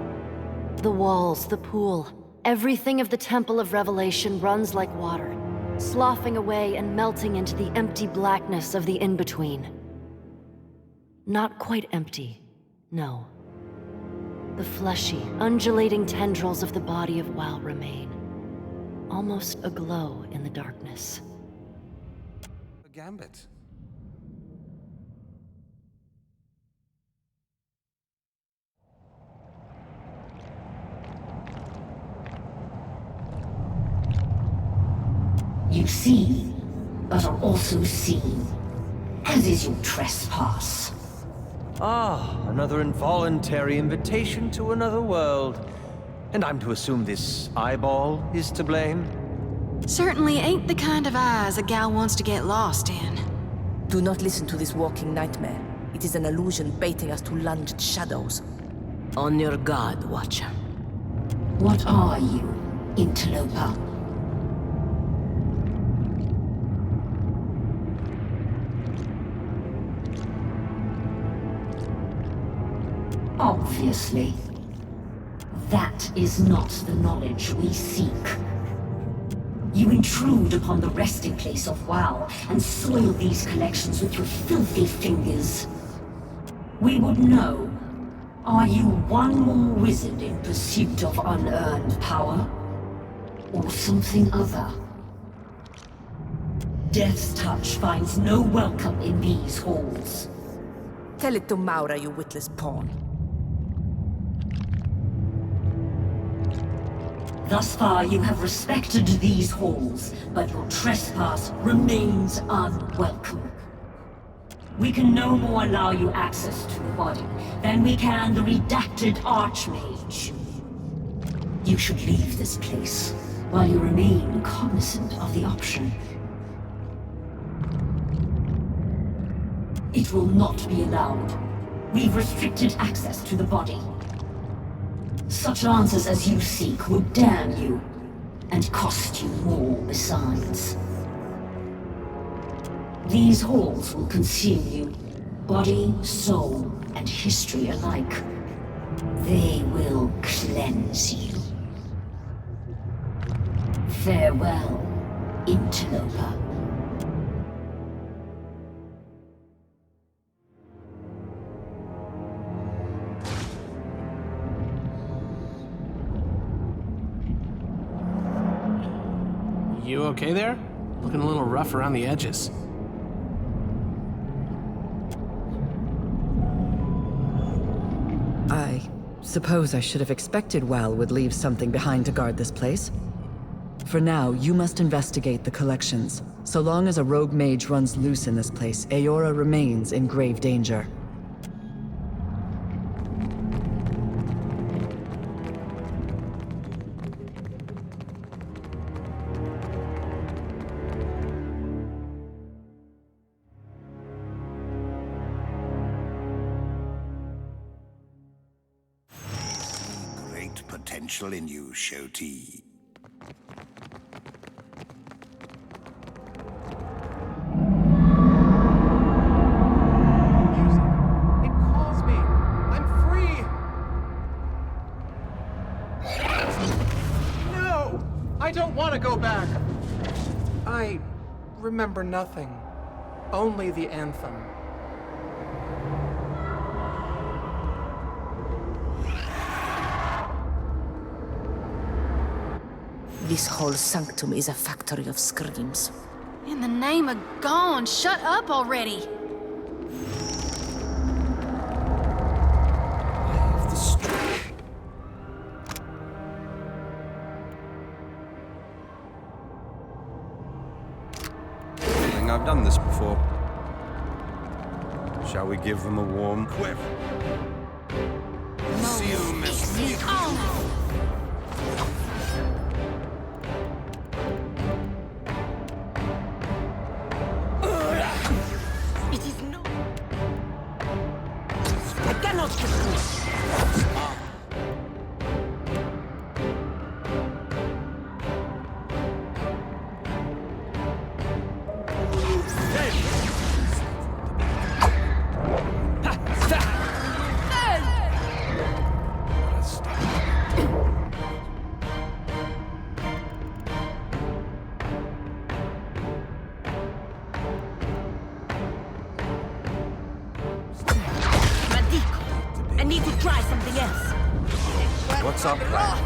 [SPEAKER 19] The walls, the pool, everything of the Temple of Revelation runs like water, sloughing away and melting into the empty blackness of the in-between. Not quite empty, no. The fleshy, undulating tendrils of the body of Wal remain, almost aglow in the darkness.
[SPEAKER 17] A gambit.
[SPEAKER 20] You see, but are also seen, as is your trespass.
[SPEAKER 14] Ah, another involuntary invitation to another world. And I'm to assume this eyeball is to blame?
[SPEAKER 21] Certainly ain't the kind of eyes a gal wants to get lost in.
[SPEAKER 2] Do not listen to this walking nightmare. It is an illusion baiting us to lunge at shadows.
[SPEAKER 7] On your guard, Watcher.
[SPEAKER 20] What are you, interloper? Obviously. That is not the knowledge we seek. You intrude upon the resting place of WoW and soil these collections with your filthy fingers. We would know. Are you one more wizard in pursuit of unearned power? Or something other? Death's touch finds no welcome in these halls.
[SPEAKER 2] Tell it to Maura, you witless pawn.
[SPEAKER 20] Thus far, you have respected these halls, but your trespass remains unwelcome. We can no more allow you access to the body than we can the redacted Archmage. You should leave this place while you remain cognizant of the option. It will not be allowed. We've restricted access to the body. Such answers as you seek would damn you, and cost you more besides. These halls will consume you, body, soul, and history alike. They will cleanse you. Farewell, interloper.
[SPEAKER 4] You okay there? Looking a little rough around the edges.
[SPEAKER 8] I suppose I should have expected Well would leave something behind to guard this place. For now, you must investigate the collections. So long as a rogue mage runs loose in this place, Eora remains in grave danger.
[SPEAKER 5] Potential in you, Shoti.
[SPEAKER 3] It calls me. I'm free. No! I don't want to go back. I remember nothing. Only the anthem.
[SPEAKER 2] This whole sanctum is a factory of screams.
[SPEAKER 21] In the name of Gone, shut up already!
[SPEAKER 17] Feeling I've done this before. Shall we give them a warm quiff?
[SPEAKER 6] I need to try something else.
[SPEAKER 17] What's our plan?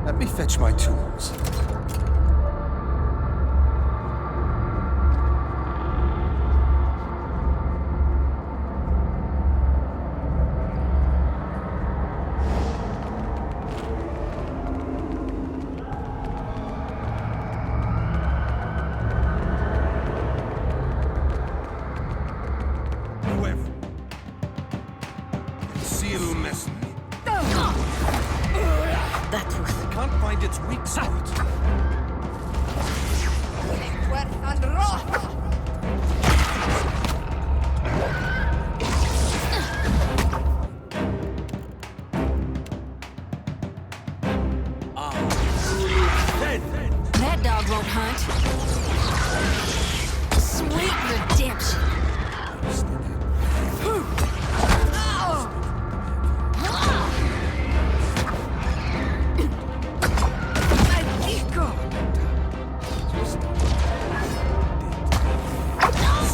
[SPEAKER 17] Let me fetch my tools.
[SPEAKER 7] that tooth.
[SPEAKER 17] I can't find its weak spot.
[SPEAKER 21] That dog won't hunt. Sweet redemption.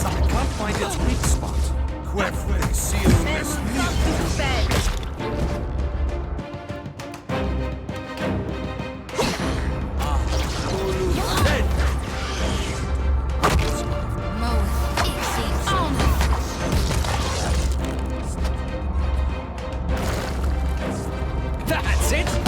[SPEAKER 17] I can't find its weak spot. Quefre seal this
[SPEAKER 10] That's it!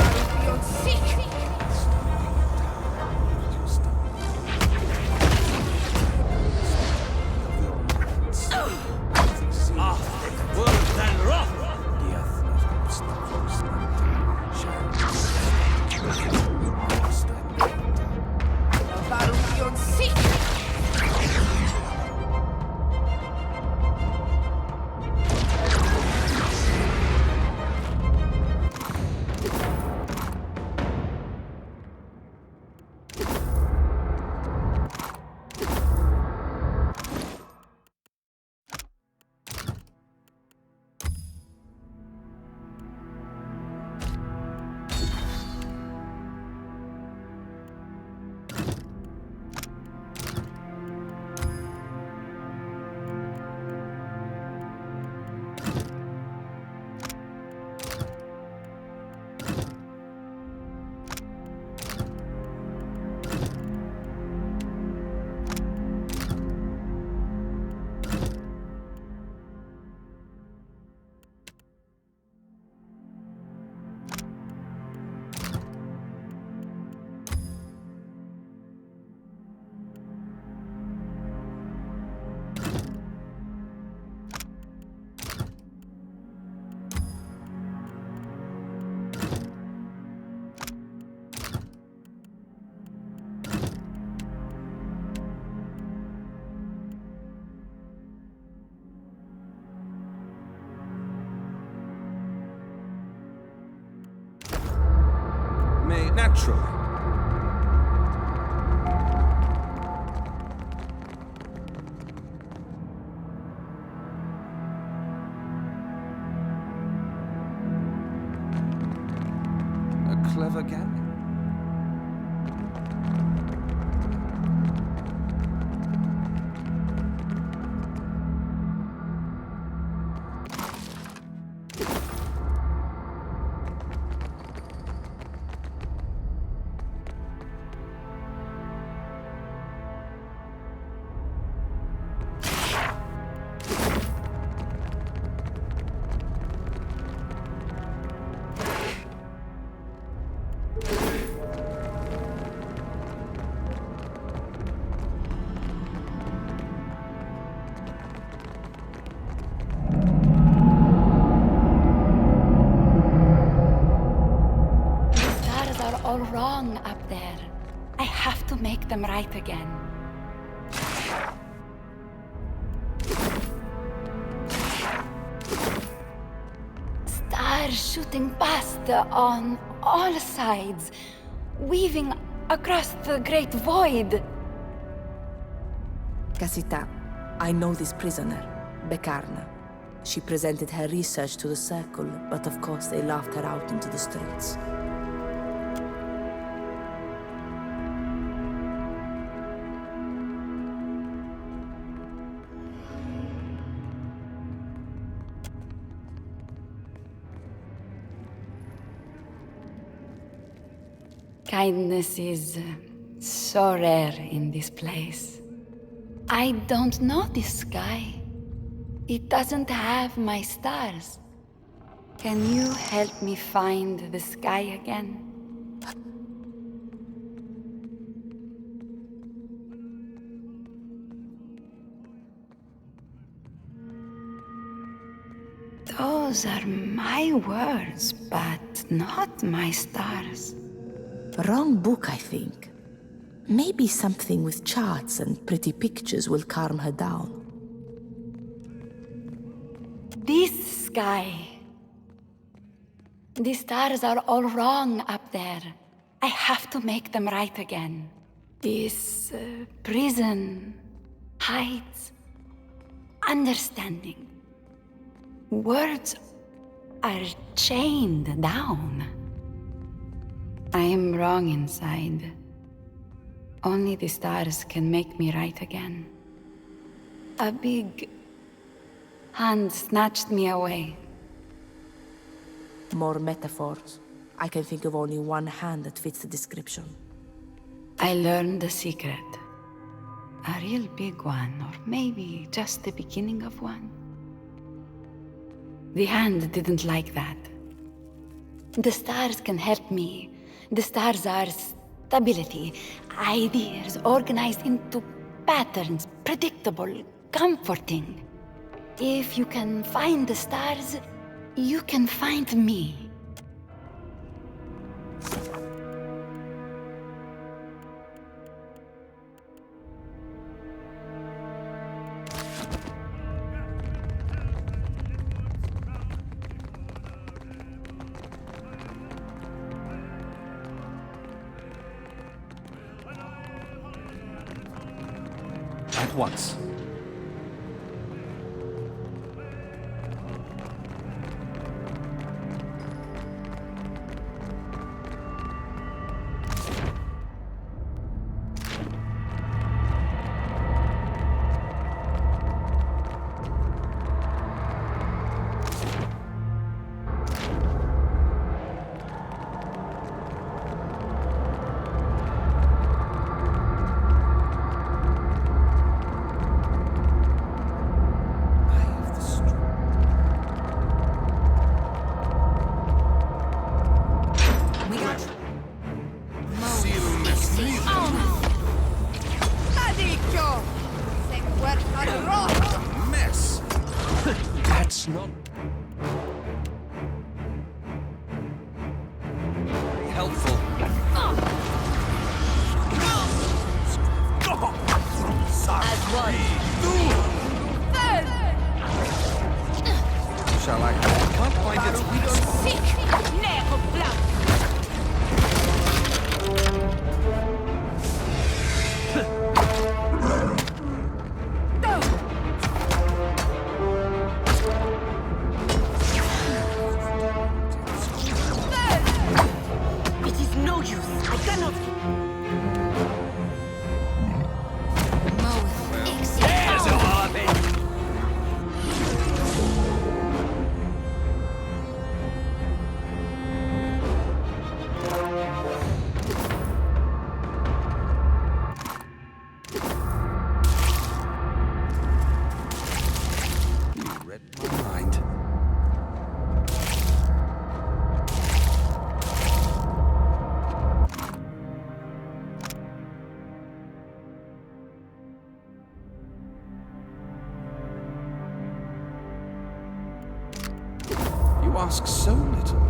[SPEAKER 17] naturally. A clever gambit.
[SPEAKER 12] All wrong up there. I have to make them right again. Stars shooting past on all sides, weaving across the great void.
[SPEAKER 2] Casita, I know this prisoner, Bekarna. She presented her research to the Circle, but of course they laughed her out into the streets.
[SPEAKER 12] Kindness is so rare in this place. I don't know this sky. It doesn't have my stars. Can you help me find the sky again? Those are my words, but not my stars.
[SPEAKER 2] Wrong book, I think. Maybe something with charts and pretty pictures will calm her down.
[SPEAKER 12] This sky. The stars are all wrong up there. I have to make them right again. This prison hides understanding. Words are chained down. I am wrong inside. Only the stars can make me right again. A big hand snatched me away.
[SPEAKER 2] More metaphors. I can think of only one hand that fits the description.
[SPEAKER 12] I learned the secret. A real big one, or maybe just the beginning of one. The hand didn't like that. The stars can help me. The stars are stability, ideas organized into patterns, predictable, comforting. If you can find the stars, you can find me.
[SPEAKER 17] At once. Mess. That's not very helpful.
[SPEAKER 1] As one.
[SPEAKER 17] Shall I? Can't find its weak spot.
[SPEAKER 1] It is no use. I cannot.
[SPEAKER 17] There's a harpy. You read my mind. You ask so little.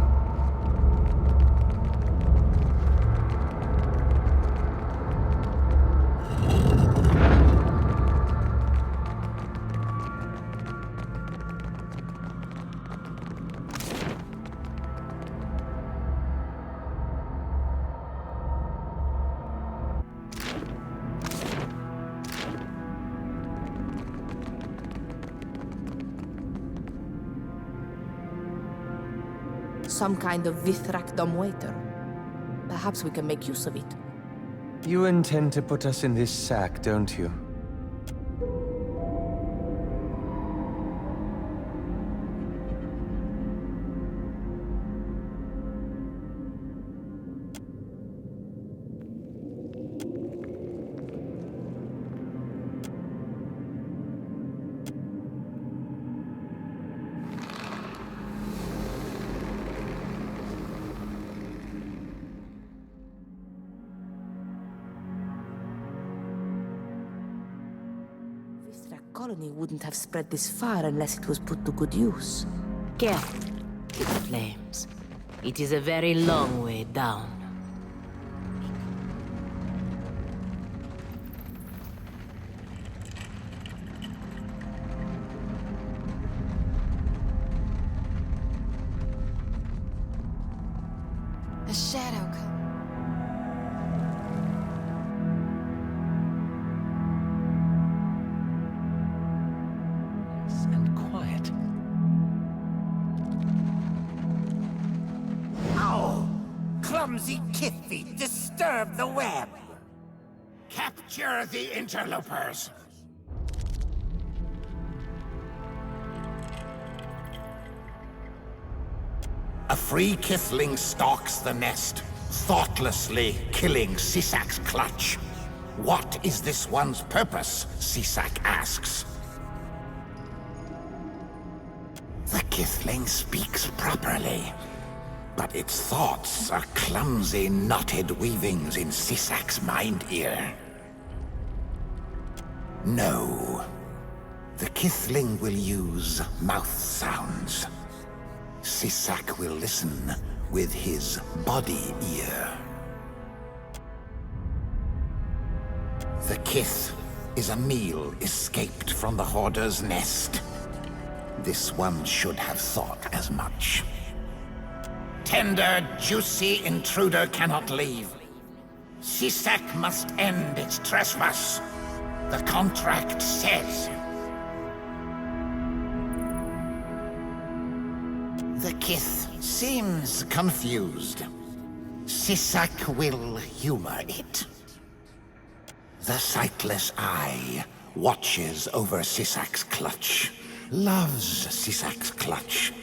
[SPEAKER 2] Some kind of Vithrak dumbwaiter. Perhaps we can make use of it.
[SPEAKER 14] You intend to put us in this sack, don't you?
[SPEAKER 2] Colony wouldn't have spread this far unless it was put to good use.
[SPEAKER 7] Careful with the flames. It is a very long way down.
[SPEAKER 21] A shadow comes.
[SPEAKER 14] And quiet.
[SPEAKER 9] Oh! Clumsy Kithy, disturb the web!
[SPEAKER 5] Capture the interlopers! A free Kithling stalks the nest, thoughtlessly killing Sisak's clutch. What is this one's purpose? Sisak asks. The Kithling speaks properly, but its thoughts are clumsy, knotted weavings in Sisak's mind-ear. No. The Kithling will use mouth sounds. Sisak will listen with his body ear. The Kith is a meal escaped from the Hoarder's nest. This one should have thought as much. Tender, juicy intruder cannot leave. Sisak must end its trespass. The contract says. The Kith seems confused. Sisak will humor it. The sightless eye watches over Sisak's clutch, loves Sisak's clutch,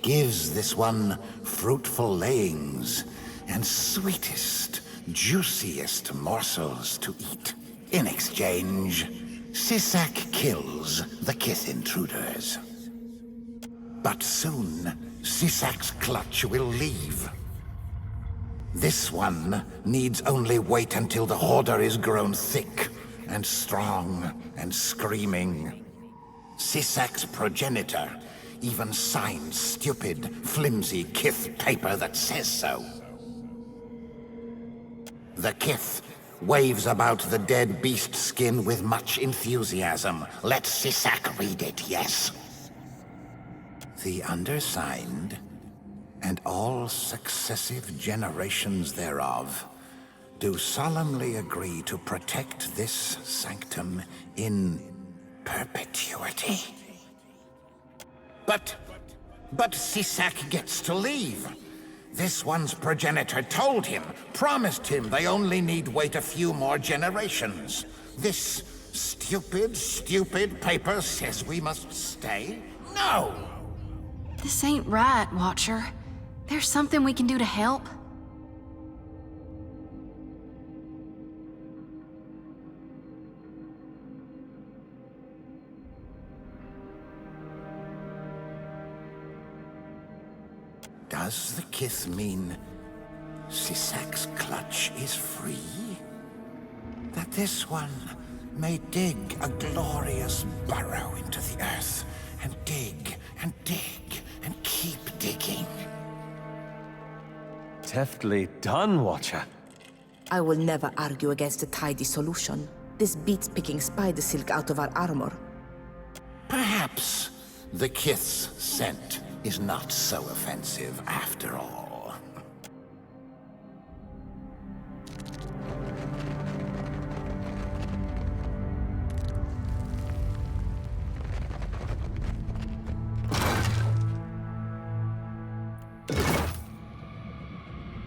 [SPEAKER 5] gives this one fruitful layings and sweetest, juiciest morsels to eat. In exchange, Sisak kills the Kith intruders. But soon, Sisak's clutch will leave. This one needs only wait until the Hoarder is grown thick and strong and screaming. Sisak's progenitor even signs stupid, flimsy Kith paper that says so. The Kith waves about the dead beast skin with much enthusiasm. Let Sisak read it, yes. The undersigned, and all successive generations thereof, do solemnly agree to protect this sanctum in perpetuity. But Sisak gets to leave. This one's progenitor told him, promised him they only need wait a few more generations. This stupid paper says we must stay? No!
[SPEAKER 21] This ain't right, Watcher. There's something we can do to help.
[SPEAKER 5] Does the Kith mean Sisak's clutch is free? That this one may dig a glorious burrow into the earth, and dig, and dig, and keep digging.
[SPEAKER 14] Deftly done, Watcher.
[SPEAKER 2] I will never argue against a tidy solution. This beats picking spider silk out of our armor.
[SPEAKER 5] Perhaps the Kith's scent is not so offensive after all.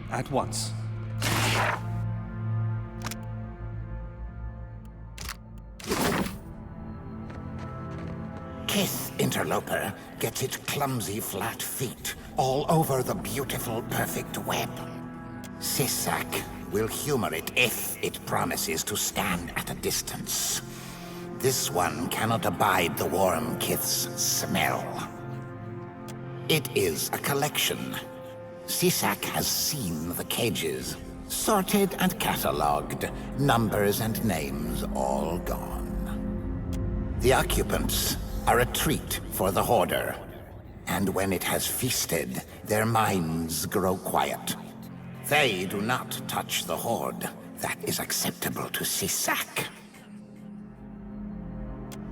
[SPEAKER 17] At once.
[SPEAKER 5] Kith interloper gets its clumsy flat feet all over the beautiful perfect web. Sisak will humor it if it promises to stand at a distance. This one cannot abide the warm Kith's smell. It is a collection. Sisak has seen the cages, sorted and catalogued, numbers and names all gone. The occupants are a treat for the Hoarder. And when it has feasted, their minds grow quiet. They do not touch the Horde. That is acceptable to Sisak.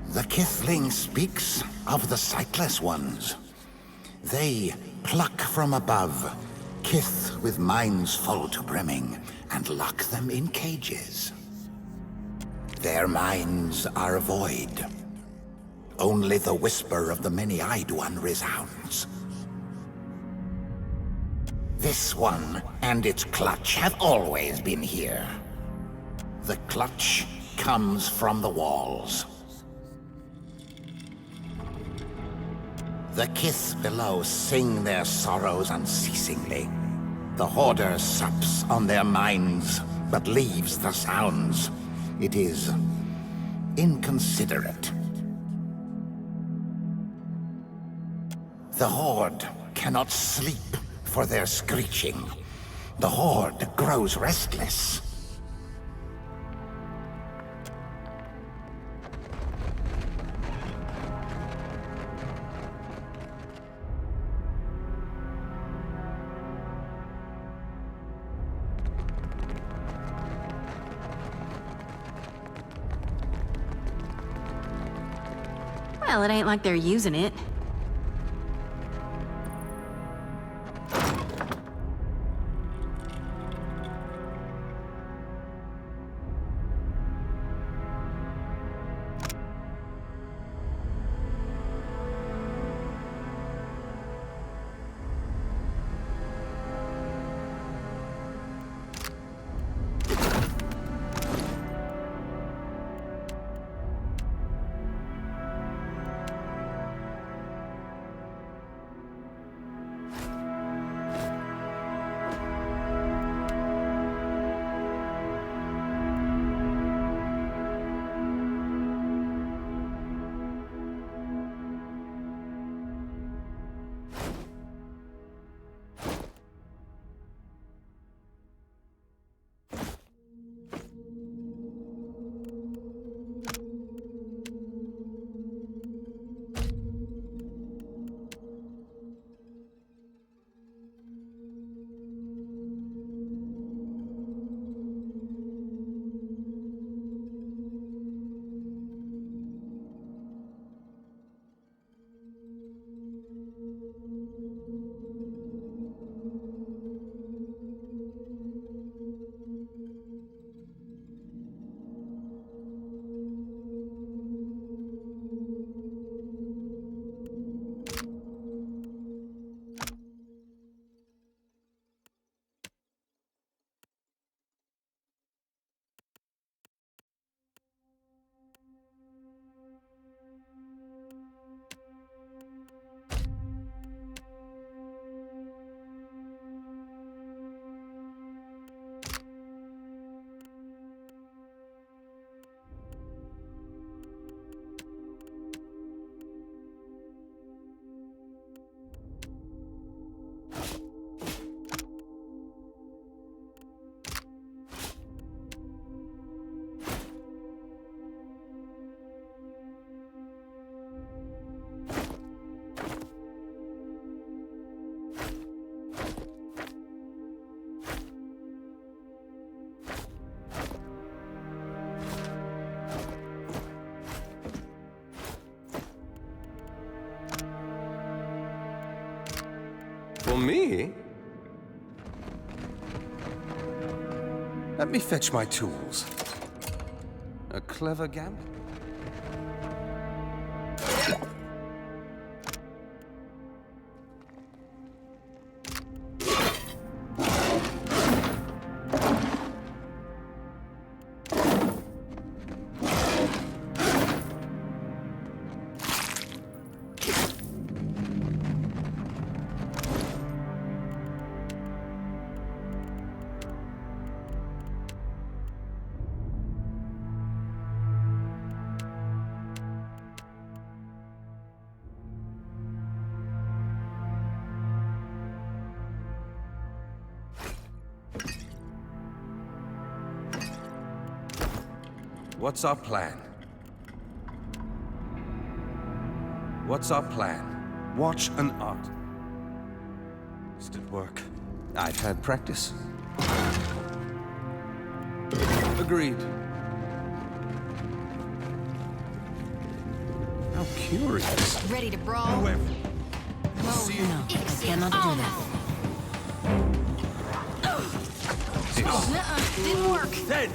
[SPEAKER 5] The Kithling speaks of the Sightless Ones. They pluck from above, Kith with minds full to brimming, and lock them in cages. Their minds are void. Only the whisper of the many-eyed one resounds. This one and its clutch have always been here. The clutch comes from the walls. The Kith below sing their sorrows unceasingly. The Hoarder sups on their minds, but leaves the sounds. It is inconsiderate. The Horde cannot sleep for their screeching. The Horde grows restless.
[SPEAKER 21] Well, it ain't like they're using it.
[SPEAKER 17] For me? Let me fetch my tools. A clever gambit? What's our plan? What's our plan? Watch an art. Does it work? I've had practice. Agreed. How curious.
[SPEAKER 21] Ready to brawl?
[SPEAKER 17] Whoever.
[SPEAKER 21] Oh,
[SPEAKER 7] No, I cannot do that.
[SPEAKER 21] Didn't work.
[SPEAKER 17] Dead.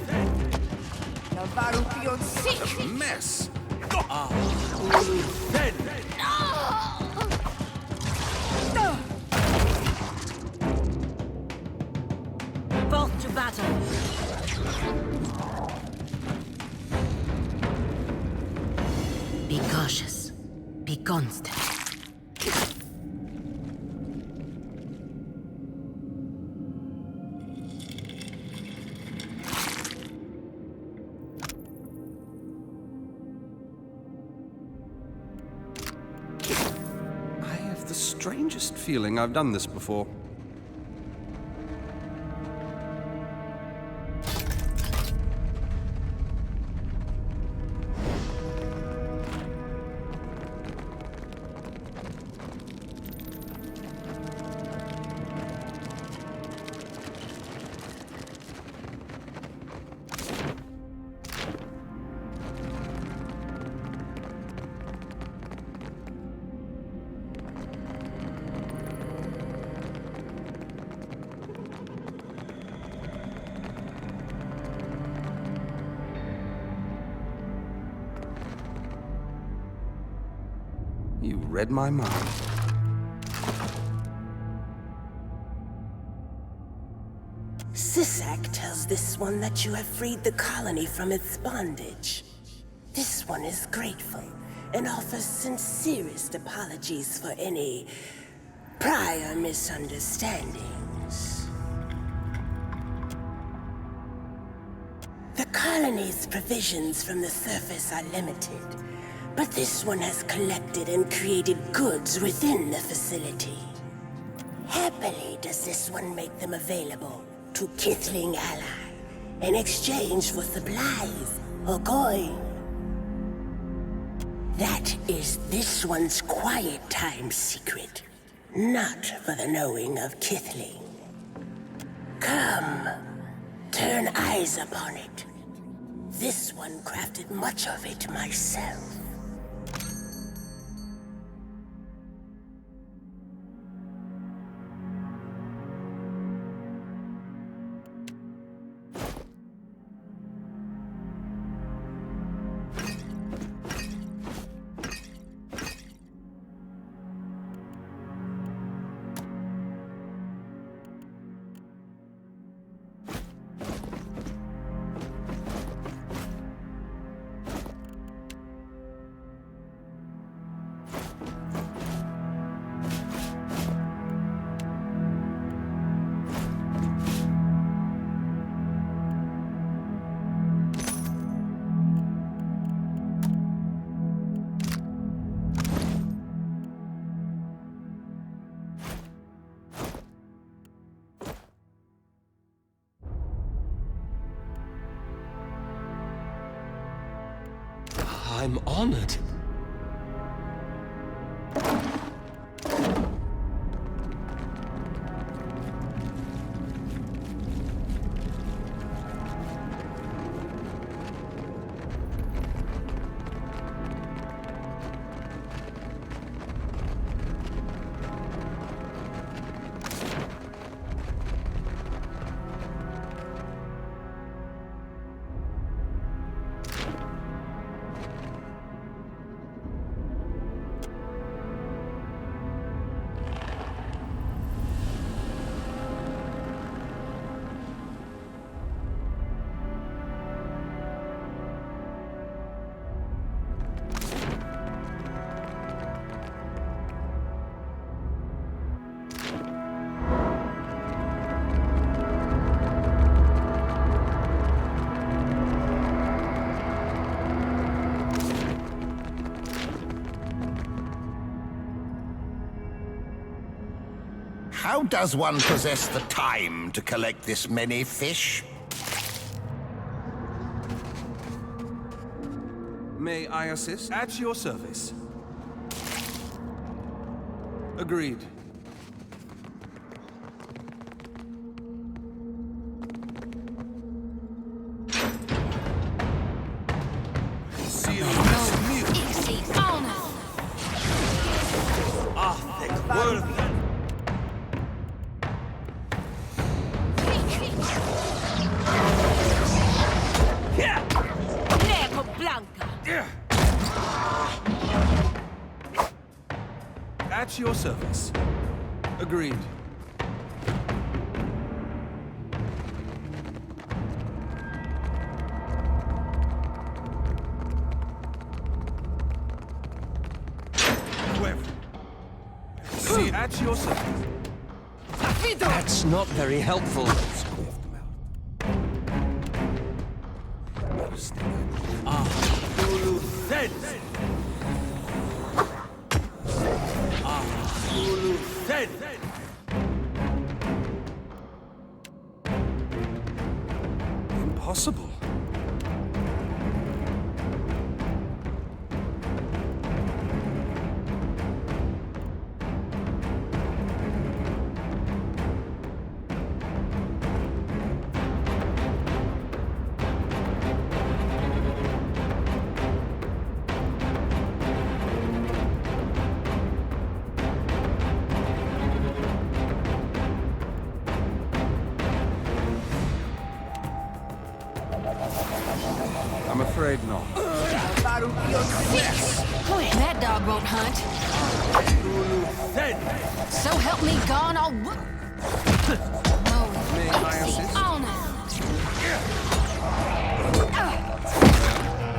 [SPEAKER 21] Sick.
[SPEAKER 17] Mess. Dead.
[SPEAKER 2] Both to battle.
[SPEAKER 7] Be cautious. Be constant.
[SPEAKER 17] I have the strangest feeling I've done this before. You read my mind.
[SPEAKER 18] Sisak tells this one that you have freed the colony from its bondage. This one is grateful and offers sincerest apologies for any prior misunderstandings. The colony's provisions from the surface are limited, but this one has collected and created goods within the facility. Happily does this one make them available to Kithling ally in exchange for supplies or coin. That is this one's quiet time secret, not for the knowing of Kithling. Come, turn eyes upon it. This one crafted much of it myself.
[SPEAKER 17] I'm honored.
[SPEAKER 5] How does one possess the time to collect this many fish?
[SPEAKER 17] May I assist? At your service. Agreed. See
[SPEAKER 21] Easy on us.
[SPEAKER 1] Nego Blanca.
[SPEAKER 17] At your service. Agreed. See, at your service.
[SPEAKER 10] That's not very helpful.
[SPEAKER 17] Impossible. I'm afraid not.
[SPEAKER 21] That dog won't hunt. So help me, gone all.
[SPEAKER 17] May I assist?
[SPEAKER 21] On us.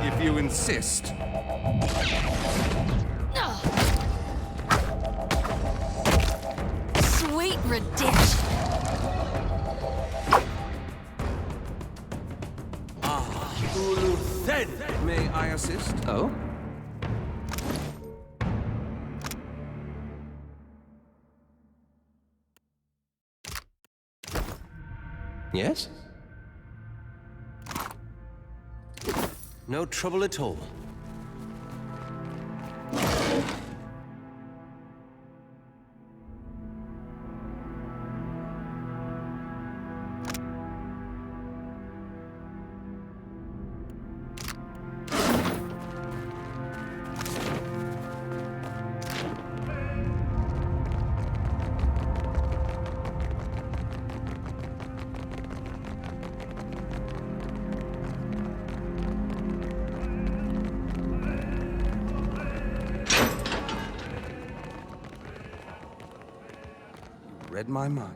[SPEAKER 17] If you insist.
[SPEAKER 21] Sweet redemption.
[SPEAKER 17] May I assist?
[SPEAKER 10] Oh? Yes? No trouble at all.
[SPEAKER 17] Read my mind.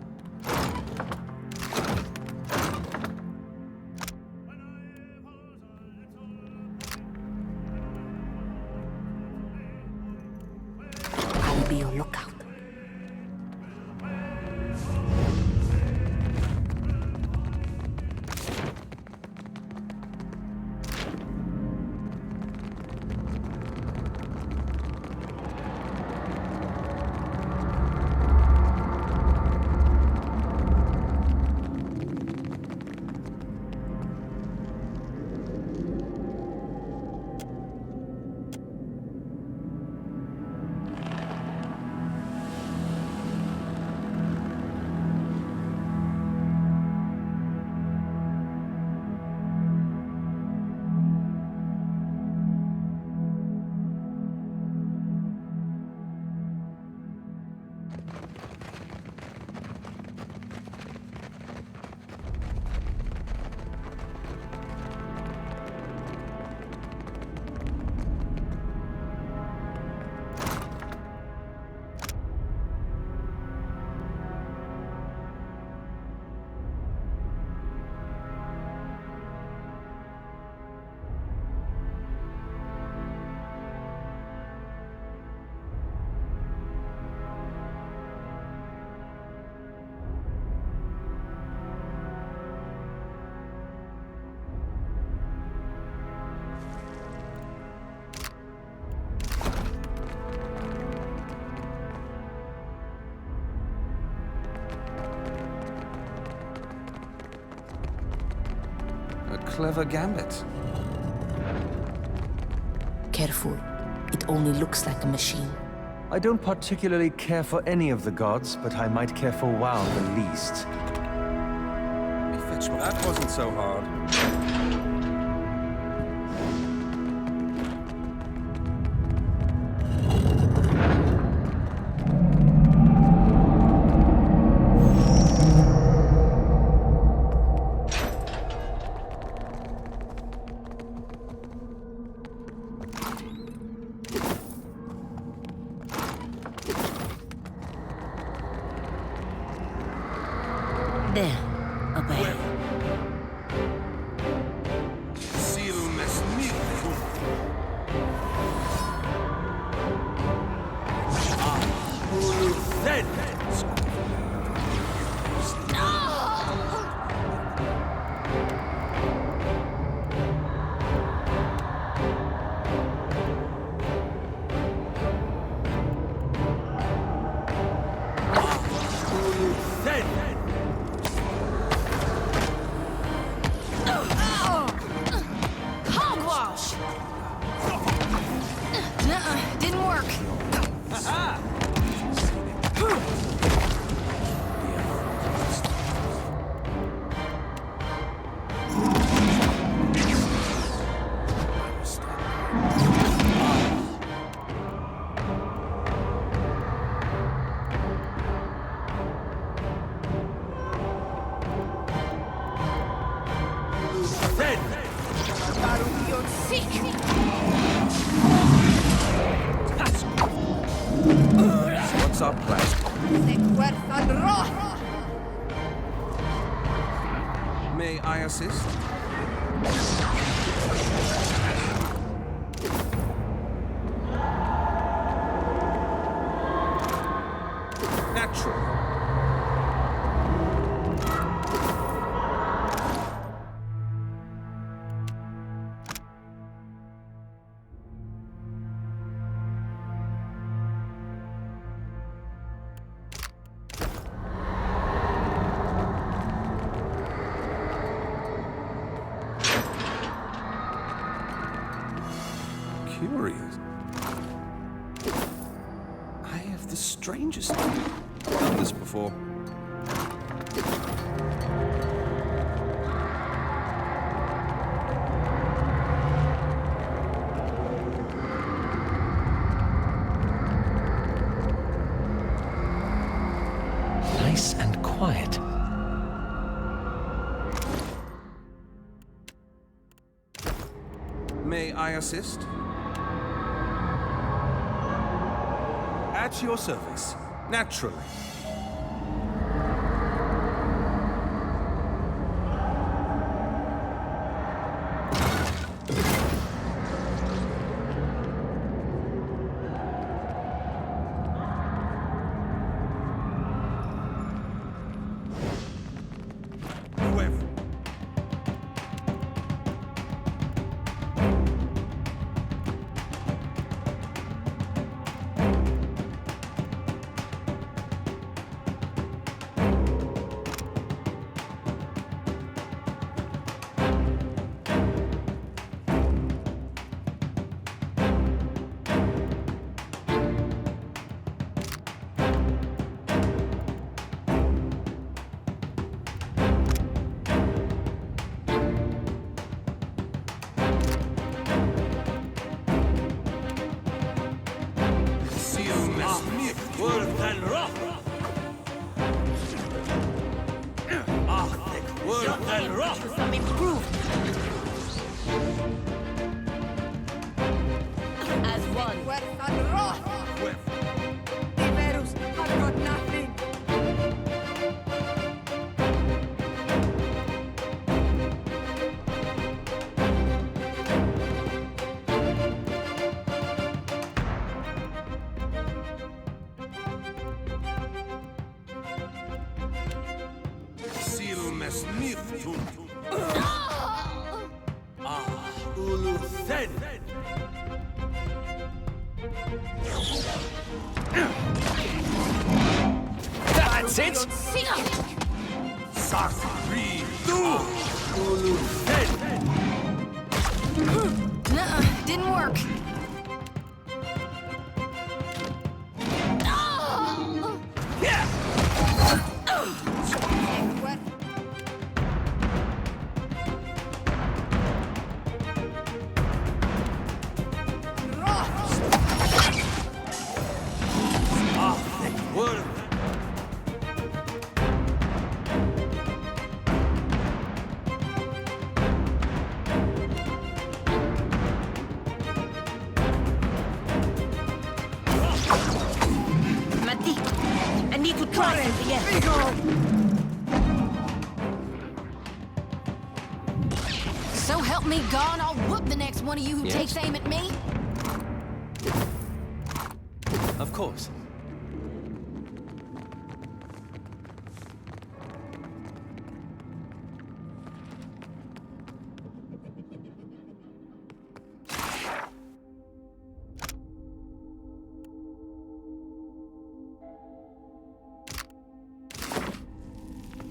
[SPEAKER 2] I'll be your lookout.
[SPEAKER 17] Clever gambit.
[SPEAKER 2] Careful. It only looks like a machine.
[SPEAKER 14] I don't particularly care for any of the gods, but I might care for WoW the least.
[SPEAKER 17] That wasn't so hard.
[SPEAKER 6] There, obey.
[SPEAKER 1] Hogwash! Nuh-uh, didn't work.
[SPEAKER 17] What's our plan? May I assist? Natural. Curious. I have the strangest done this before.
[SPEAKER 14] Nice and quiet.
[SPEAKER 17] May I assist? At your service, naturally.
[SPEAKER 1] Some improvement. As one. Iberus, I've got nothing. That's it. Nuh-uh, didn't work.
[SPEAKER 21] So help me God, I'll whoop the next one of you who
[SPEAKER 4] Yes?
[SPEAKER 21] takes aim at me.
[SPEAKER 4] Of course.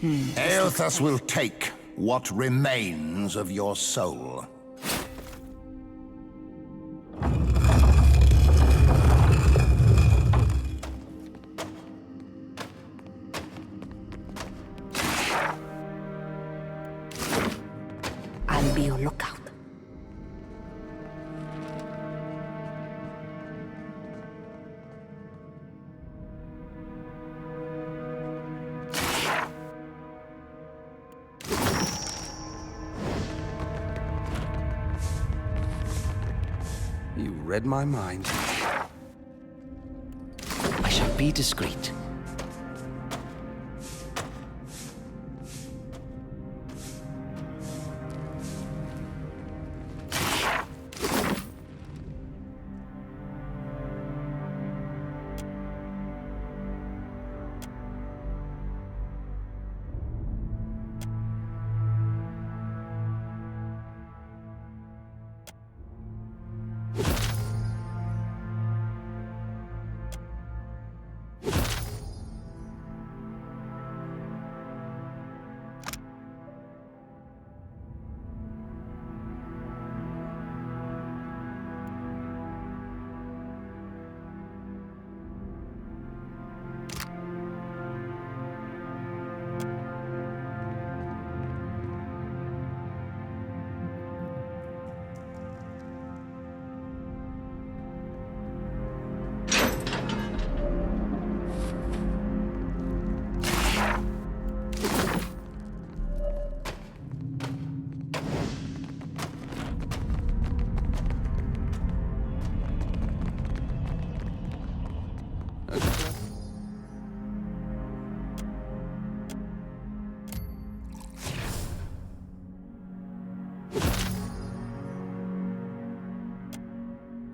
[SPEAKER 5] Eothas will take what remains of your soul.
[SPEAKER 2] I'll be your lookout.
[SPEAKER 17] You read my mind.
[SPEAKER 10] I shall be discreet.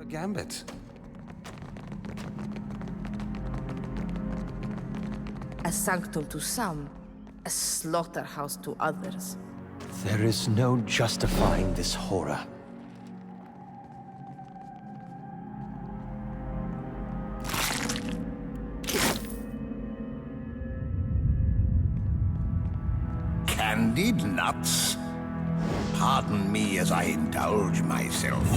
[SPEAKER 17] Gambit.
[SPEAKER 2] A sanctum to some, a slaughterhouse to others.
[SPEAKER 14] There is no justifying this horror.
[SPEAKER 5] Candied nuts? Pardon me as I indulge myself.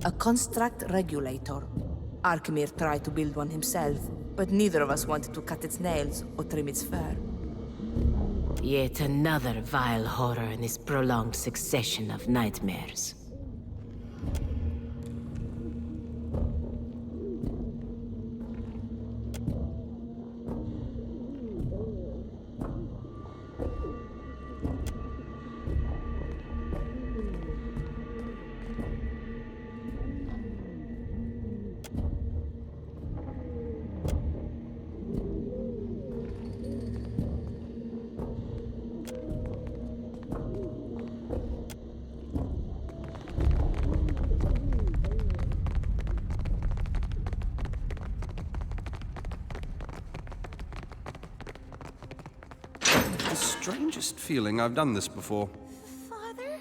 [SPEAKER 2] A construct regulator. Arkmir tried to build one himself, but neither of us wanted to cut its nails or trim its fur.
[SPEAKER 6] Yet another vile horror in this prolonged succession of nightmares.
[SPEAKER 17] strangest feeling I've done this before.
[SPEAKER 21] Father?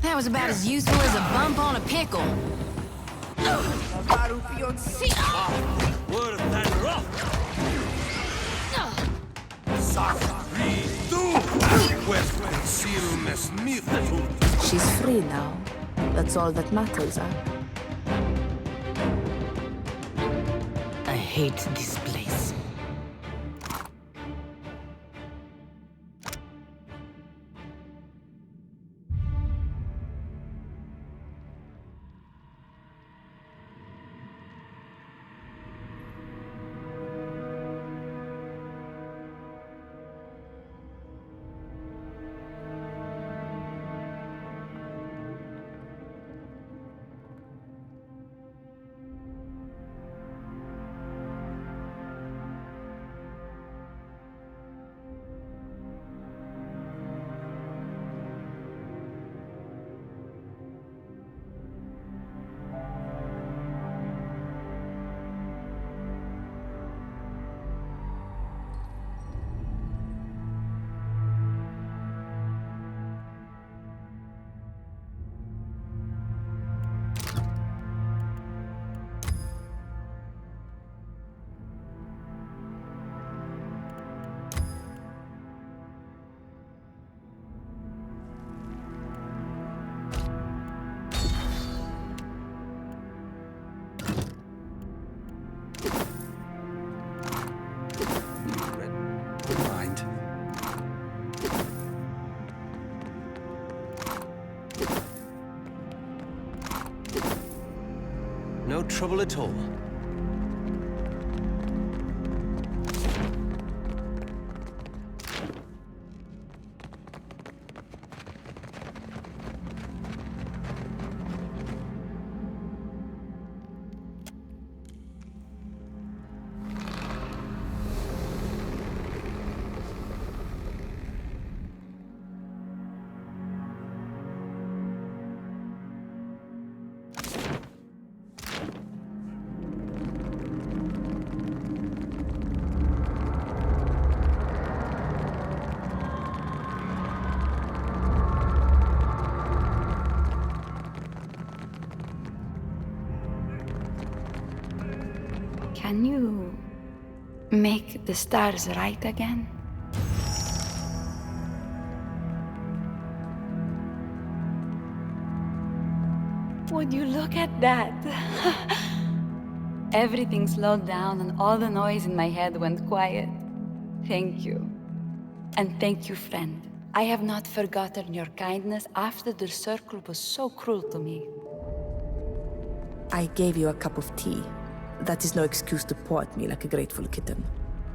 [SPEAKER 21] That was about as useful as a bump on a pickle.
[SPEAKER 2] She's free now. That's all that matters, huh?
[SPEAKER 6] I hate this place.
[SPEAKER 14] No trouble at all.
[SPEAKER 12] Can you make the stars right again? Would you look at that? Everything slowed down and all the noise in my head went quiet. Thank you. And thank you, friend. I have not forgotten your kindness after the circle was so cruel to me.
[SPEAKER 2] I gave you a cup of tea. That is no excuse to paw at me like a grateful kitten.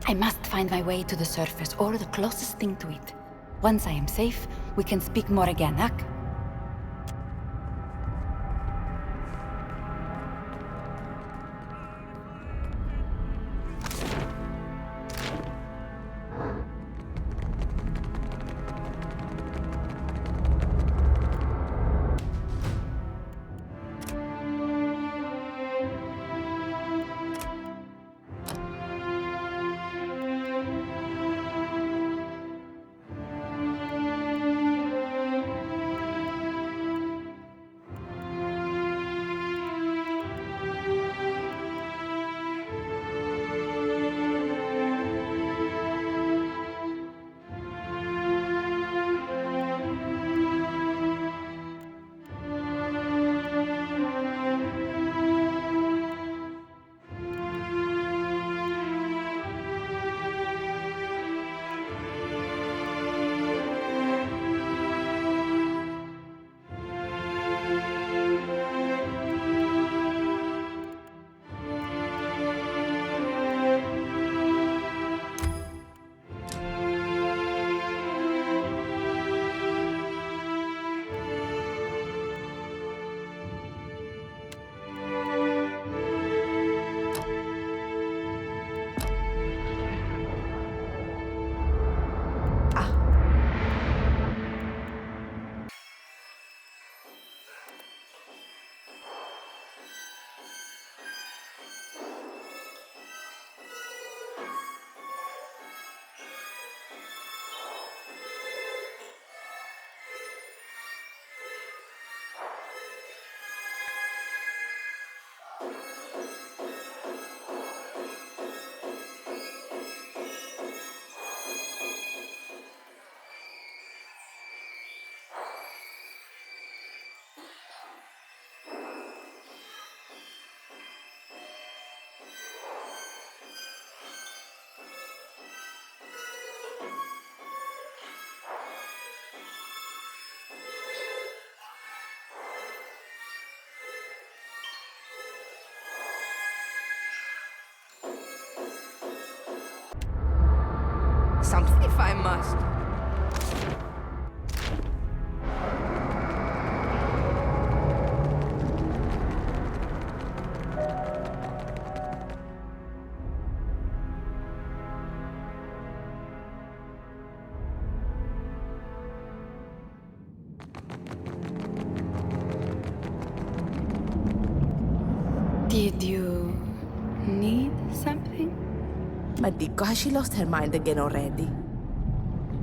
[SPEAKER 12] I must find my way to the surface, or the closest thing to it. Once I am safe, we can speak more again, Ak.
[SPEAKER 2] something if I must.
[SPEAKER 12] Did you need something?
[SPEAKER 2] Mythical, has she lost her mind again already?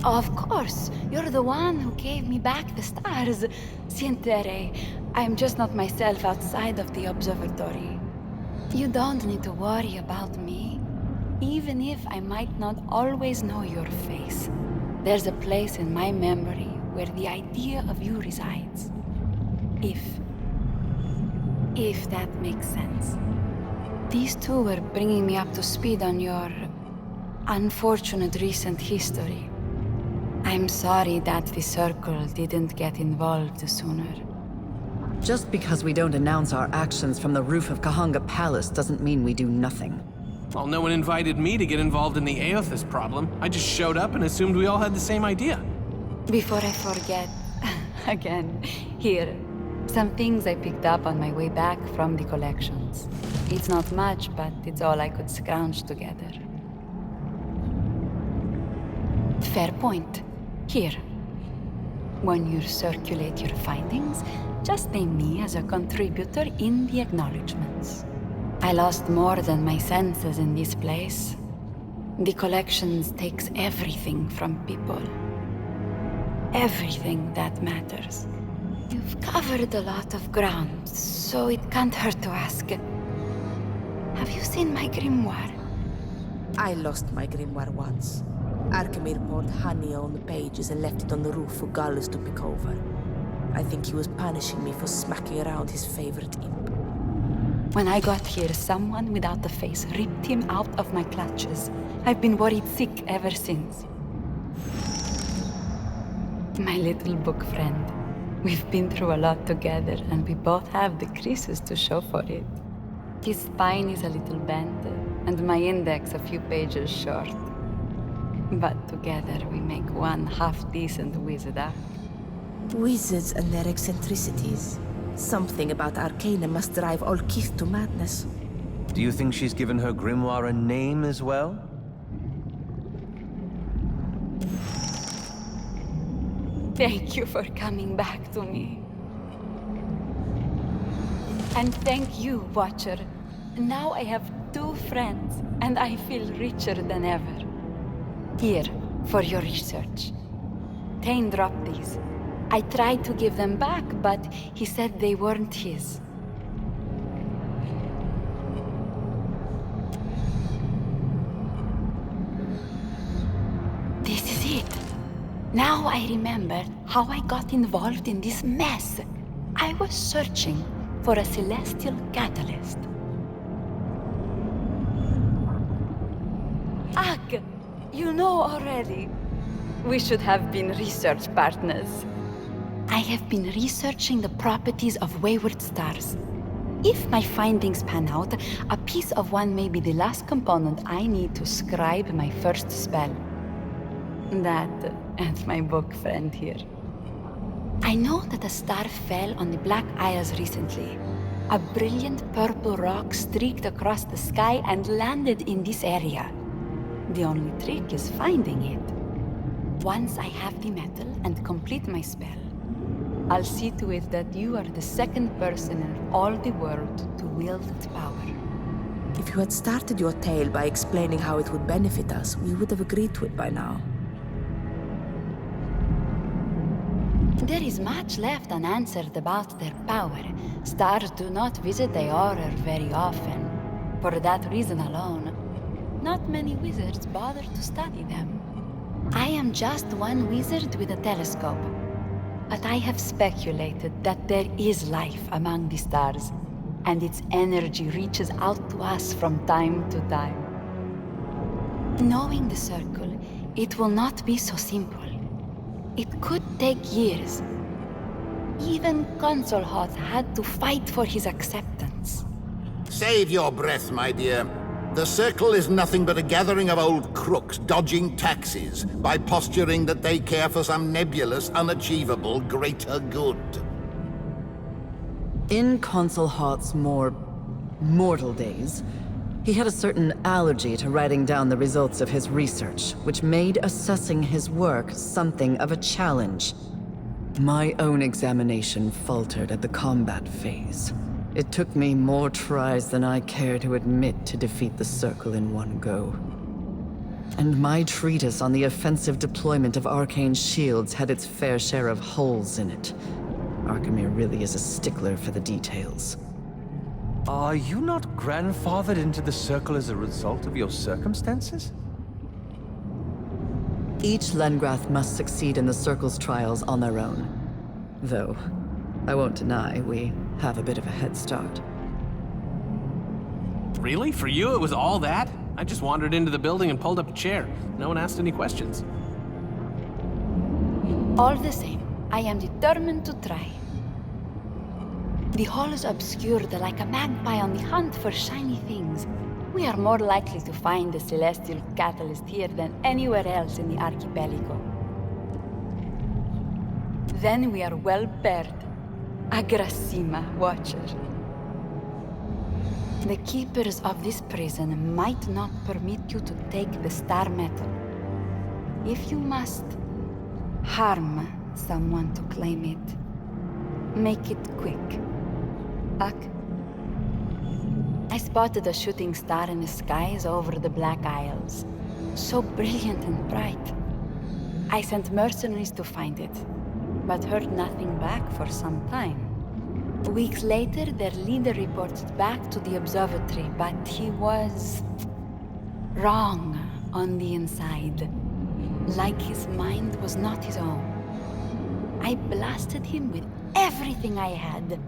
[SPEAKER 12] Of course. You're the one who gave me back the stars. Sientere, I'm just not myself outside of the observatory. You don't need to worry about me. Even if I might not always know your face, there's a place in my memory where the idea of you resides. If that makes sense. These two were bringing me up to speed on your unfortunate recent history. I'm sorry that the Circle didn't get involved sooner.
[SPEAKER 8] Just because we don't announce our actions from the roof of Kahanga Palace doesn't mean we do nothing.
[SPEAKER 4] Well, no one invited me to get involved in the Aothis problem. I just showed up and assumed we all had the same idea.
[SPEAKER 12] Before I forget, again, here, some things I picked up on my way back from the collections. It's not much, but it's all I could scrounge together. Fair point. Here. When you circulate your findings, just name me as a contributor in the acknowledgements. I lost more than my senses in this place. The collections takes everything from people. Everything that matters. You've covered a lot of ground, so it can't hurt to ask. Have you seen my grimoire?
[SPEAKER 2] I lost my grimoire once. Arkemir poured honey on the pages and left it on the roof for Gallus to pick over. I think he was punishing me for smacking around his favorite imp.
[SPEAKER 12] When I got here, someone without a face ripped him out of my clutches. I've been worried sick ever since. My little book friend. We've been through a lot together, and we both have the creases to show for it. His spine is a little bent, and my index a few pages short. But together we make one half-decent wizard act.
[SPEAKER 2] Wizards and their eccentricities. Something about Arcana must drive all Keith to madness.
[SPEAKER 14] Do you think she's given her grimoire a name as well?
[SPEAKER 12] Thank you for coming back to me. And thank you, Watcher. Now I have 2 friends, and I feel richer than ever. Here, for your research. Tain dropped these. I tried to give them back, but he said they weren't his. This is it. Now I remember how I got involved in this mess. I was searching for a celestial catalyst. Ugh! You know already. We should have been research partners. I have been researching the properties of wayward stars. If my findings pan out, a piece of one may be the last component I need to scribe my first spell. That and my book friend here. I know that a star fell on the Black Isles recently. A brilliant purple rock streaked across the sky and landed in this area. The only trick is finding it. Once I have the metal and complete my spell, I'll see to it that you are the second person in all the world to wield its power.
[SPEAKER 2] If you had started your tale by explaining how it would benefit us, we would have agreed to it by now.
[SPEAKER 12] There is much left unanswered about their power. Stars do not visit the Auror very often. For that reason alone, not many wizards bother to study them. I am just one wizard with a telescope. But I have speculated that there is life among the stars, and its energy reaches out to us from time to time. Knowing the Circle, it will not be so simple. It could take years. Even Consulhoth had to fight for his acceptance.
[SPEAKER 5] Save your breath, my dear. The Circle is nothing but a gathering of old crooks dodging taxes by posturing that they care for some nebulous, unachievable greater good.
[SPEAKER 8] In Consul Hoth's more mortal days, he had a certain allergy to writing down the results of his research, which made assessing his work something of a challenge. My own examination faltered at the combat phase. It took me more tries than I care to admit to defeat the Circle in one go. And my treatise on the offensive deployment of arcane shields had its fair share of holes in it. Arkemir really is a stickler for the details.
[SPEAKER 14] Are you not grandfathered into the Circle as a result of your circumstances?
[SPEAKER 8] Each Lengrath must succeed in the Circle's trials on their own. Though, I won't deny we have a bit of a head start.
[SPEAKER 4] Really? For you, it was all that? I just wandered into the building and pulled up a chair. No one asked any questions.
[SPEAKER 12] All the same, I am determined to try. The hall is obscured like a magpie on the hunt for shiny things. We are more likely to find the celestial catalyst here than anywhere else in the archipelago. Then we are well paired. Agrasima, Watcher. The keepers of this prison might not permit you to take the star metal. If you must harm someone to claim it, make it quick. Ak? I spotted a shooting star in the skies over the Black Isles. So brilliant and bright. I sent mercenaries to find it, but heard nothing back for some time. Weeks later, their leader reported back to the observatory, but he was wrong on the inside. Like his mind was not his own. I blasted him with everything I had,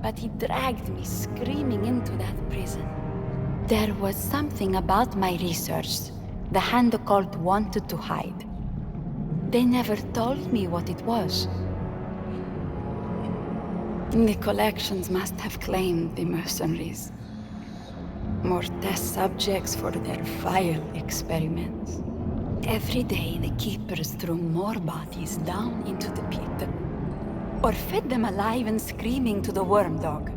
[SPEAKER 12] but he dragged me screaming into that prison. There was something about my research the Hand Occult wanted to hide. They never told me what it was. The collections must have claimed the mercenaries. More test subjects for their vile experiments. Every day the keepers threw more bodies down into the pit, or fed them alive and screaming to the worm dog.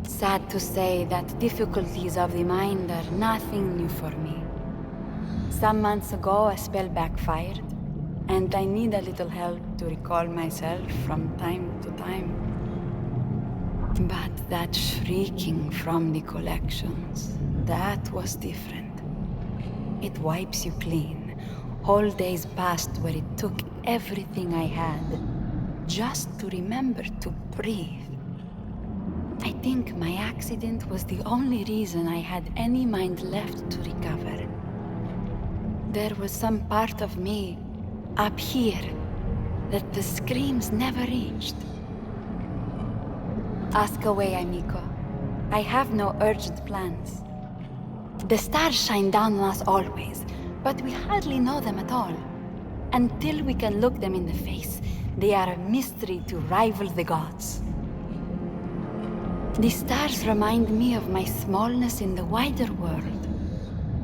[SPEAKER 12] Sad to say that difficulties of the mind are nothing new for me. Some months ago a spell backfired, and I need a little help to recall myself from time to time. But that shrieking from the collections, that was different. It wipes you clean. Whole days passed where it took everything I had just to remember to breathe. I think my accident was the only reason I had any mind left to recover. There was some part of me up here that the screams never reached. Ask away, amico. I have no urgent plans. The stars shine down on us always, but we hardly know them at all. Until we can look them in the face, they are a mystery to rival the gods. The stars remind me of my smallness in the wider world.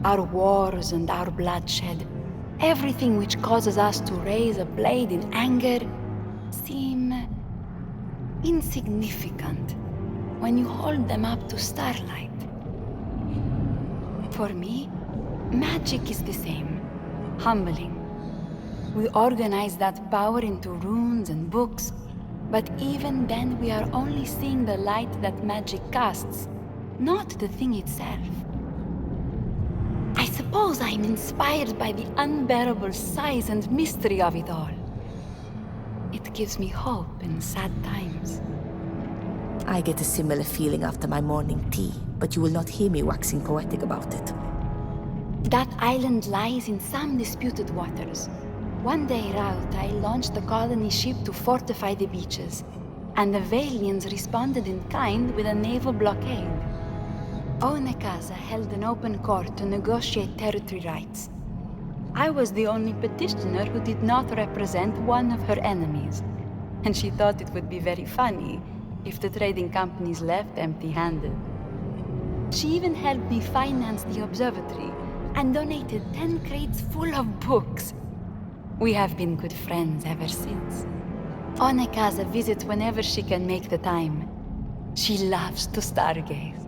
[SPEAKER 12] Our wars and our bloodshed, everything which causes us to raise a blade in anger, seem insignificant when you hold them up to starlight. For me, magic is the same, humbling. We organize that power into runes and books, but even then we are only seeing the light that magic casts, not the thing itself. I suppose I'm inspired by the unbearable size and mystery of it all. It gives me hope in sad times.
[SPEAKER 2] I get a similar feeling after my morning tea, but you will not hear me waxing poetic about it.
[SPEAKER 12] That island lies in some disputed waters. One day out, I launched the colony ship to fortify the beaches, and the Valians responded in kind with a naval blockade. Onekaza held an open court to negotiate territory rights. I was the only petitioner who did not represent one of her enemies, and she thought it would be very funny if the trading companies left empty-handed. She even helped me finance the observatory and donated 10 crates full of books. We have been good friends ever since. Onekaza visits whenever she can make the time. She loves to stargaze.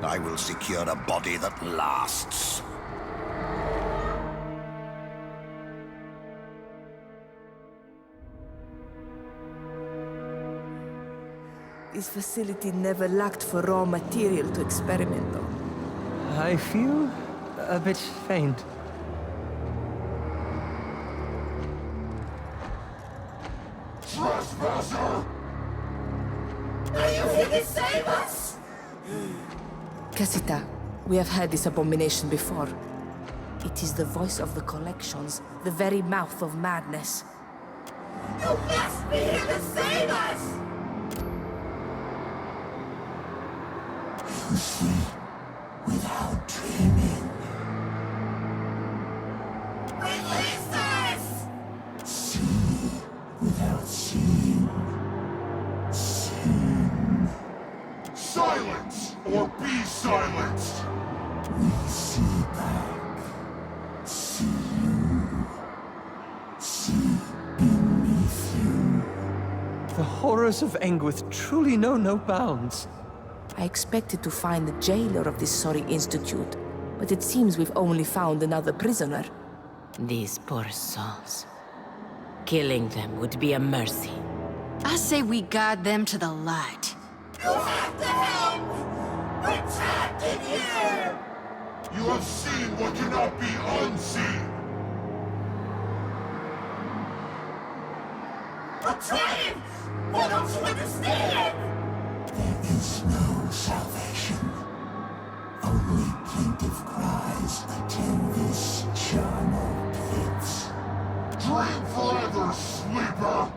[SPEAKER 5] I will secure a body that lasts.
[SPEAKER 2] This facility never lacked for raw material to experiment on.
[SPEAKER 14] I feel a bit faint.
[SPEAKER 5] Trespasser!
[SPEAKER 1] Are you here to save us?
[SPEAKER 2] Casita, we have heard this abomination before. It is the voice of the collections, the very mouth of madness.
[SPEAKER 1] You must be here to save us!
[SPEAKER 5] You see, without dreaming.
[SPEAKER 1] Release us!
[SPEAKER 5] See, without seeing. Sin.
[SPEAKER 17] Silence, or be silenced!
[SPEAKER 5] We see back. See you. See beneath you.
[SPEAKER 14] The horrors of Engwith truly know no bounds.
[SPEAKER 2] I expected to find the jailer of this sorry institute, but it seems we've only found another prisoner.
[SPEAKER 7] These poor souls. Killing them would be a mercy.
[SPEAKER 21] I say we guide them to the light.
[SPEAKER 1] You have to help! We're trapped in here!
[SPEAKER 17] You have seen what cannot be unseen!
[SPEAKER 1] I'm trying! Why don't you understand?
[SPEAKER 5] There is no salvation. Only plaintive cries attend this charnel pit.
[SPEAKER 17] Dream forever, sleeper!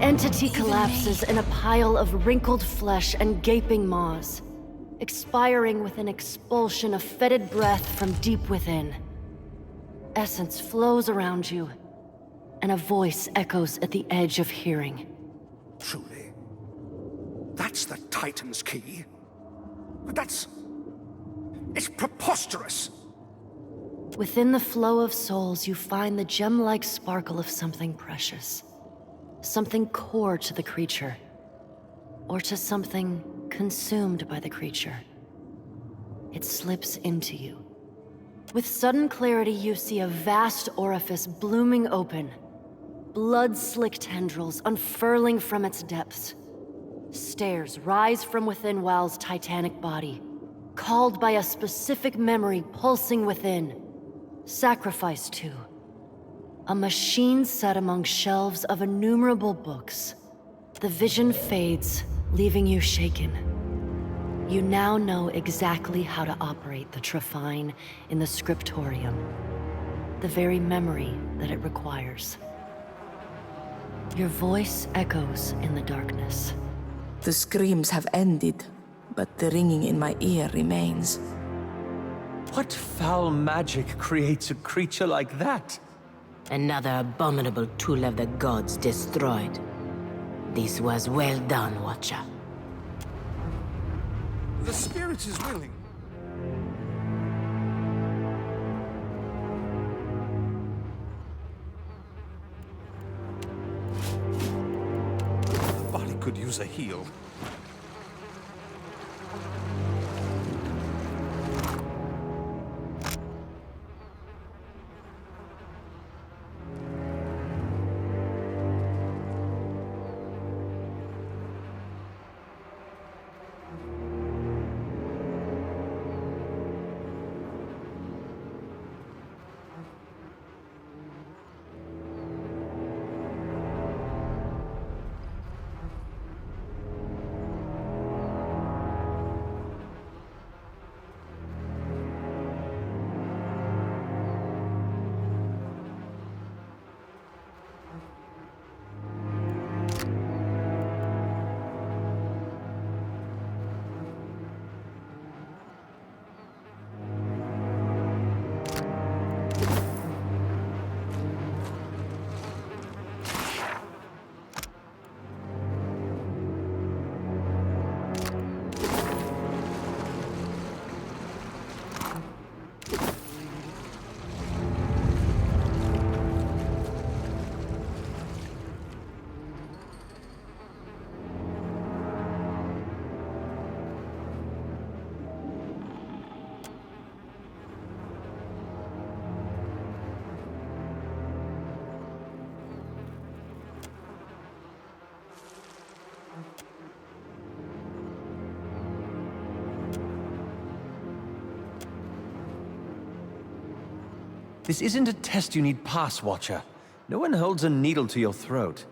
[SPEAKER 19] Entity collapses in a pile of wrinkled flesh and gaping maws, expiring with an expulsion of fetid breath from deep within. essence flows around you, and a voice echoes at the edge of hearing.
[SPEAKER 15] Truly. That's the Titan's key. But it's preposterous!
[SPEAKER 19] Within the flow of souls, you find the gem-like sparkle of something precious. Something core to the creature. Or to something consumed by the creature. It slips into you. With sudden clarity, you see a vast orifice blooming open. Blood-slick tendrils unfurling from its depths. Stairs rise from within Wal's titanic body, called by a specific memory pulsing within. Sacrifice to. A machine set among shelves of innumerable books. The vision fades, leaving you shaken. You now know exactly how to operate the Trefine in the scriptorium. The very memory that it requires. Your voice echoes in the darkness.
[SPEAKER 2] The screams have ended, but the ringing in my ear remains.
[SPEAKER 14] What foul magic creates a creature like that?
[SPEAKER 7] Another abominable tool of the gods destroyed. This was well done, Watcher.
[SPEAKER 17] The spirit is willing. The body could use a heal.
[SPEAKER 14] This isn't a test you need pass, Watcher. No one holds a needle to your throat.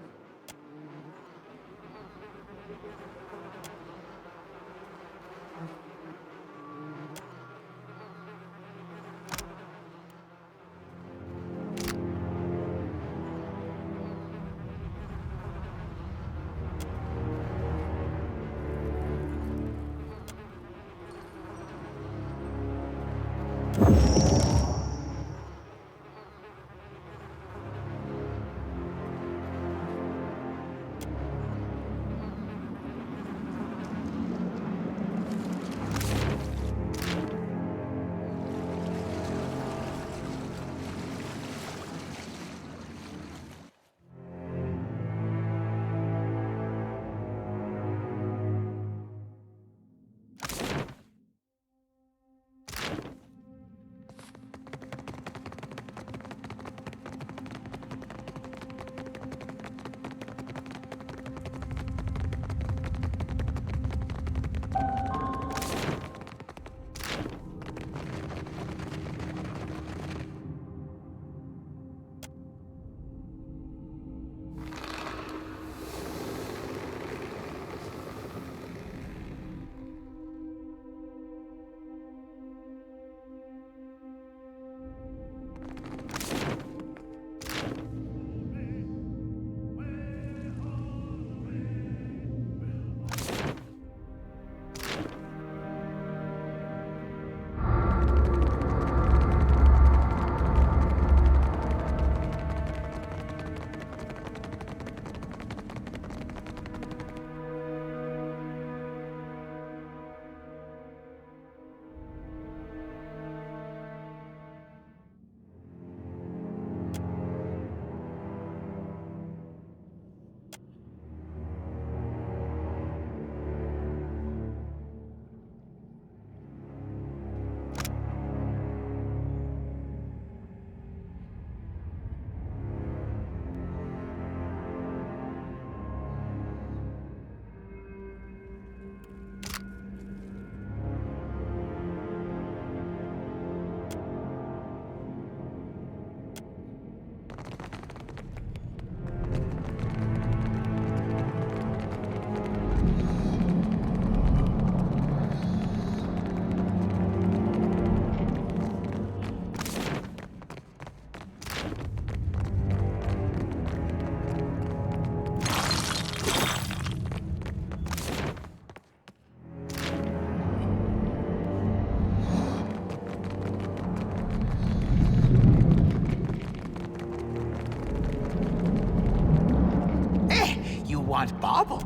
[SPEAKER 9] want bauble.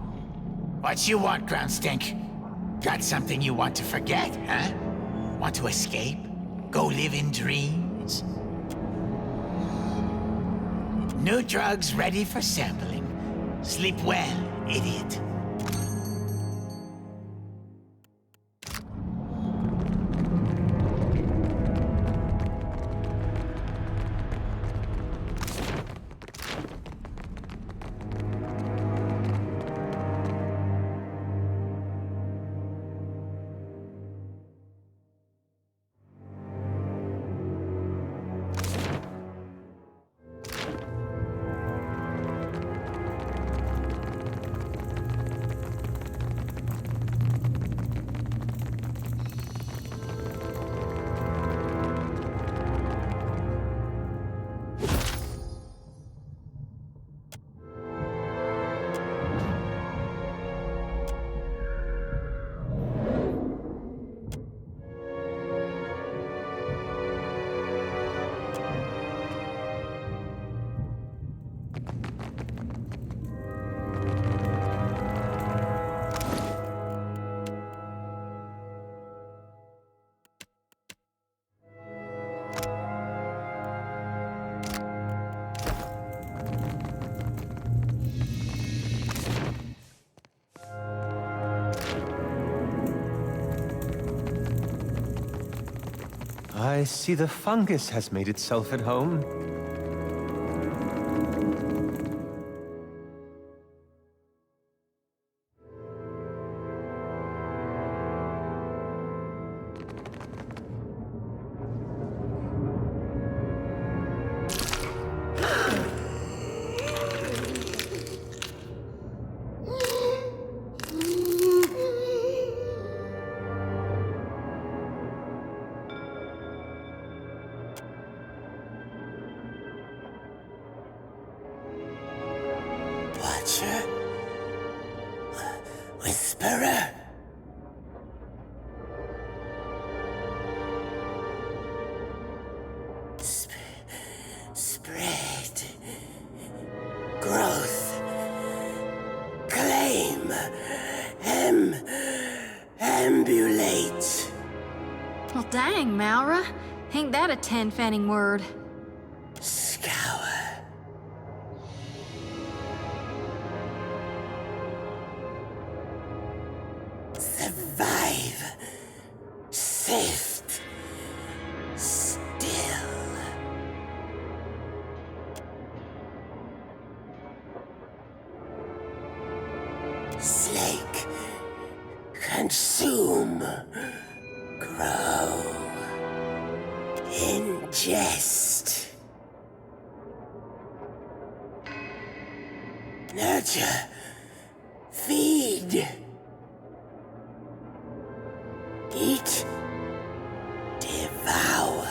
[SPEAKER 9] What you want, ground stink? Got something you want to forget, huh? Want to escape? Go live in dreams? New drugs ready for sampling. Sleep well, idiot.
[SPEAKER 14] I see the fungus has made itself at home.
[SPEAKER 18] Watcher? Whisperer? Spread. Growth. Claim. Ambulate.
[SPEAKER 21] Well, dang, Maura. Ain't that a ten-fanning word?
[SPEAKER 18] Scour. Survive. Sift. Still. Slake. Consume. Grow. Ingest. Nurture. Feed. Eat. Devour.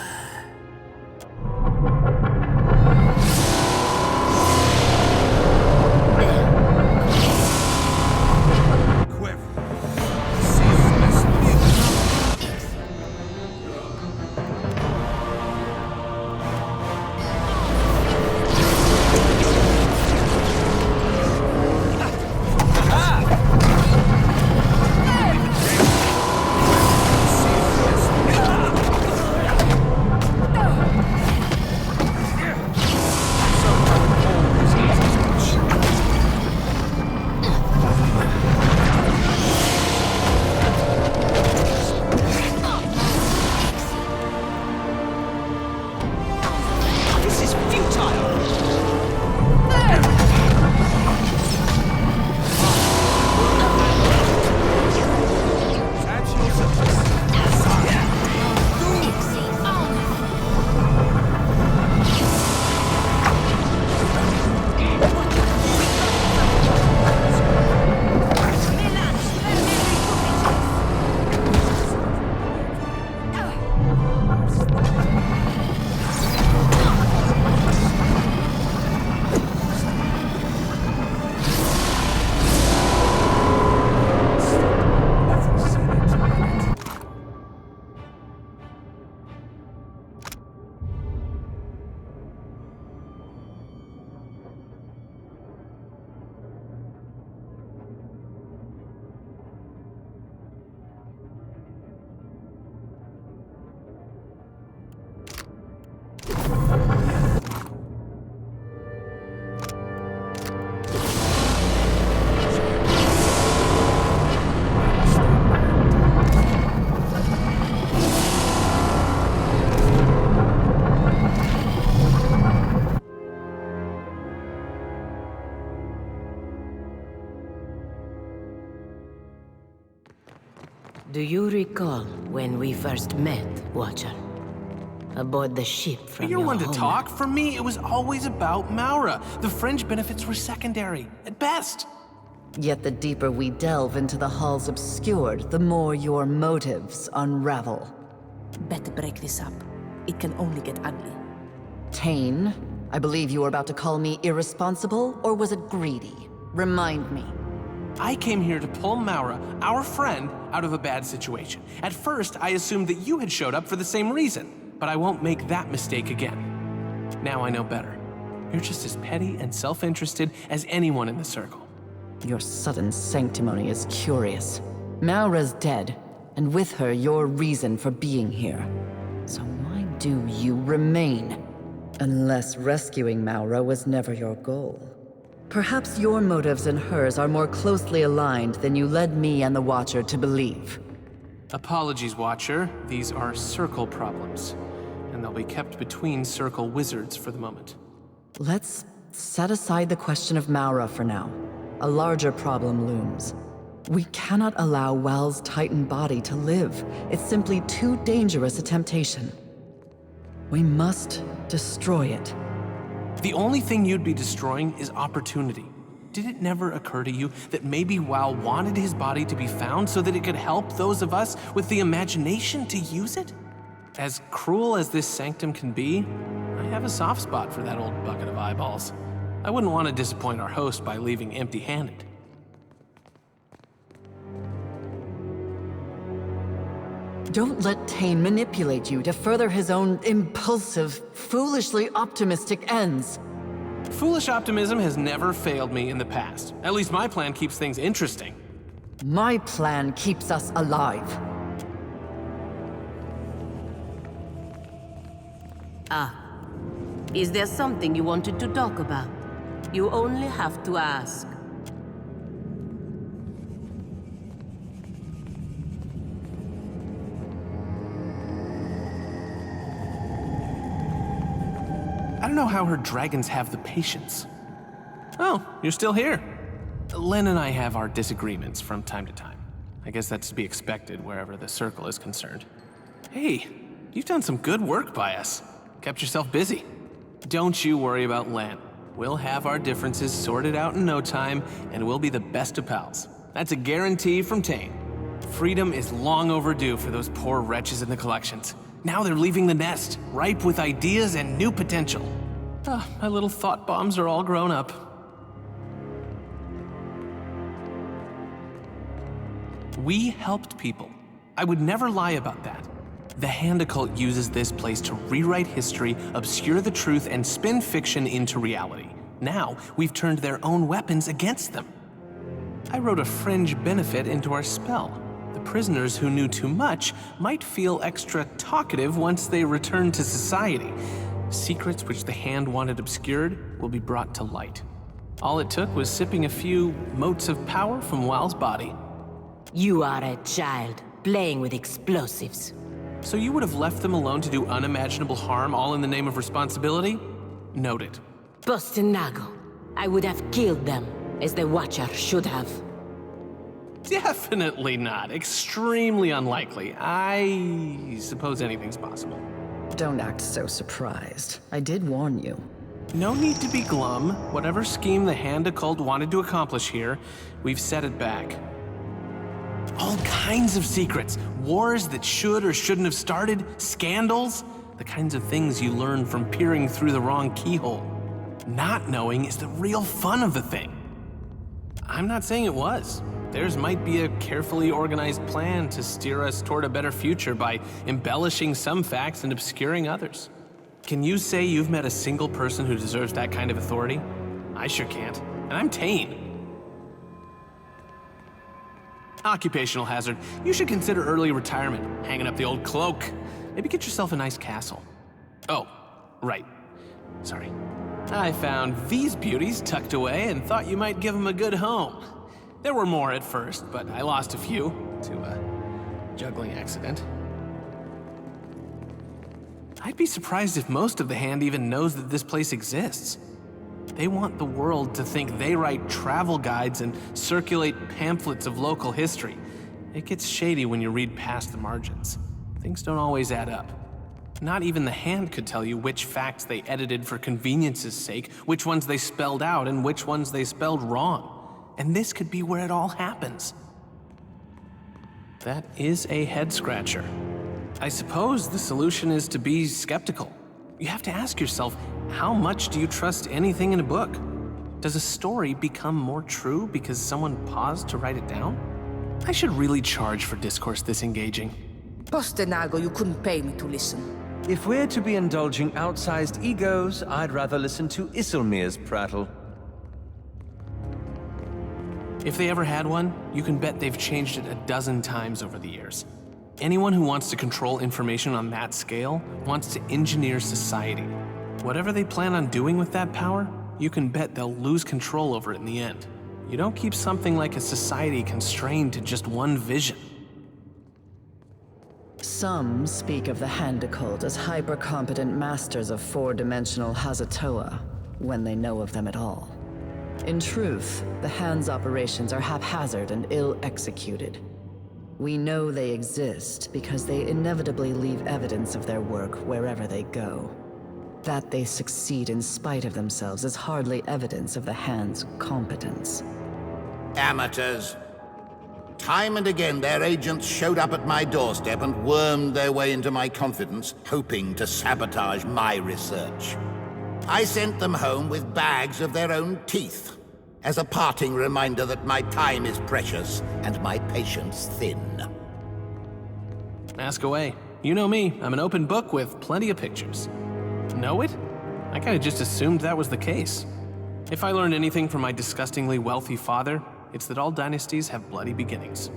[SPEAKER 7] Do you recall when we first met, Watcher? Aboard the ship from
[SPEAKER 4] You're
[SPEAKER 7] your
[SPEAKER 4] one to
[SPEAKER 7] homeland?
[SPEAKER 4] talk. For me, it was always about Maura. The fringe benefits were secondary, at best.
[SPEAKER 8] Yet the deeper we delve into the Hall's obscured, the more your motives unravel.
[SPEAKER 2] Better break this up. It can only get ugly.
[SPEAKER 8] Tane, I believe you were about to call me irresponsible, or was it greedy? Remind me.
[SPEAKER 4] I came here to pull Maura, our friend, out of a bad situation. At first, I assumed that you had showed up for the same reason, but I won't make that mistake again. Now I know better. You're just as petty and self-interested as anyone in the Circle.
[SPEAKER 8] Your sudden sanctimony is curious. Maura's dead, and with her your reason for being here. So why do you remain? Unless rescuing Maura was never your goal. Perhaps your motives and hers are more closely aligned than you led me and the Watcher to believe.
[SPEAKER 4] Apologies, Watcher. These are Circle problems, and they'll be kept between Circle wizards for the moment.
[SPEAKER 8] Let's set aside the question of Maura for now. A larger problem looms. We cannot allow Wel's Titan body to live. It's simply too dangerous a temptation. We must destroy it.
[SPEAKER 4] The only thing you'd be destroying is opportunity. Did it never occur to you that maybe Wel wanted his body to be found so that it could help those of us with the imagination to use it? As cruel as this sanctum can be, I have a soft spot for that old bucket of eyeballs. I wouldn't want to disappoint our host by leaving empty-handed.
[SPEAKER 8] Don't let Tane manipulate you to further his own impulsive, foolishly optimistic ends.
[SPEAKER 4] Foolish optimism has never failed me in the past. At least my plan keeps things interesting.
[SPEAKER 8] My plan keeps us alive.
[SPEAKER 7] Ah. Is there something you wanted to talk about? You only have to ask.
[SPEAKER 4] I don't know how her dragons have the patience. Oh, you're still here. Len and I have our disagreements from time to time. I guess that's to be expected wherever the Circle is concerned. Hey, you've done some good work by us. Kept yourself busy. Don't you worry about Len. We'll have our differences sorted out in no time, and we'll be the best of pals. That's a guarantee from Tane. Freedom is long overdue for those poor wretches in the collections. Now they're leaving the nest, ripe with ideas and new potential. Ah, my little thought bombs are all grown up. We helped people. I would never lie about that. The Hand Occult uses this place to rewrite history, obscure the truth, and spin fiction into reality. Now, we've turned their own weapons against them. I wrote a fringe benefit into our spell. The prisoners who knew too much might feel extra talkative once they return to society. Secrets which the Hand wanted obscured will be brought to light. All it took was sipping a few motes of power from Wal's body.
[SPEAKER 7] You are a child, playing with explosives.
[SPEAKER 4] So you would have left them alone to do unimaginable harm, all in the name of responsibility? Noted.
[SPEAKER 7] Bostinago. I would have killed them, as the Watcher should have.
[SPEAKER 4] Definitely not. Extremely unlikely. I suppose anything's possible.
[SPEAKER 8] Don't act so surprised. I did warn you.
[SPEAKER 4] No need to be glum. Whatever scheme the Hand Occult wanted to accomplish here, we've set it back. All kinds of secrets. Wars that should or shouldn't have started. Scandals. The kinds of things you learn from peering through the wrong keyhole. Not knowing is the real fun of the thing. I'm not saying it was. Theirs might be a carefully organized plan to steer us toward a better future by embellishing some facts and obscuring others. Can you say you've met a single person who deserves that kind of authority? I sure can't. And I'm Tane. Occupational hazard. You should consider early retirement, hanging up the old cloak. Maybe get yourself a nice castle. Oh, right. Sorry. I found these beauties tucked away and thought you might give them a good home. There were more at first, but I lost a few to a juggling accident. I'd be surprised if most of the Hand even knows that this place exists. They want the world to think they write travel guides and circulate pamphlets of local history. It gets shady when you read past the margins. Things don't always add up. Not even the hand could tell you which facts they edited for convenience's sake, which ones they spelled out, and which ones they spelled wrong. And this could be where it all happens. That is a head-scratcher. I suppose the solution is to be skeptical. You have to ask yourself, how much do you trust anything in a book? Does a story become more true because someone paused to write it down? I should really charge for discourse this engaging.
[SPEAKER 2] Postenago, you couldn't pay me to listen.
[SPEAKER 14] If we're to be indulging outsized egos, I'd rather listen to Isilmir's prattle.
[SPEAKER 4] If they ever had one, you can bet they've changed it a dozen times over the years. Anyone who wants to control information on that scale wants to engineer society. Whatever they plan on doing with that power, you can bet they'll lose control over it in the end. You don't keep something like a society constrained to just one vision.
[SPEAKER 8] Some speak of the Hand Occult as hyper-competent masters of four-dimensional Hazatoa, when they know of them at all. In truth, the Hand's operations are haphazard and ill-executed. We know they exist because they inevitably leave evidence of their work wherever they go. That they succeed in spite of themselves is hardly evidence of the Hand's competence.
[SPEAKER 5] Amateurs. Time and again, their agents showed up at my doorstep and wormed their way into my confidence, hoping to sabotage my research. I sent them home with bags of their own teeth, as a parting reminder that my time is precious and my patience thin.
[SPEAKER 4] Ask away. You know me, I'm an open book with plenty of pictures. Know it? I kinda just assumed that was the case. If I learned anything from my disgustingly wealthy father, it's that all dynasties have bloody beginnings.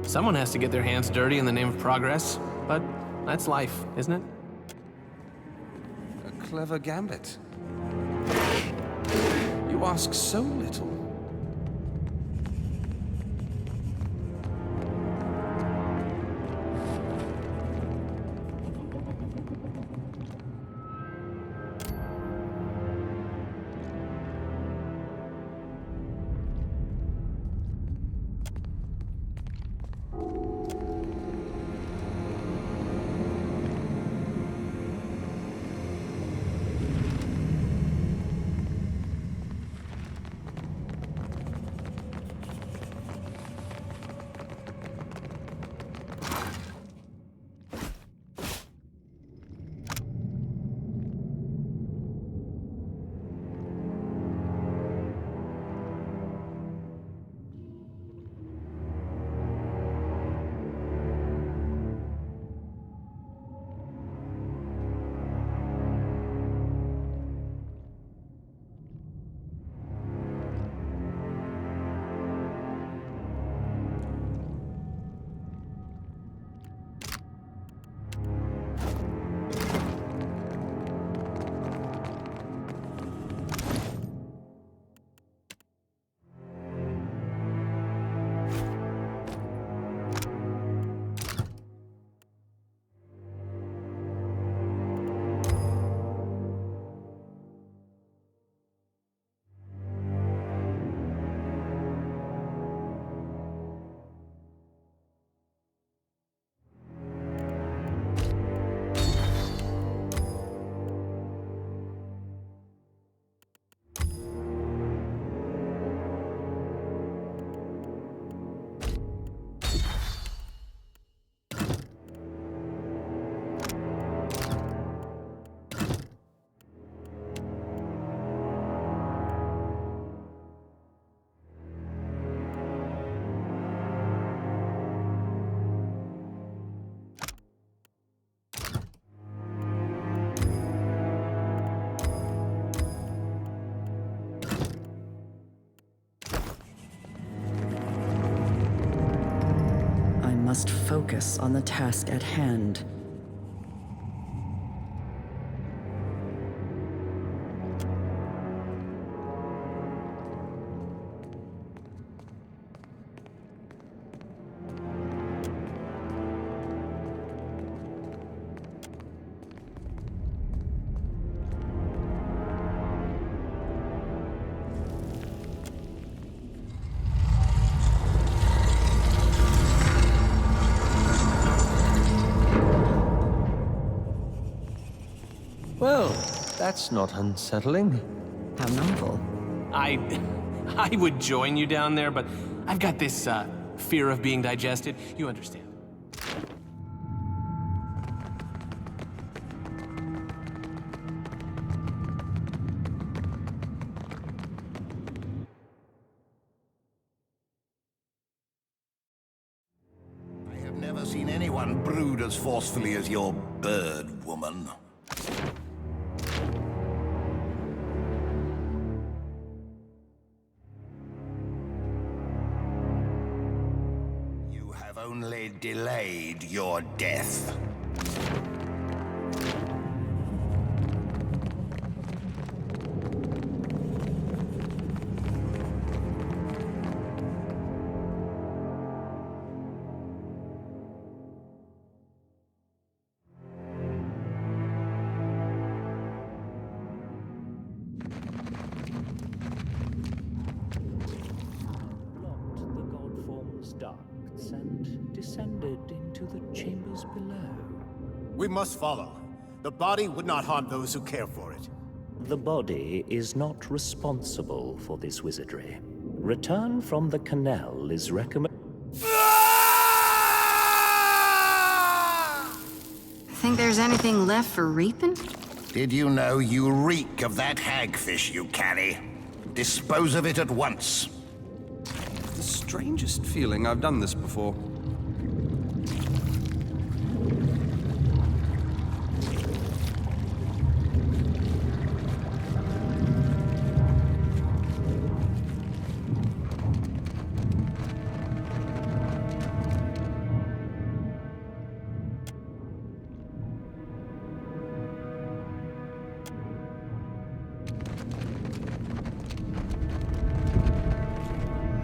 [SPEAKER 4] Someone has to get their hands dirty in the name of progress, but that's life, isn't it?
[SPEAKER 17] A clever gambit. You ask so little.
[SPEAKER 8] Must focus on the task at hand.
[SPEAKER 14] That's not unsettling.
[SPEAKER 8] How novel.
[SPEAKER 4] I would join you down there, but I've got this, fear of being digested. You understand.
[SPEAKER 5] I have never seen anyone brood as forcefully as your bird woman. You have only delayed your death.
[SPEAKER 13] Ducts and descended into the chambers below.
[SPEAKER 16] We must follow. The body would not harm those who care for it.
[SPEAKER 13] The body is not responsible for this wizardry. Return from the canal is recommended.
[SPEAKER 21] Think there's anything left for reaping?
[SPEAKER 5] Did you know you reek of that hagfish you carry? Dispose of it at once.
[SPEAKER 17] The strangest feeling I've done this before.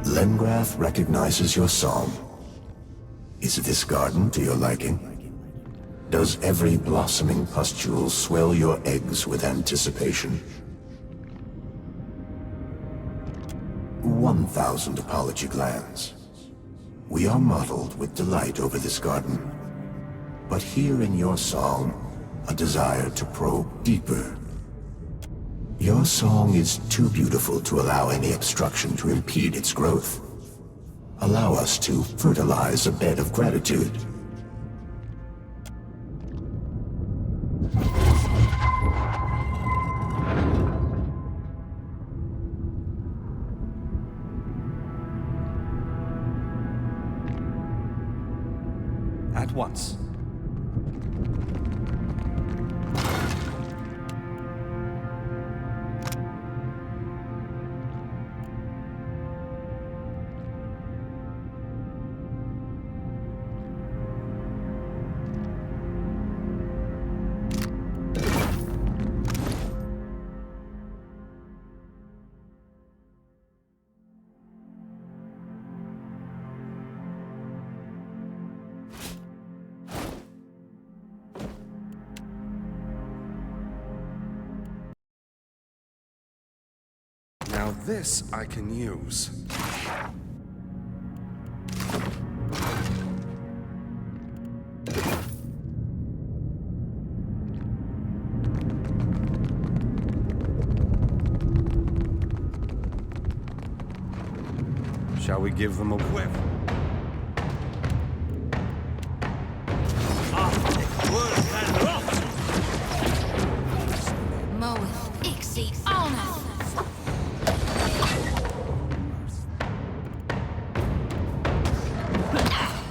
[SPEAKER 16] Lengrath recognizes your song. Is this garden to your liking? Does every blossoming pustule swell your eggs with anticipation? 1,000 apology glands. We are modeled with delight over this garden. But hear in your song a desire to probe deeper. Your song is too beautiful to allow any obstruction to impede its growth. Allow us to fertilize a bed of gratitude.
[SPEAKER 17] At once. Now this I can use. Shall we give them a whiff?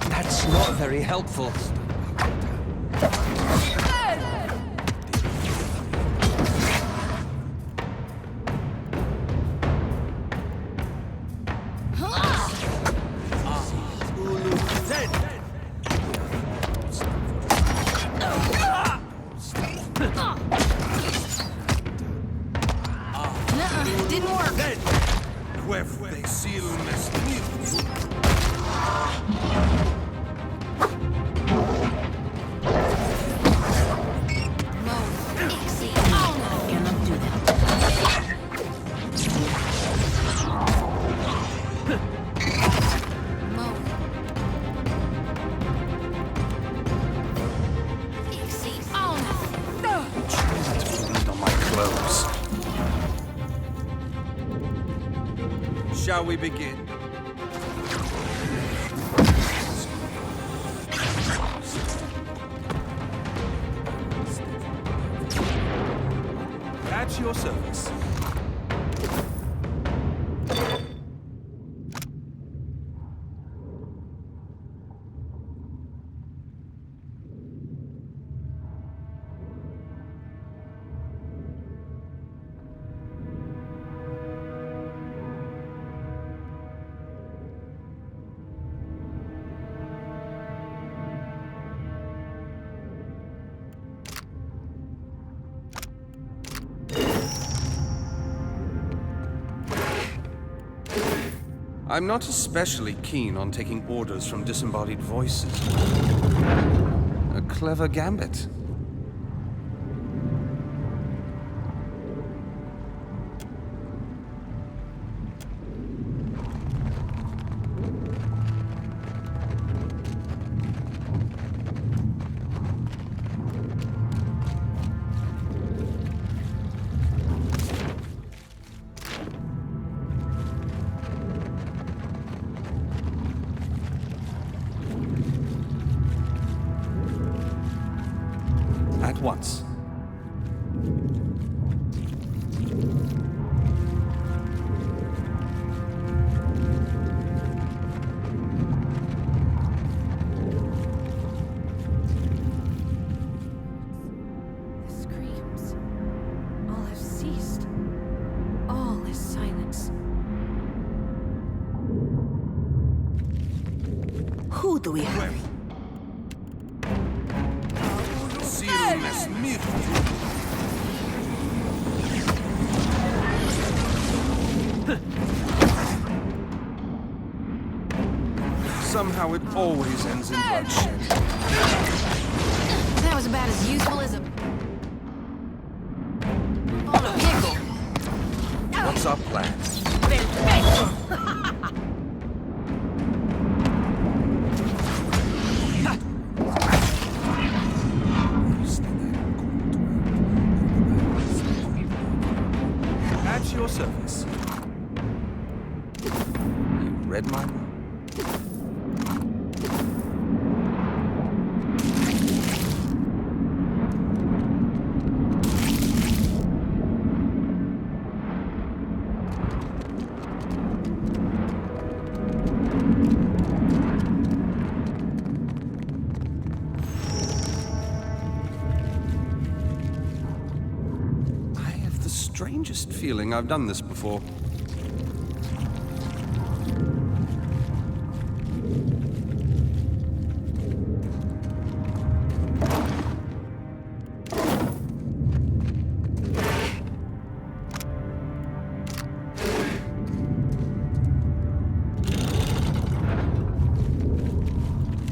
[SPEAKER 10] That's not very helpful.
[SPEAKER 21] Didn't work.
[SPEAKER 10] On my clothes.
[SPEAKER 17] Shall we begin? At your service. I'm not especially keen on taking orders from disembodied voices. A clever gambit. Once.
[SPEAKER 11] The screams. All have ceased. All is silence.
[SPEAKER 2] Who do we have?
[SPEAKER 17] Somehow it always ends in bloodshed.
[SPEAKER 21] That was about as useful as a... on a pickle.
[SPEAKER 17] What's our plan? At your service. You read my mind. Strangest feeling I've done this before.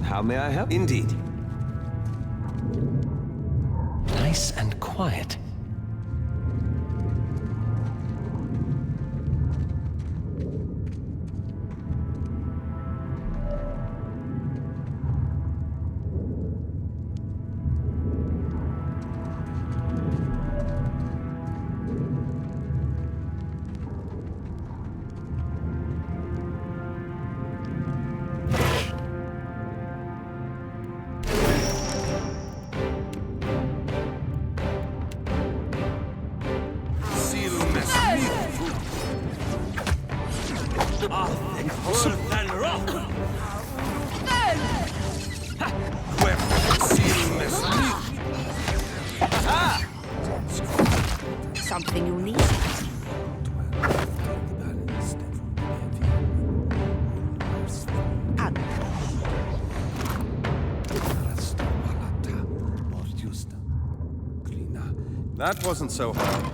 [SPEAKER 14] How may I help?
[SPEAKER 17] Indeed.
[SPEAKER 14] Nice and quiet.
[SPEAKER 2] Something you need?
[SPEAKER 17] That wasn't so hard.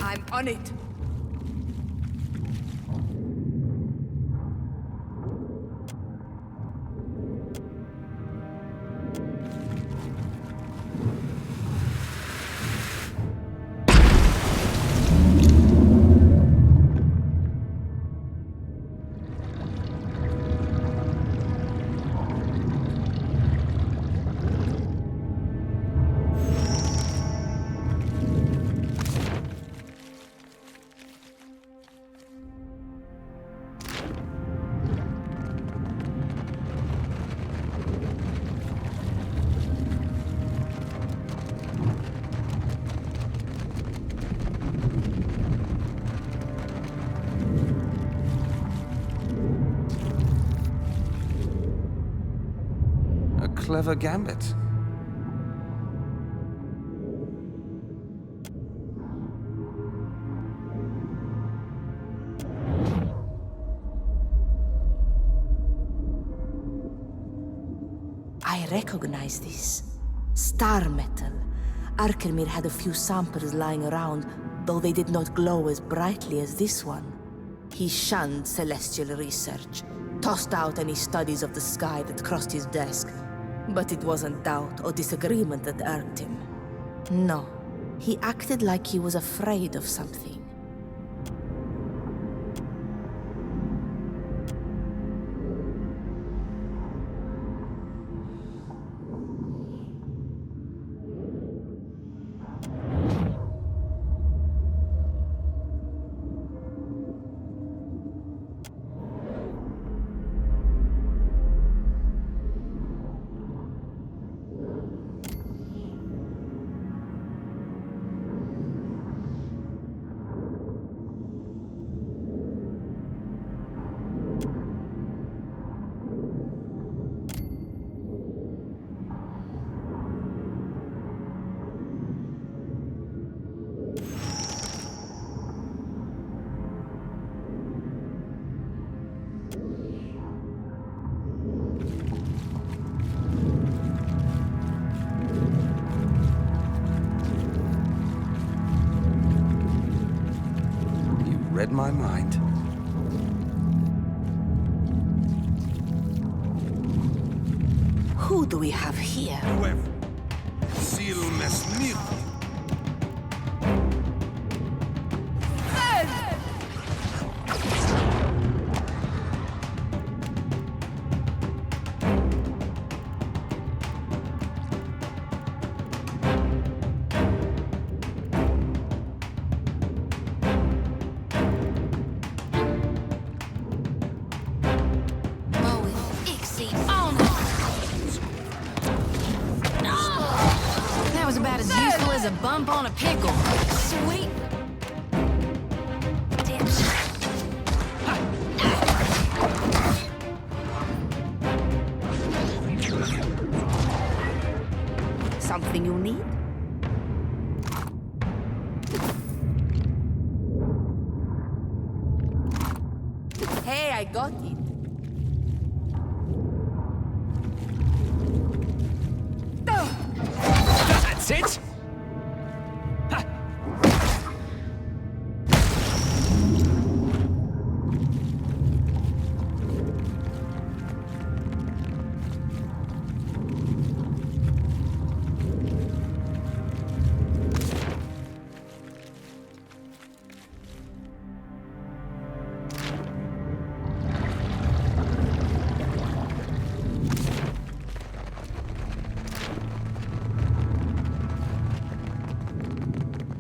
[SPEAKER 2] I'm on it.
[SPEAKER 17] clever gambit.
[SPEAKER 2] I recognize this. Star metal. Arkemir had a few samples lying around, though they did not glow as brightly as this one. He shunned celestial research, tossed out any studies of the sky that crossed his desk. But it wasn't doubt or disagreement that irked him. No, he acted like he was afraid of something.
[SPEAKER 17] Read my mind.
[SPEAKER 2] Who do we have here?
[SPEAKER 21] That was about as useful as a bump on a pickle. Sweet.
[SPEAKER 2] Something you need? Hey, I got it.
[SPEAKER 10] That's it!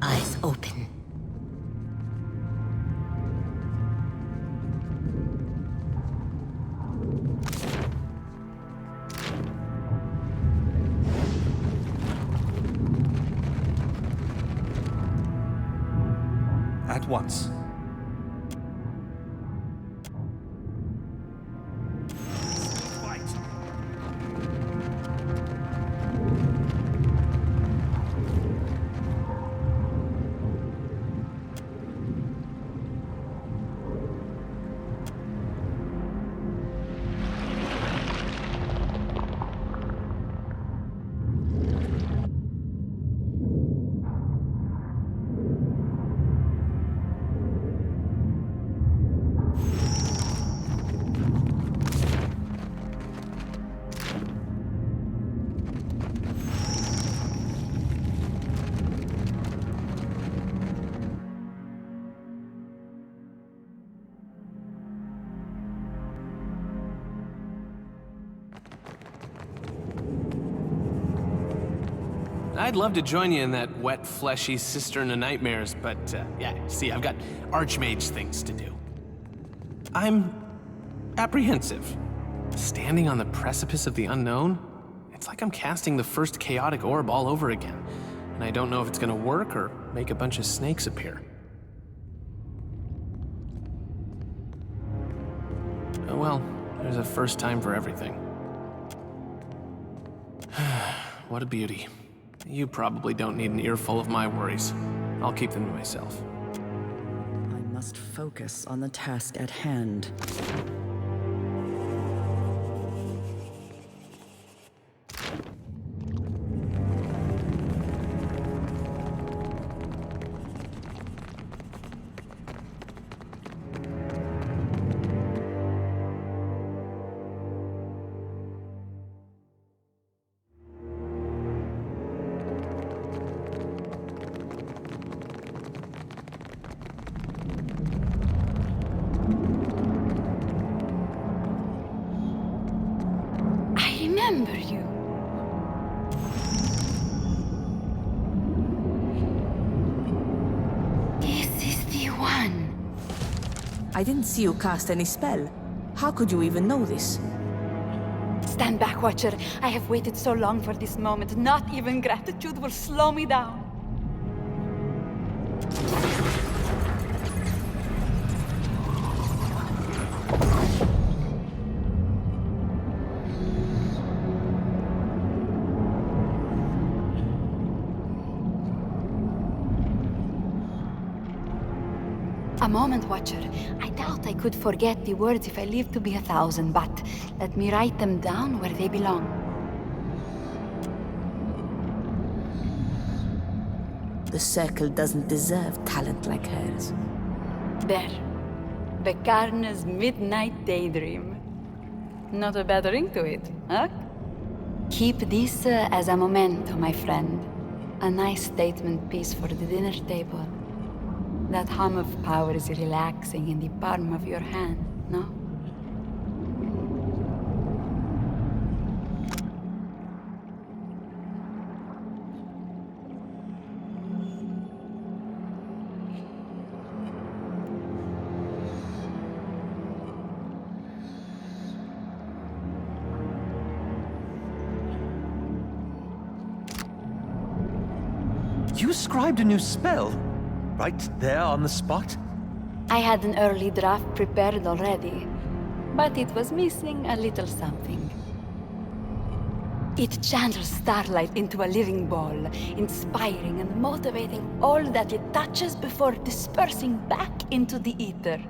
[SPEAKER 7] Eyes open.
[SPEAKER 17] At once.
[SPEAKER 4] I'd love to join you in that wet, fleshy cistern of nightmares, but yeah, see, I've got archmage things to do. I'm apprehensive. Standing on the precipice of the unknown, it's like I'm casting the first chaotic orb all over again, and I don't know if it's gonna work or make a bunch of snakes appear. Oh well, there's a first time for everything. What a beauty. You probably don't need an earful of my worries. I'll keep them to myself.
[SPEAKER 8] I must focus on the task at hand.
[SPEAKER 12] Remember you. This is the one.
[SPEAKER 2] I didn't see you cast any spell. How could you even know this?
[SPEAKER 20] Stand back, Watcher. I have waited so long for this moment. Not even gratitude will slow me down. A moment, Watcher. I doubt I could forget the words if I lived to be 1,000, but let me write them down where they belong.
[SPEAKER 2] The Circle doesn't deserve talent like hers.
[SPEAKER 20] There. Bekarna's midnight daydream. Not a bad ring to it, huh? Keep this as a memento, my friend. A nice statement piece for the dinner table. That hum of power is relaxing in the palm of your hand, no?
[SPEAKER 14] You scribed a new spell? Right there on the spot?
[SPEAKER 20] I had an early draft prepared already, but it was missing a little something. It channels starlight into a living ball, inspiring and motivating all that it touches before dispersing back into the ether.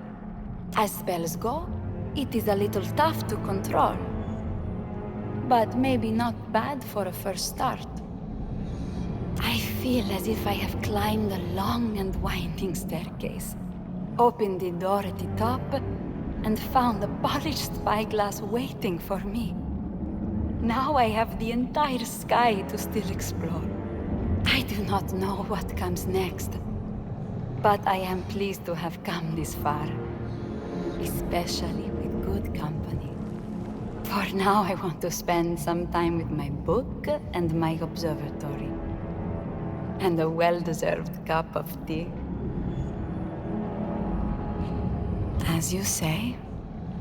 [SPEAKER 20] As spells go, it is a little tough to control, but maybe not bad for a first start. I feel as if I have climbed a long and winding staircase, opened the door at the top, and found a polished spyglass waiting for me. Now I have the entire sky to still explore. I do not know what comes next, but I am pleased to have come this far, especially with good company. For now, I want to spend some time with my book and my observatory. And a well-deserved cup of tea. As you say,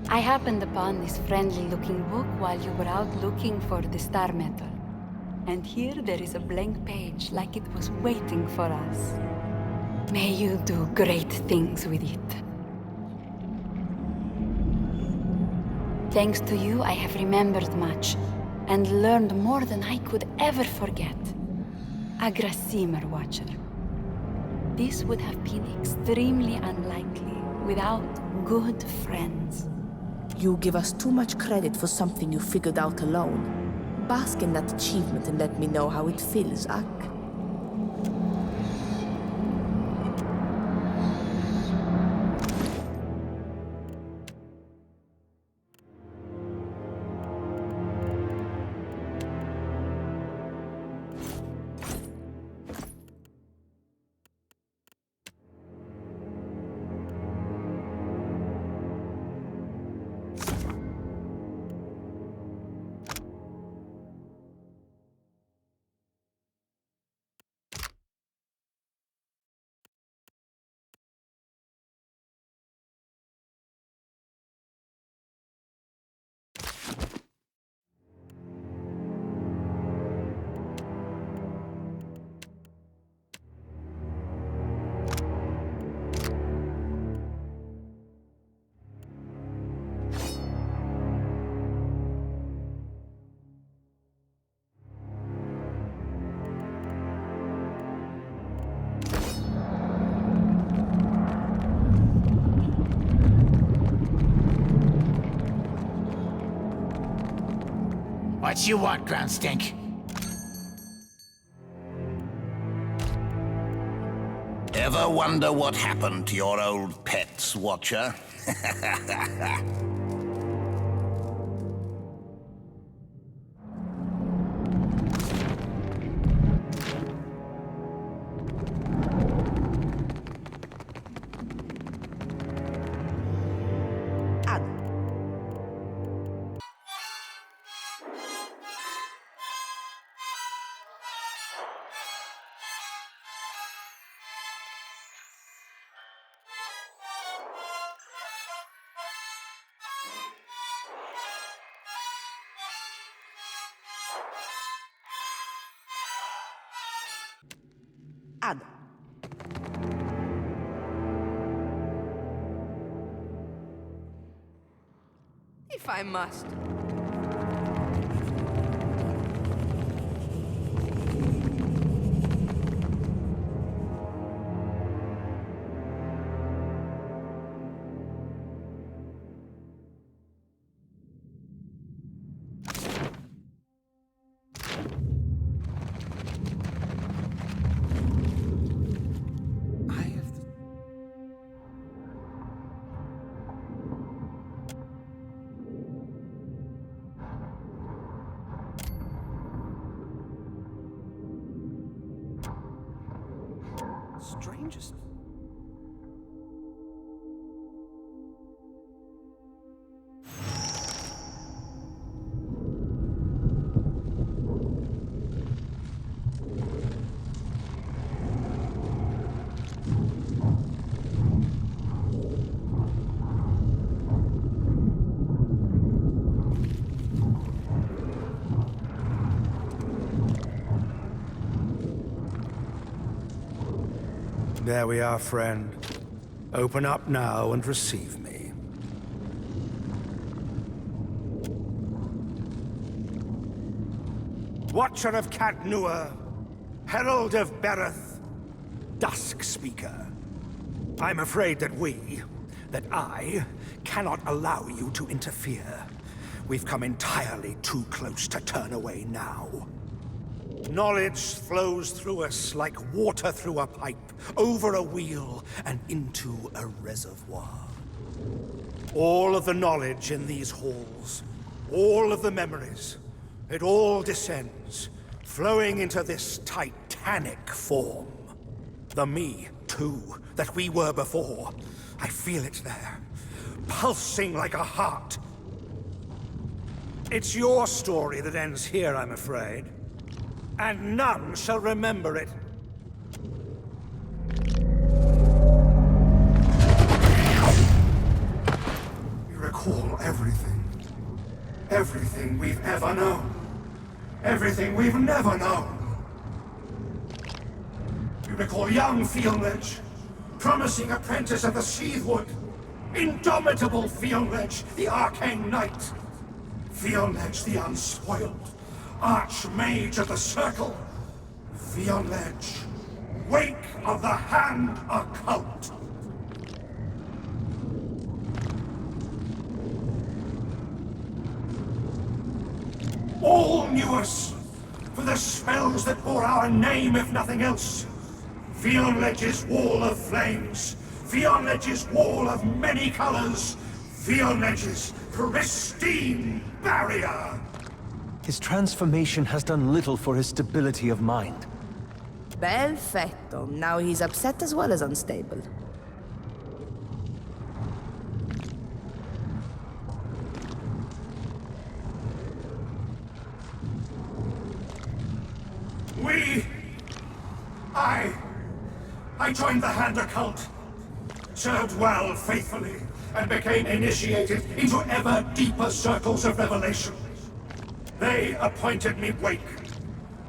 [SPEAKER 20] I happened upon this friendly-looking book while you were out looking for the star metal. And here there is a blank page, like it was waiting for us. May you do great things with it. Thanks to you, I have remembered much, and learned more than I could ever forget. A Grasimer Watcher. This would have been extremely unlikely without good friends.
[SPEAKER 2] You give us too much credit for something you figured out alone. Bask in that achievement and let me know how it feels, Ak.
[SPEAKER 9] What you want, ground stink?
[SPEAKER 5] Ever wonder what happened to your old pets, Watcher?
[SPEAKER 2] Adra.
[SPEAKER 11] If I must.
[SPEAKER 17] Strangest.
[SPEAKER 15] There we are, friend. Open up now and receive me. Watcher of Cadnua, Herald of Berath, Dusk Speaker. I'm afraid that I, cannot allow you to interfere. We've come entirely too close to turn away now. Knowledge flows through us like water through a pipe, over a wheel, and into a reservoir. All of the knowledge in these halls, all of the memories, it all descends, flowing into this titanic form. The me, too, that we were before. I feel it there, pulsing like a heart. It's your story that ends here, I'm afraid. And none shall remember it. You recall everything. Everything we've ever known. Everything we've never known. You recall young Fionledge, promising apprentice of the Seathwood. Indomitable Fionledge, the arcane knight. Fionledge the unspoiled. Archmage of the Circle, Fionledge, wake of the Hand Occult. All knew us for the spells that bore our name, if nothing else. Fionledge's wall of flames, Fionledge's wall of many colors, Fionledge's pristine barrier.
[SPEAKER 14] His transformation has done little for his stability of mind.
[SPEAKER 2] Perfetto. Now he's upset as well as unstable.
[SPEAKER 15] I joined the Hand Occult, served well faithfully, and became initiated into ever deeper circles of revelation. They appointed me Wake,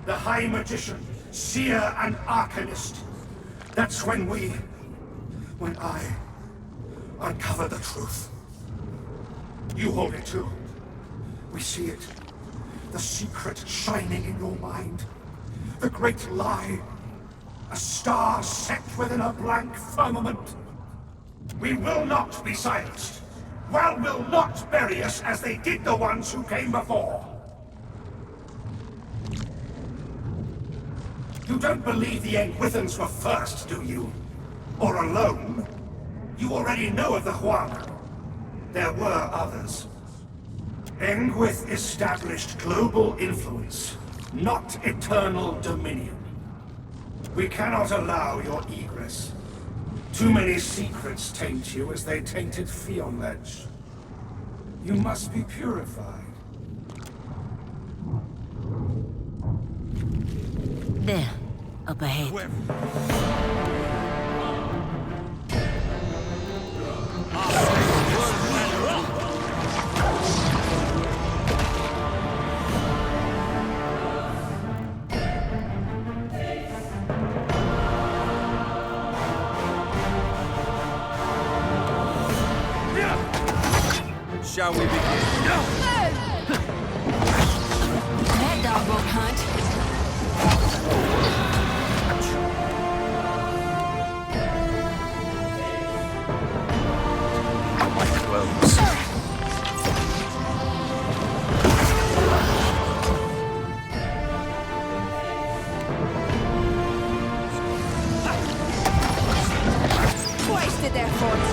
[SPEAKER 15] the High Magician, Seer and Arcanist. That's when I uncovered the truth. You hold it too. We see it. The secret shining in your mind. The great lie. A star set within a blank firmament. We will not be silenced. Well will not bury us as they did the ones who came before.
[SPEAKER 3] You don't believe the Engwithans were first, do you? Or alone? You already know of the Huang. There were others. Engwith established global influence, not eternal dominion. We cannot allow your egress. Too many secrets taint you as they tainted Fionledge. You must be purified.
[SPEAKER 7] There, up ahead.
[SPEAKER 17] Shall we begin?
[SPEAKER 21] That dog won't hunt.
[SPEAKER 11] Wasted their force.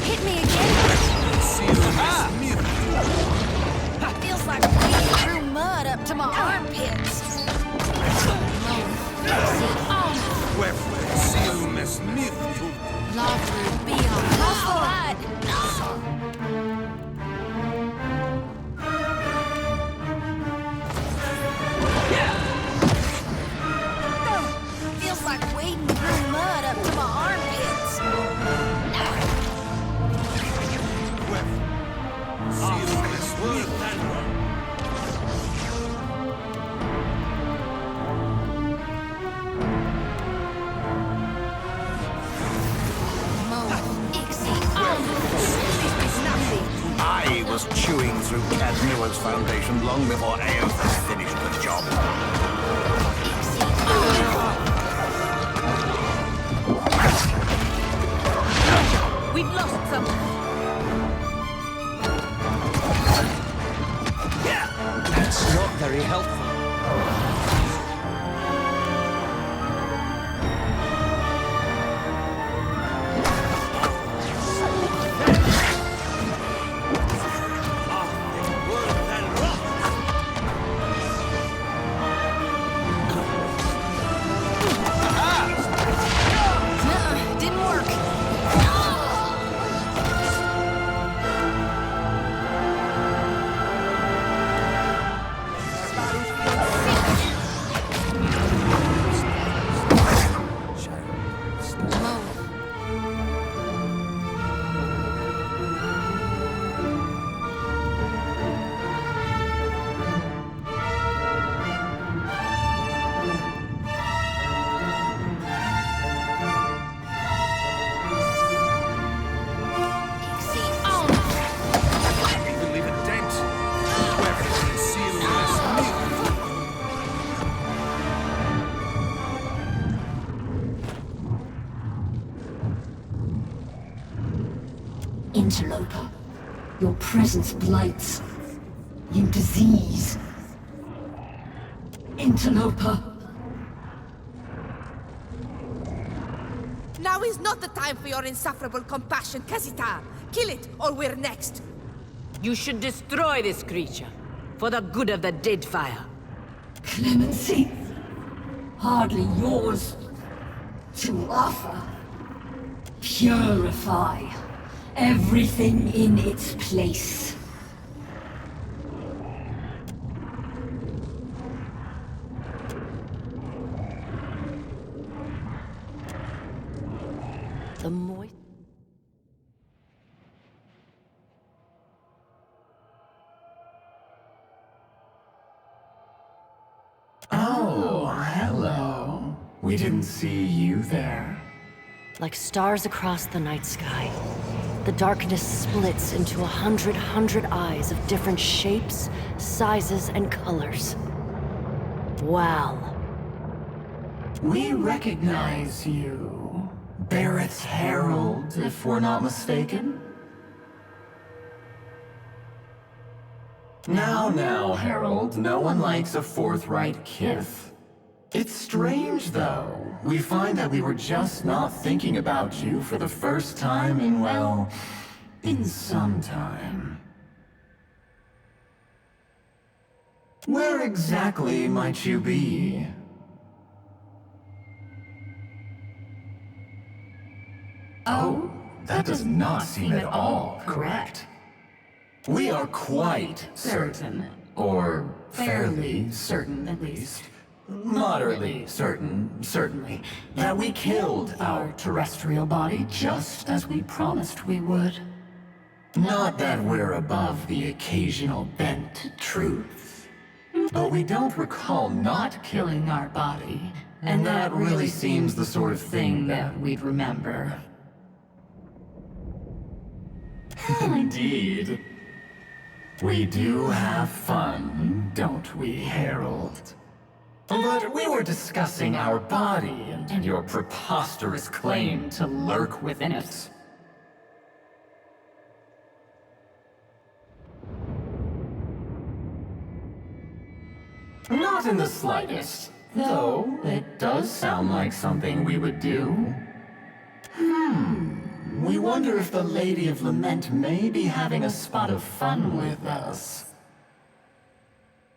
[SPEAKER 21] Hit me again. Feels like we threw mud up to my armpits. Love be on my Feels like wading through mud up to my armpits.
[SPEAKER 5] I was chewing through Cadmua's foundation long before Eothas finished the job.
[SPEAKER 2] We've lost some.
[SPEAKER 14] That's not very helpful.
[SPEAKER 21] Didn't work.
[SPEAKER 22] Interloper, your presence blights. You disease. Interloper.
[SPEAKER 2] Now is not the time for your insufferable compassion, Kazita. Kill it, or we're next.
[SPEAKER 23] You should destroy this creature, for the good of the Deadfire.
[SPEAKER 22] Clemency. Hardly yours to offer. Purify everything in its place.
[SPEAKER 19] The moist.
[SPEAKER 24] Oh, hello. We didn't see you there.
[SPEAKER 19] Like stars across the night sky, the darkness splits into 100 eyes of different shapes, sizes, and colors. Wow.
[SPEAKER 24] We recognize you.
[SPEAKER 1] Berath's herald, if we're not mistaken? Now, Herald, no one likes a forthright kith. It's strange, though. We find that we were just not thinking about you for the first time in, well, in some time. Where exactly might you be? Oh, that does not seem at all correct. We are quite certain, or fairly certain at least, moderately certain, certainly, that we killed our terrestrial body just as we promised we would. Not that we're above the occasional bent truth, but we don't recall not killing our body, and that really seems the sort of thing that we'd remember. Indeed. We do have fun, don't we, Herald? But we were discussing our body and your preposterous claim to lurk within it. Not in the slightest, though it does sound like something we would do. We wonder if the Lady of Lament may be having a spot of fun with us.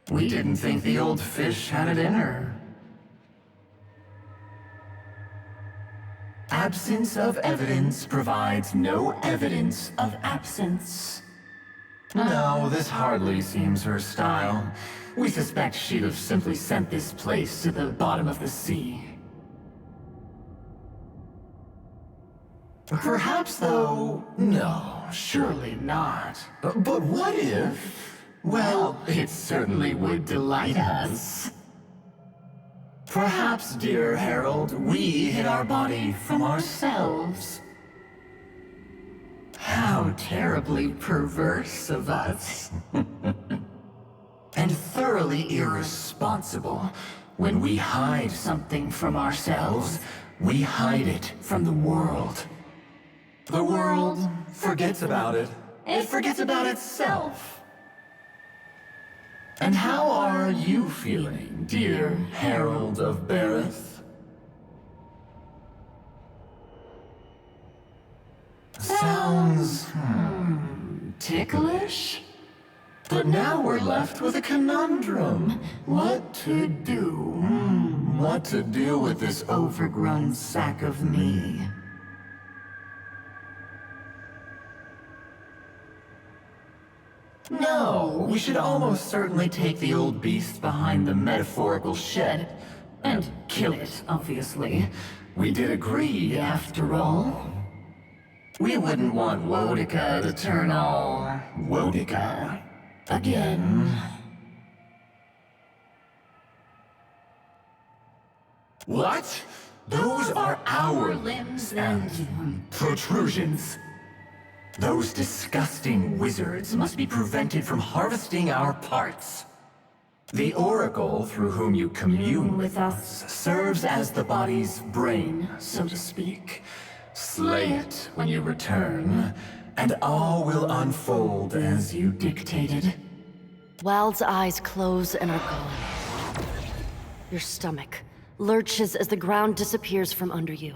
[SPEAKER 1] We didn't think the old fish had it in her. Absence of evidence provides no evidence of absence. No, this hardly seems her style. We suspect she'd have simply sent this place to the bottom of the sea. Perhaps, though, no, surely not. But what if? Well, it certainly would delight us. Perhaps, dear Herald, we hid our body from ourselves. How terribly perverse of us. And thoroughly irresponsible. When we hide something from ourselves, we hide it from the world. The world forgets about it. It forgets about itself. And how are you feeling, dear Herald of Berath? Sounds, ticklish? But now we're left with a conundrum. What to do? What to do with this overgrown sack of me? No, we should almost certainly take the old beast behind the metaphorical shed. And kill it, obviously. We did agree, after all. We wouldn't want Wodica to turn all Wodica again. What? Those are our limbs and protrusions. Those disgusting wizards must be prevented from harvesting our parts. The oracle through whom you commune with us serves as the body's brain, so to speak. Slay it when you return, and all will unfold as you dictated.
[SPEAKER 19] Wild's eyes close and are gone. Your stomach lurches as the ground disappears from under you.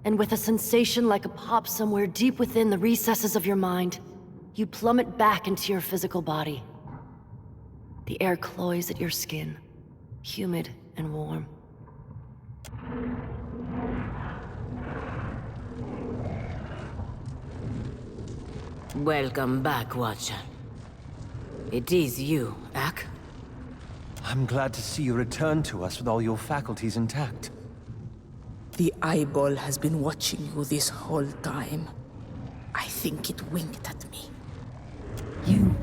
[SPEAKER 19] And with a sensation like a pop somewhere deep within the recesses of your mind, you plummet back into your physical body. The air cloys at your skin, humid and warm.
[SPEAKER 7] Welcome back, Watcher. It is you, Ak?
[SPEAKER 14] I'm glad to see you return to us with all your faculties intact.
[SPEAKER 2] The eyeball has been watching you this whole time. I think it winked at me.
[SPEAKER 22] You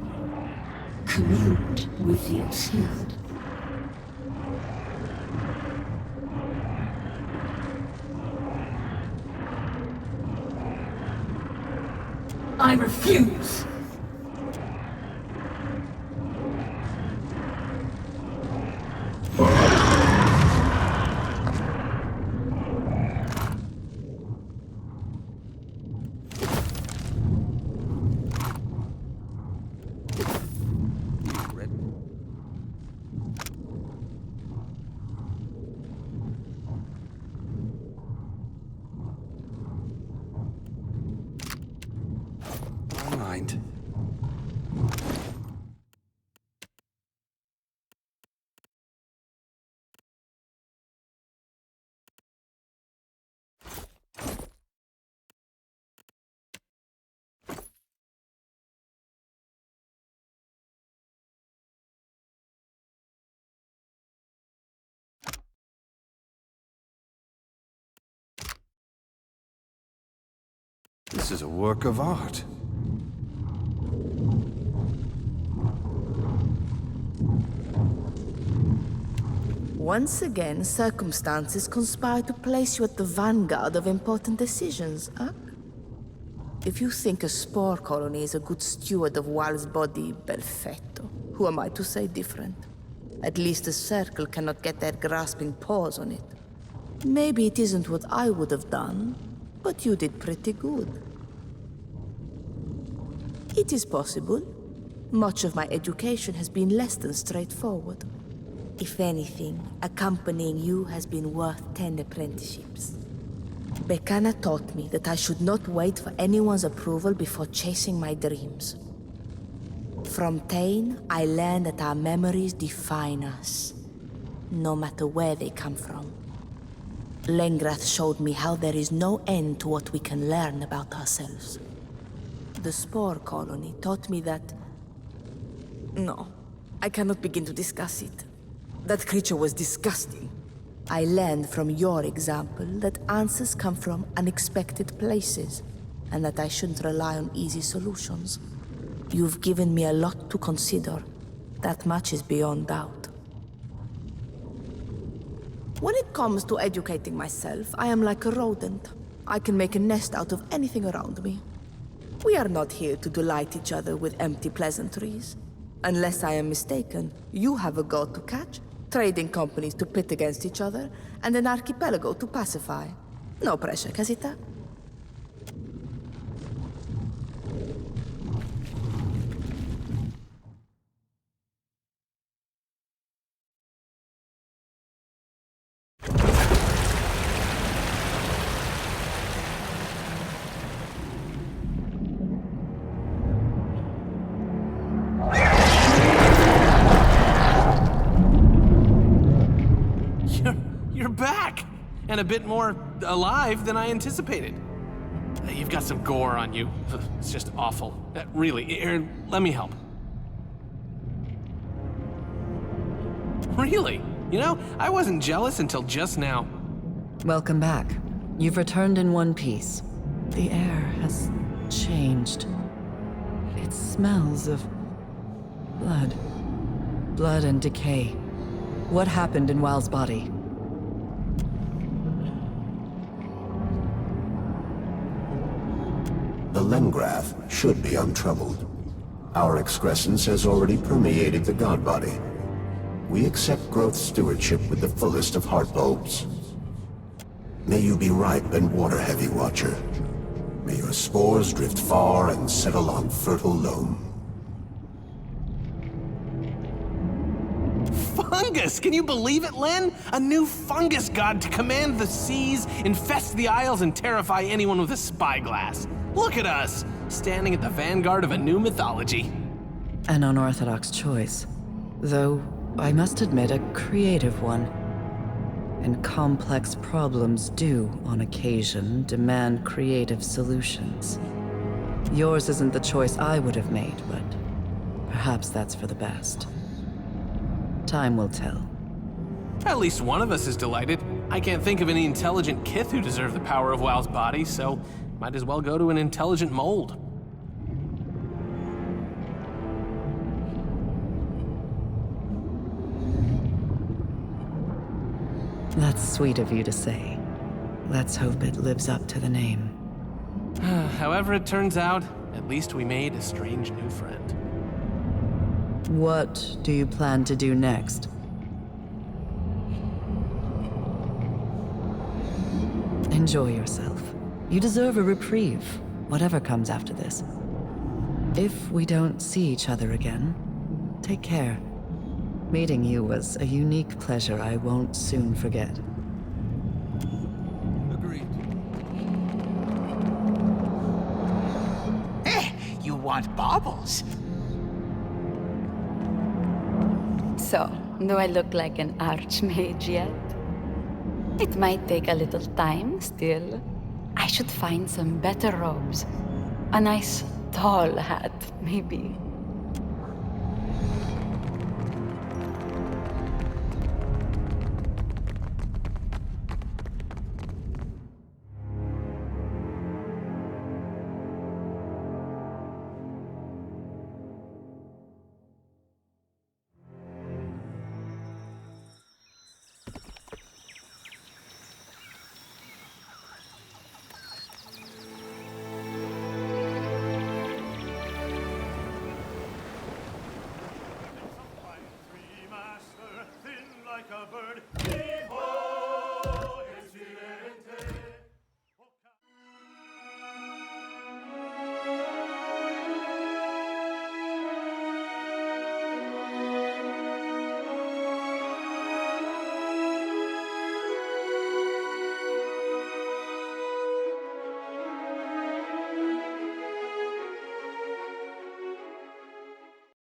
[SPEAKER 22] collude with the obscured. I refuse!
[SPEAKER 17] This is a work of art.
[SPEAKER 2] Once again, circumstances conspire to place you at the vanguard of important decisions, huh? If you think a spore colony is a good steward of Wal's body, perfetto. Who am I to say different? At least the Circle cannot get their grasping paws on it. Maybe it isn't what I would have done, but you did pretty good. It is possible. Much of my education has been less than straightforward. If anything, accompanying you has been worth 10 apprenticeships. Bekana taught me that I should not wait for anyone's approval before chasing my dreams. From Tain, I learned that our memories define us, no matter where they come from. Lengrath showed me how there is no end to what we can learn about ourselves. The Spore Colony taught me that... No, I cannot begin to discuss it. That creature was disgusting. I learned from your example that answers come from unexpected places, and that I shouldn't rely on easy solutions. You've given me a lot to consider. That much is beyond doubt. When it comes to educating myself, I am like a rodent. I can make a nest out of anything around me. We are not here to delight each other with empty pleasantries. Unless I am mistaken, you have a goal to catch, trading companies to pit against each other, and an archipelago to pacify. No pressure, Casita.
[SPEAKER 4] You're back! And a bit more alive than I anticipated. You've got some gore on you. It's just awful. Really, here, let me help. Really? You know, I wasn't jealous until just now.
[SPEAKER 8] Welcome back. You've returned in one piece. The air has changed. It smells of blood. Blood and decay. What happened in Wal's body?
[SPEAKER 6] The Lengrath should be untroubled. Our excrescence has already permeated the god body. We accept growth stewardship with the fullest of heart bulbs. May you be ripe and water-heavy, Watcher. May your spores drift far and settle on fertile loam.
[SPEAKER 4] Fungus! Can you believe it, Len? A new fungus god to command the seas, infest the isles, and terrify anyone with a spyglass. Look at us, standing at the vanguard of a new mythology.
[SPEAKER 8] An unorthodox choice. Though, I must admit, a creative one. And complex problems do, on occasion, demand creative solutions. Yours isn't the choice I would have made, but perhaps that's for the best. Time will tell.
[SPEAKER 4] At least one of us is delighted. I can't think of any intelligent Kith who deserve the power of Wal's body, so might as well go to an intelligent mold.
[SPEAKER 8] That's sweet of you to say. Let's hope it lives up to the name.
[SPEAKER 4] However it turns out, at least we made a strange new friend.
[SPEAKER 8] What do you plan to do next? Enjoy yourself. You deserve a reprieve, whatever comes after this. If we don't see each other again, take care. Meeting you was a unique pleasure I won't soon forget.
[SPEAKER 17] Agreed.
[SPEAKER 9] You want baubles?
[SPEAKER 20] So, do I look like an archmage yet? It might take a little time still. I should find some better robes. A nice tall hat, maybe.